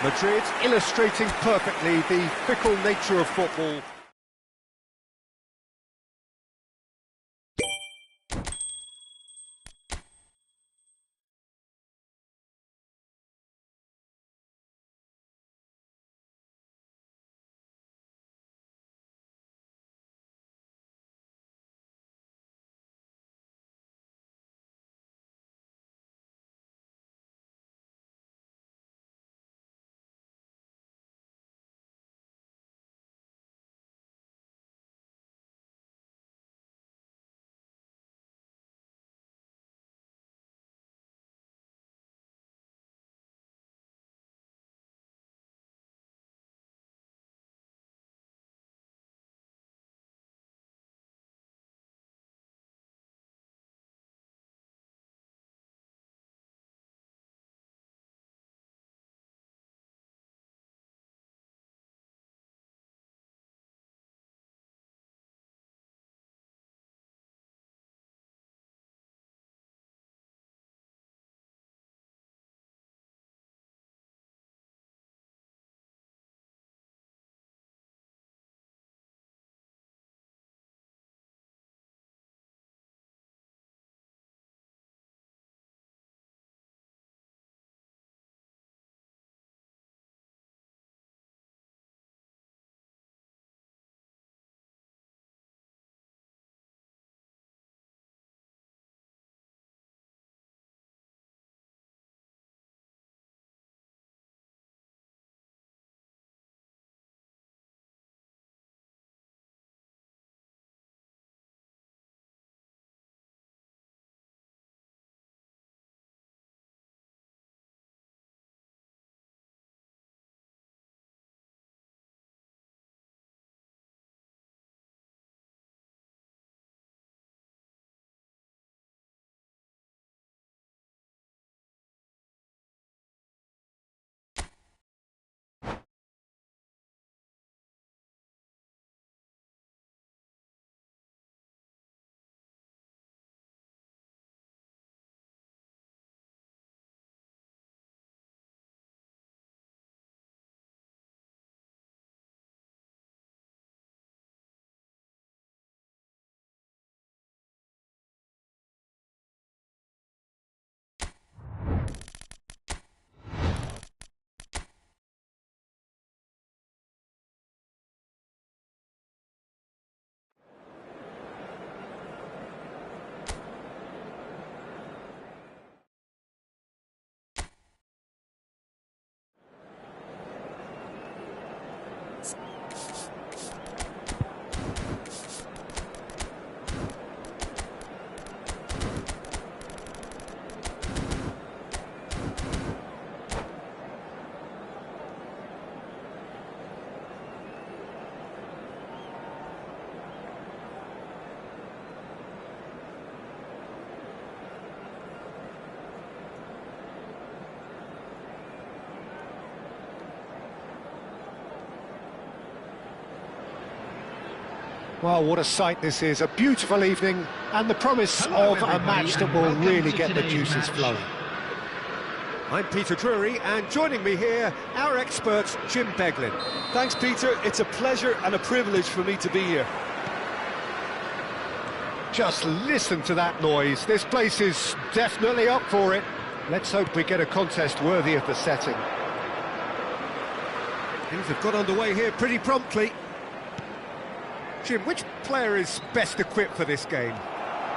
Madrid illustrating perfectly the fickle nature of football. Well, what a sight this is. A beautiful evening and the promise Hello, of a everybody, match that and will welcome really to get the today's juices match. flowing. I'm Peter Drury, and joining me here, our expert, Jim Beglin. Thanks, Peter. It's a pleasure and a privilege for me to be here. Just listen to that noise. This place is definitely up for it. Let's hope we get a contest worthy of the setting. Things have got underway here pretty promptly. Jim, which player is best equipped for this game?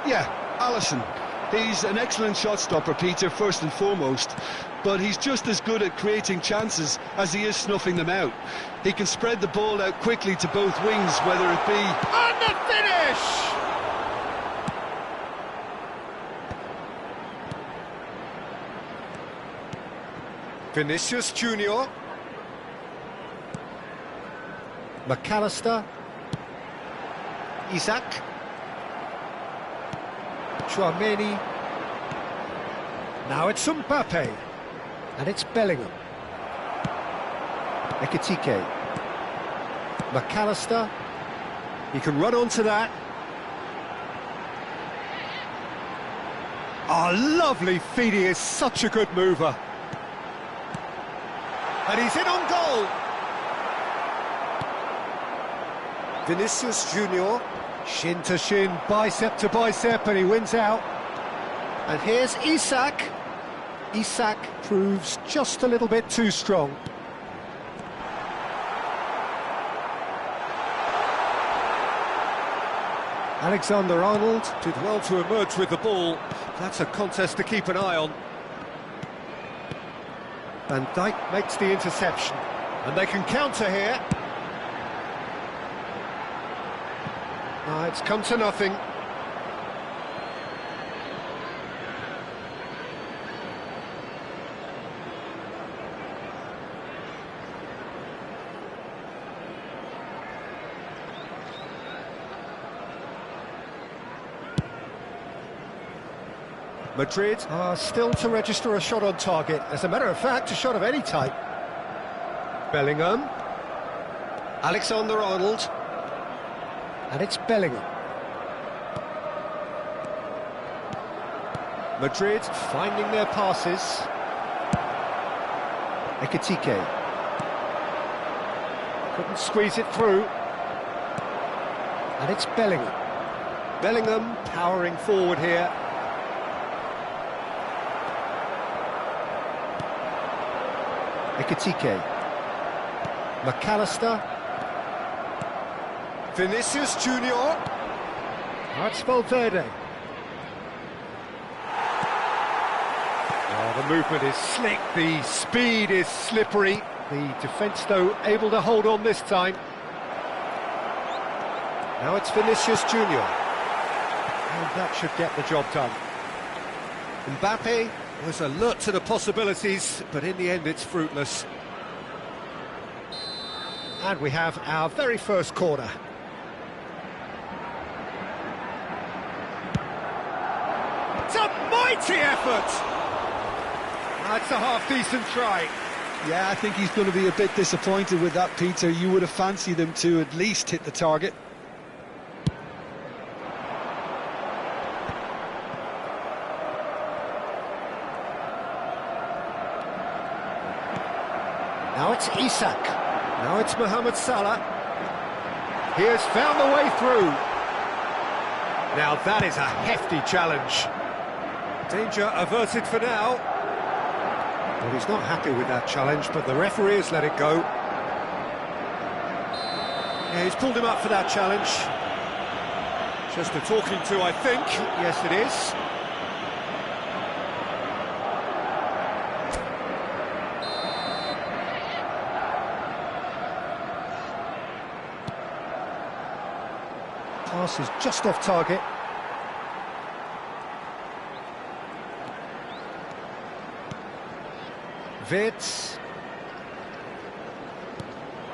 Yeah, Alisson. He's an excellent shot stopper, Peter, first and foremost, but he's just as good at creating chances as he is snuffing them out. He can spread the ball out quickly to both wings, whether it be... And the finish! Vinicius Junior. McAllister. Isaac. Chouameni. Now it's Mbappe. And it's Bellingham. Ekitike. McAllister. He can run onto that. Oh, lovely feed. He is such a good mover. And he's in on goal. Vinicius Junior, shin to shin, bicep to bicep, and he wins out. And here's Isak. Isak proves just a little bit too strong. Alexander-Arnold did well to emerge with the ball. That's a contest to keep an eye on. Van Dijk makes the interception, and they can counter here. It's come to nothing. Madrid are still to register a shot on target. As a matter of fact, a shot of any type. Bellingham. Alexander-Arnold. And it's Bellingham. Madrid finding their passes. Ekitike. Couldn't squeeze it through. And it's Bellingham. Bellingham powering forward here. Ekitike. McAllister. Vinicius Junior. That's Valverde. Oh, the movement is slick, the speed is slippery. The defence, though, able to hold on this time. Now it's Vinicius Junior. And that should get the job done. Mbappe was alert to the possibilities, but in the end it's fruitless. And we have our very first corner. It's a mighty effort! That's a half-decent try. Yeah, I think he's going to be a bit disappointed with that, Peter. You would have fancied him to at least hit the target. Now it's Isak. Now it's Mohamed Salah. He has found the way through. Now that is a hefty challenge. Danger averted for now. Well, he's not happy with that challenge, but the referee has let it go. Yeah, he's pulled him up for that challenge. Just a talking to, I think. Yes, it is. Pass is just off target. Wirtz.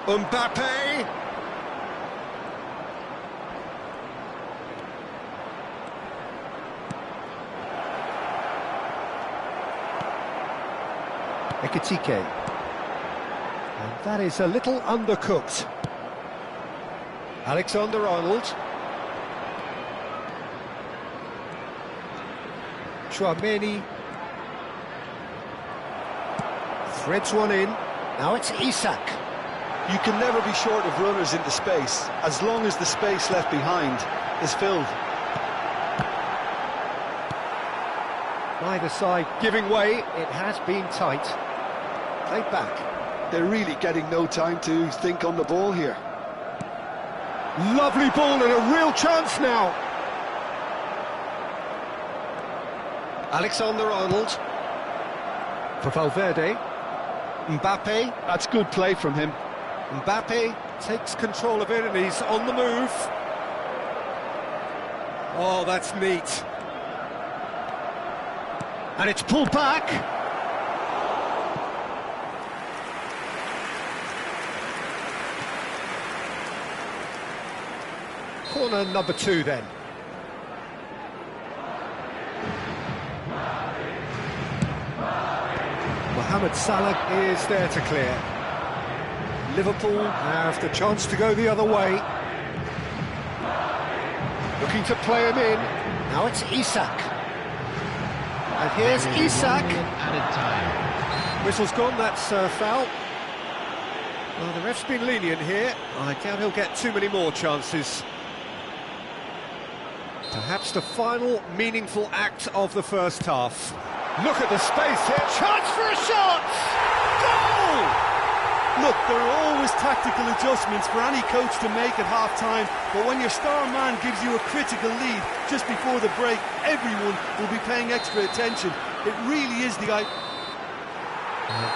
Mbappe. Ekitike. And that is a little undercooked. Alexander-Arnold. Chouameni threads one in. Now it's Isak. You can never be short of runners into space, as long as the space left behind is filled. Neither side giving way. It has been tight. Played back. They're really getting no time to think on the ball here. Lovely ball and a real chance now. Alexander-Arnold for Valverde. Mbappe. That's good play from him. Mbappe takes control of it and he's on the move. Oh, that's neat. And it's pulled back. Corner number 2 then. Mohamed Salah is there to clear. Liverpool have the chance to go the other way. Looking to play him in. Now it's Isak. And here's Isak. Added time. Whistle's gone, that's foul. Well, the ref's been lenient here. I doubt he'll get too many more chances. Perhaps the final meaningful act of the first half. Look at the space here. Chance for a shot! Goal! Look, there are always tactical adjustments for any coach to make at half-time, but when your star man gives you a critical lead just before the break, everyone will be paying extra attention. It really is the... And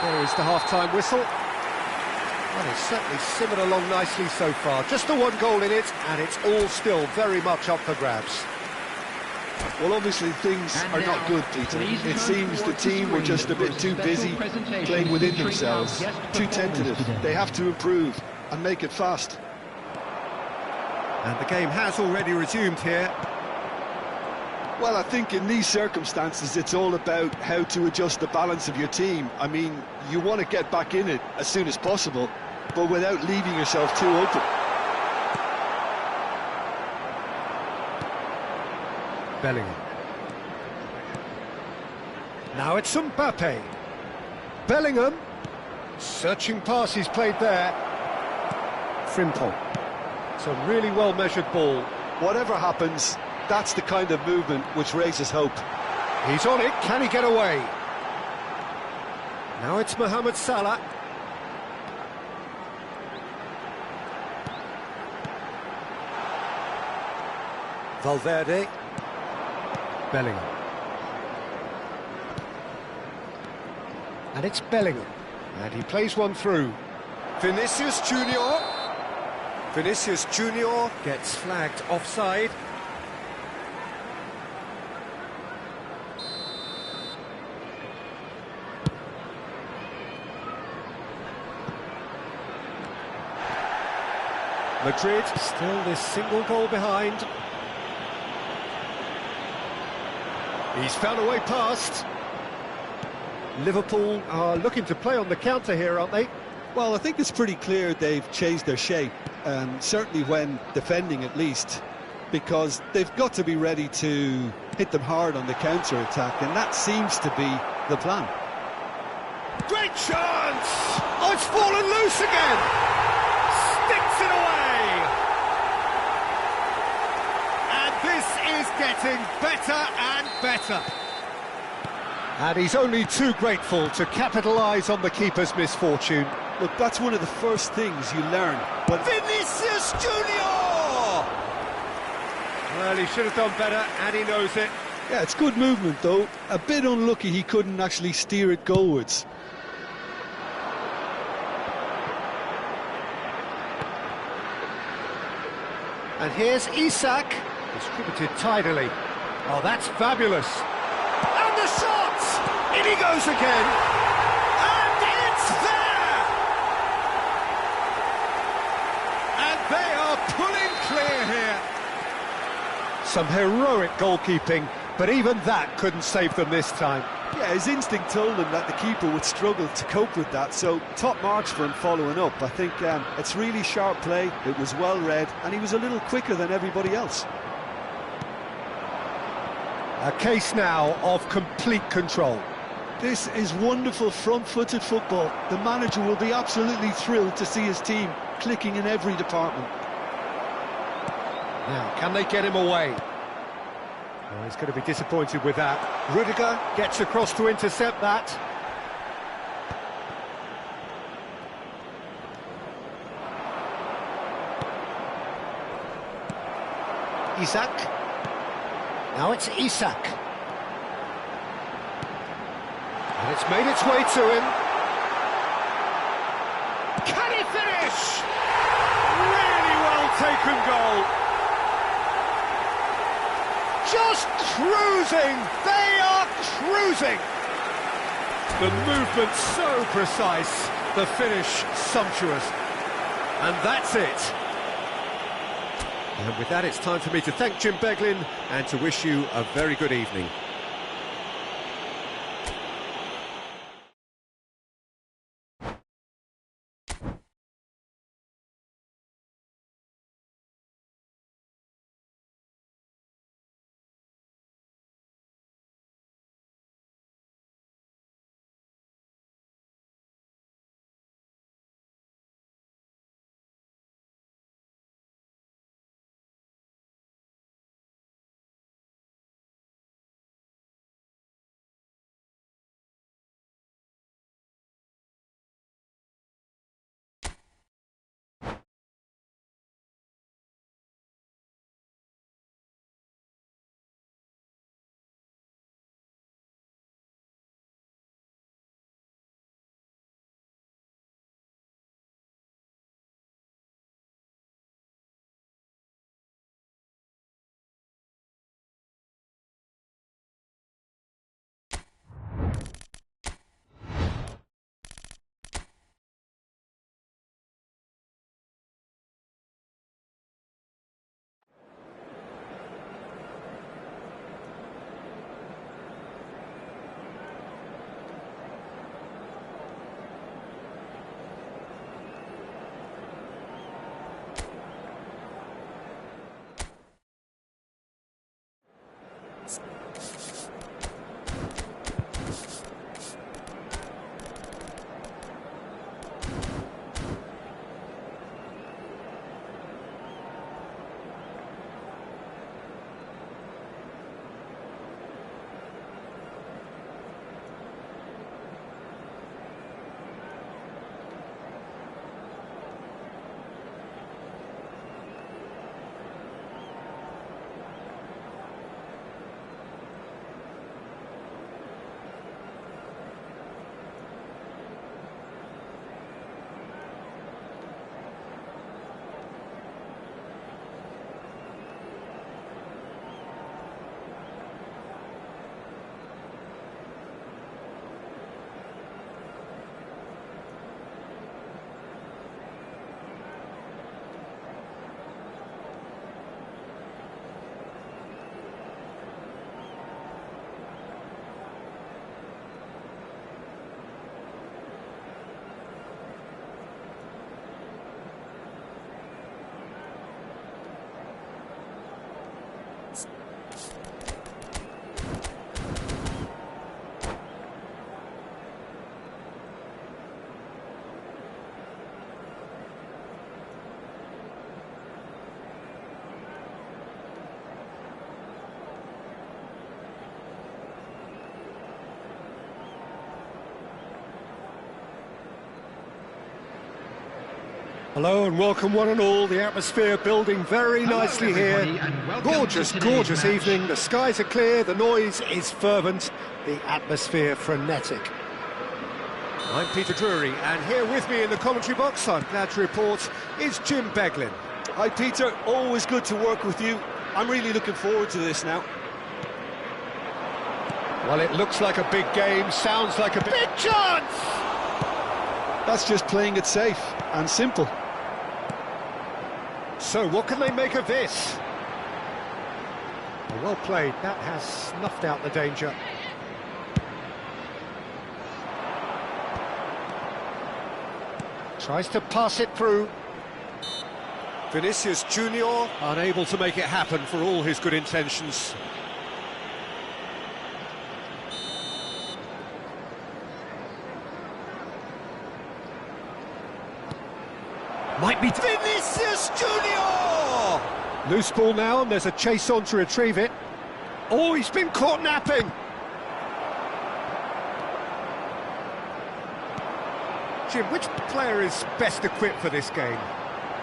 there is the half-time whistle. Well, it's certainly simmered along nicely so far. Just the one goal in it, and it's all still very much up for grabs. Well, obviously things are not good, Peter. It seems the team were just a bit too busy playing within themselves, too tentative. They have to improve and make it fast. And the game has already resumed here. Well, I think in these circumstances it's all about how to adjust the balance of your team. I mean, you want to get back in it as soon as possible, but without leaving yourself too open. Bellingham. Now it's Mbappe. Bellingham. Searching pass he's played there. Frimpong. It's a really well-measured ball. Whatever happens, that's the kind of movement which raises hope. He's on it. Can he get away? Now it's Mohamed Salah. Valverde. Bellingham. And it's Bellingham. And he plays one through. Vinicius Junior. Vinicius Junior gets flagged offside. Madrid still this single goal behind. He's found a way past. Liverpool are looking to play on the counter here, aren't they? Well, I think it's pretty clear they've changed their shape, certainly when defending at least, because they've got to be ready to hit them hard on the counter-attack, and that seems to be the plan. Great chance! Oh, it's fallen loose again! Sticks it away! And this is getting better and better. And he's only too grateful to capitalise on the keeper's misfortune. Look, that's one of the first things you learn. But Vinicius Junior! Well, he should have done better, and he knows it. Yeah, it's good movement, though. A bit unlucky he couldn't actually steer it goalwards. And here's Isak, distributed tidily. Oh, that's fabulous. And the shot! In he goes again. And it's there! And they are pulling clear here. Some heroic goalkeeping, but even that couldn't save them this time. Yeah, his instinct told him that the keeper would struggle to cope with that, so top marks for him following up. I think it's really sharp play, it was well read, and he was a little quicker than everybody else. A case now of complete control. This is wonderful front-footed football. The manager will be absolutely thrilled to see his team clicking in every department. Now, can they get him away? Oh, he's going to be disappointed with that. Rudiger gets across to intercept that. Isak. Now it's Isak. And it's made its way to him. Can he finish? Really well taken goal. Just cruising. They are cruising. The movement so precise. The finish sumptuous. And that's it. And with that, it's time for me to thank Jim Beglin and to wish you a very good evening. Hello and welcome one and all. The atmosphere building very nicely here. Gorgeous, gorgeous evening. The skies are clear, the noise is fervent, the atmosphere frenetic. I'm Peter Drury, and here with me in the commentary box, I'm glad to report, is Jim Beglin. Hi Peter, always good to work with you. I'm really looking forward to this now. Well, it looks like a big game, sounds like a big chance! That's just playing it safe and simple. So, what can they make of this? Well played, that has snuffed out the danger. Tries to pass it through. Vinicius Junior unable to make it happen for all his good intentions. Might be Vinicius Junior! Loose ball now, and there's a chase on to retrieve it. Oh, he's been caught napping. Jim, which player is best equipped for this game?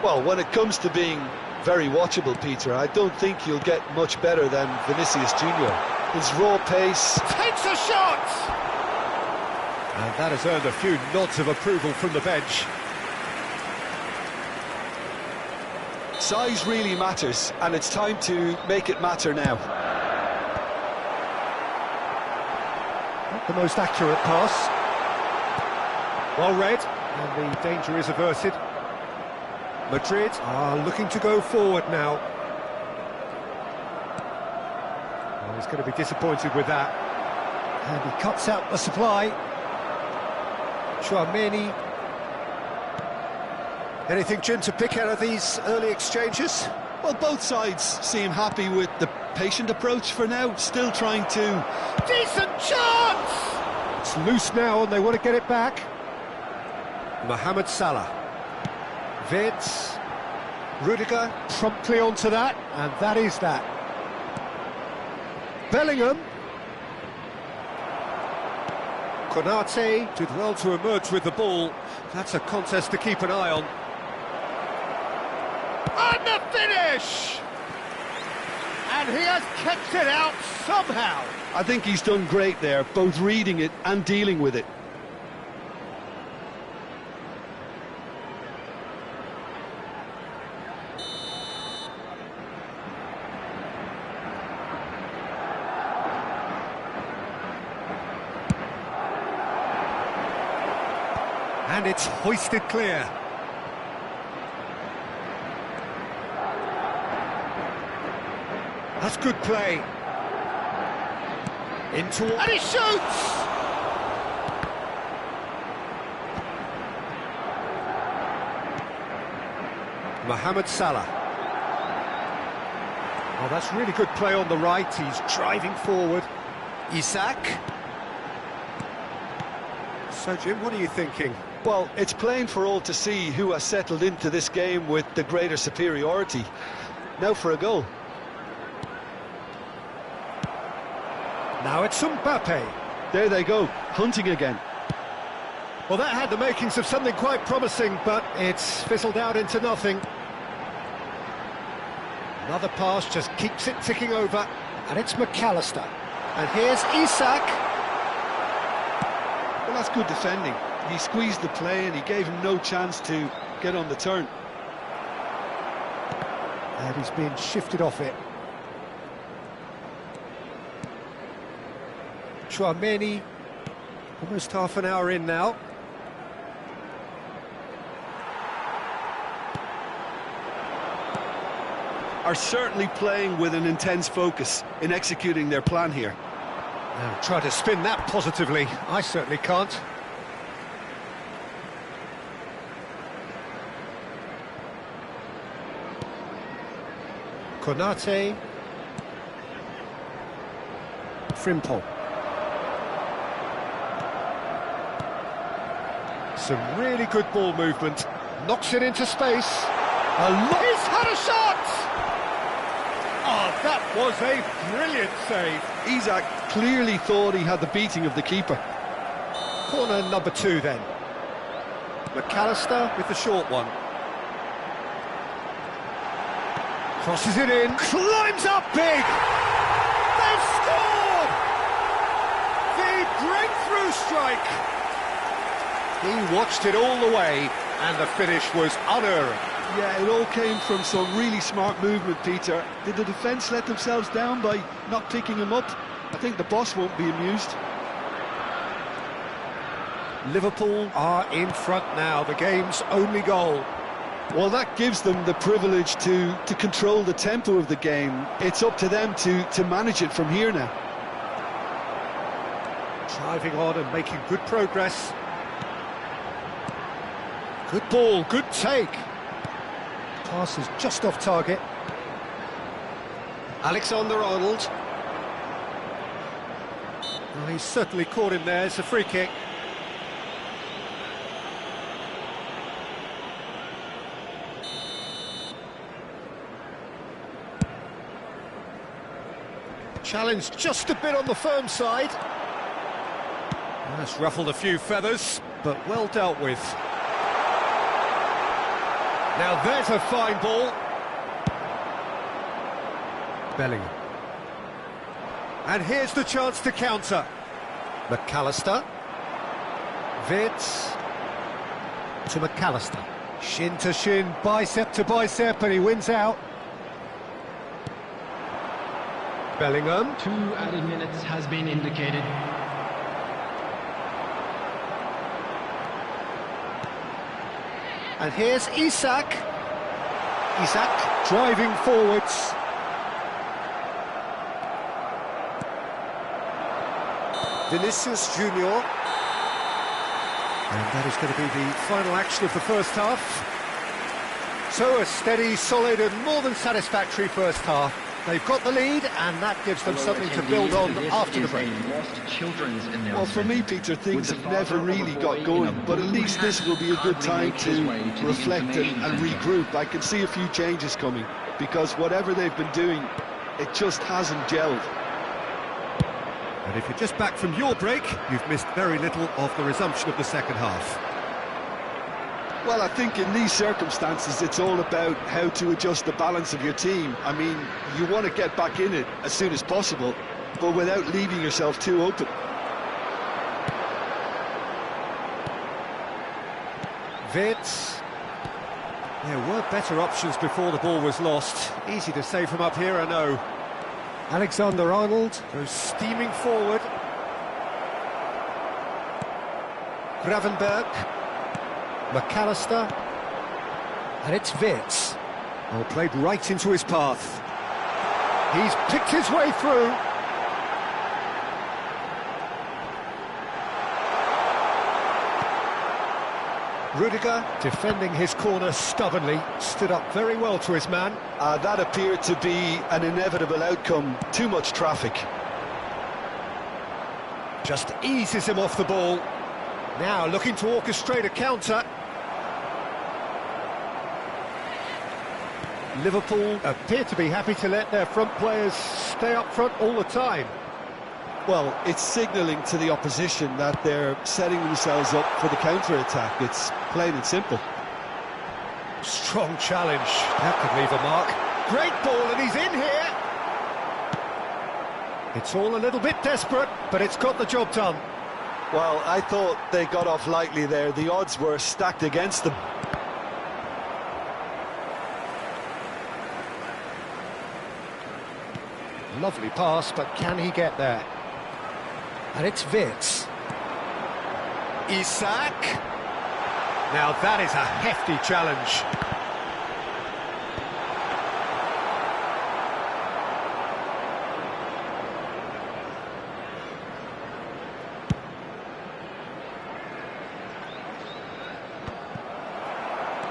Well, when it comes to being very watchable, Peter, I don't think you'll get much better than Vinicius Junior. His raw pace... Takes a shot! And that has earned a few nods of approval from the bench. Size really matters, and it's time to make it matter now. Not the most accurate pass. Well read, and the danger is averted. Madrid are looking to go forward now. Well, he's going to be disappointed with that. And he cuts out the supply. Tchouaméni. Anything, Jim, to pick out of these early exchanges? Well, both sides seem happy with the patient approach for now, still trying to... Decent chance! It's loose now and they want to get it back. Mohamed Salah. Vids. Rudiger promptly onto that, and that is that. Bellingham. Konate did well to emerge with the ball. That's a contest to keep an eye on. And the finish! And he has kept it out somehow. I think he's done great there, both reading it and dealing with it. And it's hoisted clear. That's good play. Into... And he shoots! Mohamed Salah. Oh, that's really good play on the right. He's driving forward. Isak. So, Jim, what are you thinking? Well, it's plain for all to see who has settled into this game with the greater superiority. Now for a goal. Now it's Mbappe. There they go, hunting again. Well, that had the makings of something quite promising, but it's fizzled out into nothing. Another pass just keeps it ticking over, and it's McAllister. And here's Isak. Well, that's good defending. He squeezed the play and he gave him no chance to get on the turn. And he's been shifted off it. Tchouaméni, almost half an hour in now. Are certainly playing with an intense focus in executing their plan here. Now try to spin that positively. I certainly can't. Konate. Frimpong. Some really good ball movement. Knocks it into space. He's had a shot! Oh, that was a brilliant save. Isak clearly thought he had the beating of the keeper. Corner number 2 then. McAllister with the short one. Crosses it in, climbs up big! They've scored! The breakthrough strike! He watched it all the way, and the finish was unerring. Yeah, it all came from some really smart movement, Peter. Did the defence let themselves down by not picking him up? I think the boss won't be amused. Liverpool are in front now, the game's only goal. Well, that gives them the privilege to control the tempo of the game. It's up to them to manage it from here now. Driving on and making good progress. Good ball, good take. Pass is just off target. Alexander-Arnold. Well, he's certainly caught him there. It's a free kick. Challenged just a bit on the firm side. That's ruffled a few feathers, but well dealt with. Now there's a fine ball. Bellingham. And here's the chance to counter. McAllister. Wirtz. To McAllister. Shin to shin, bicep to bicep, and he wins out. Bellingham. 2 added minutes has been indicated. And here's Isak. Isak driving forwards. Vinicius Junior. And that is going to be the final action of the first half. So a steady, solid and more than satisfactory first half. They've got the lead and that gives them something to build on after the break. Well, for me, Peter, things have never really got going, but at least this will be a good time to reflect and regroup. I can see a few changes coming, because whatever they've been doing, it just hasn't gelled. And if you're just back from your break, you've missed very little of the resumption of the second half. Well, I think in these circumstances, it's all about how to adjust the balance of your team. I mean, you want to get back in it as soon as possible, but without leaving yourself too open. Wirtz. There were better options before the ball was lost. Easy to say from up here, I know. Alexander-Arnold goes steaming forward. Gravenberch. McAllister. And it's Wirtz. Oh, played right into his path. He's picked his way through. Rudiger, defending his corner stubbornly, stood up very well to his man. That appeared to be an inevitable outcome. Too much traffic. Just eases him off the ball. Now looking to orchestrate a counter. Liverpool appear to be happy to let their front players stay up front all the time. Well, it's signalling to the opposition that they're setting themselves up for the counter-attack. It's plain and simple. Strong challenge. That could leave a mark. Great ball, and he's in here. It's all a little bit desperate, but it's got the job done. Well, I thought they got off lightly there. The odds were stacked against them. Lovely pass, but can he get there? And it's Wirtz. Isak. Now that is a hefty challenge.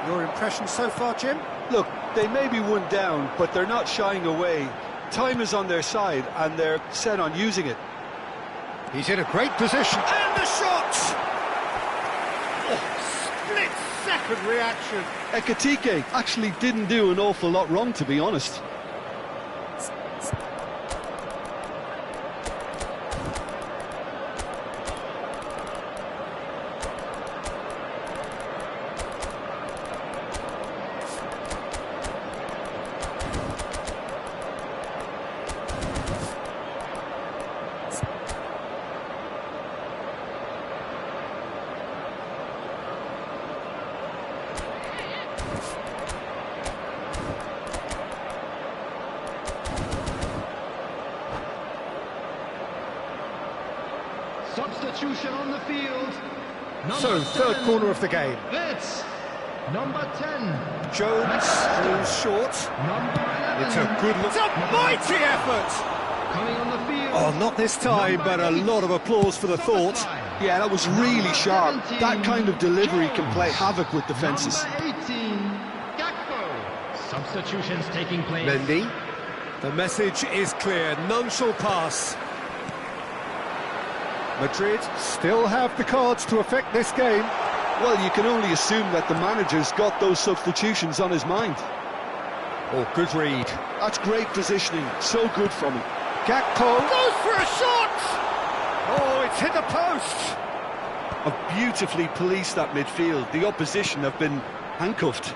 Your impression so far, Jim? Look, they may be one down, but they're not shying away. Time is on their side, and they're set on using it. He's in a great position, and the shot! Oh, split-second reaction. Ekitike actually didn't do an awful lot wrong, to be honest. Substitution on the field. So, third corner of the game. Wirtz. Number 10. Jones goes short. Number 11. It's a good look. It's a mighty effort! Coming on the field. Oh, not this time, but a lot of applause for the thought. Yeah, that was really sharp. That kind of delivery can play havoc with defences. Number 18. Gakpo. Substitutions taking place. Mendy. The message is clear. None shall pass. Madrid still have the cards to affect this game. Well, you can only assume that the manager's got those substitutions on his mind. Oh, good read. That's great positioning. So good from him. Gakpo goes for a shot! Oh, it's hit the post! Have beautifully policed that midfield. The opposition have been handcuffed.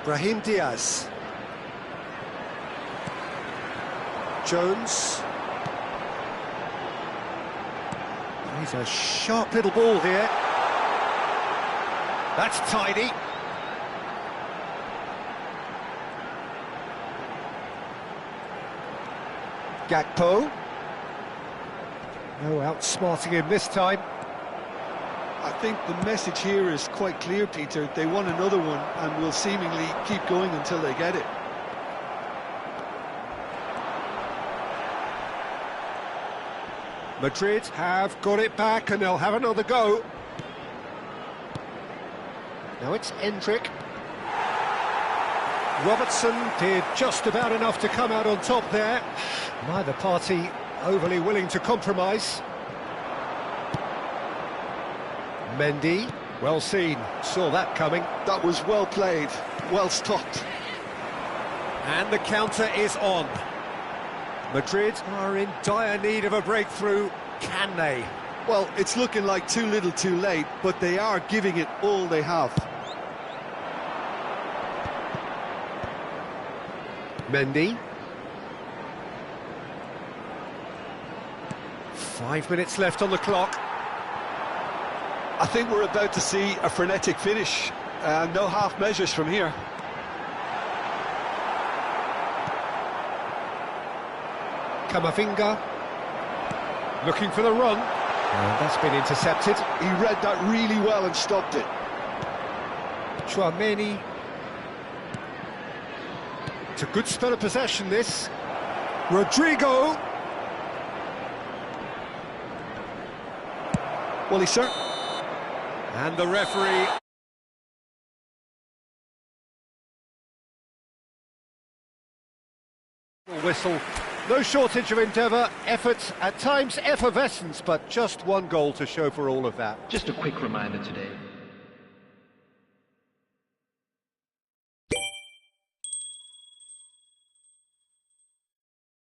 Brahim Diaz. Jones. He's a sharp little ball here. That's tidy. Gakpo. No outsmarting him this time. I think the message here is quite clear, Peter. They want another one and will seemingly keep going until they get it. Madrid have got it back and they'll have another go. Now it's Endrick. Robertson did just about enough to come out on top there. Neither party overly willing to compromise. Mendy, well seen, saw that coming. That was well played, well stopped. And the counter is on. Madrid are in dire need of a breakthrough, can they? Well, it's looking like too little too late, but they are giving it all they have. Mendy. 5 minutes left on the clock. I think we're about to see a frenetic finish. No half measures from here. Camavinga. Looking for the run. And that's been intercepted. He read that really well and stopped it. Tchouameni. It's a good spell of possession, this. Rodrigo. Well, he's certainly... And the referee... Whistle. No shortage of endeavour, effort, at times effervescence, but just one goal to show for all of that. Just a quick reminder today.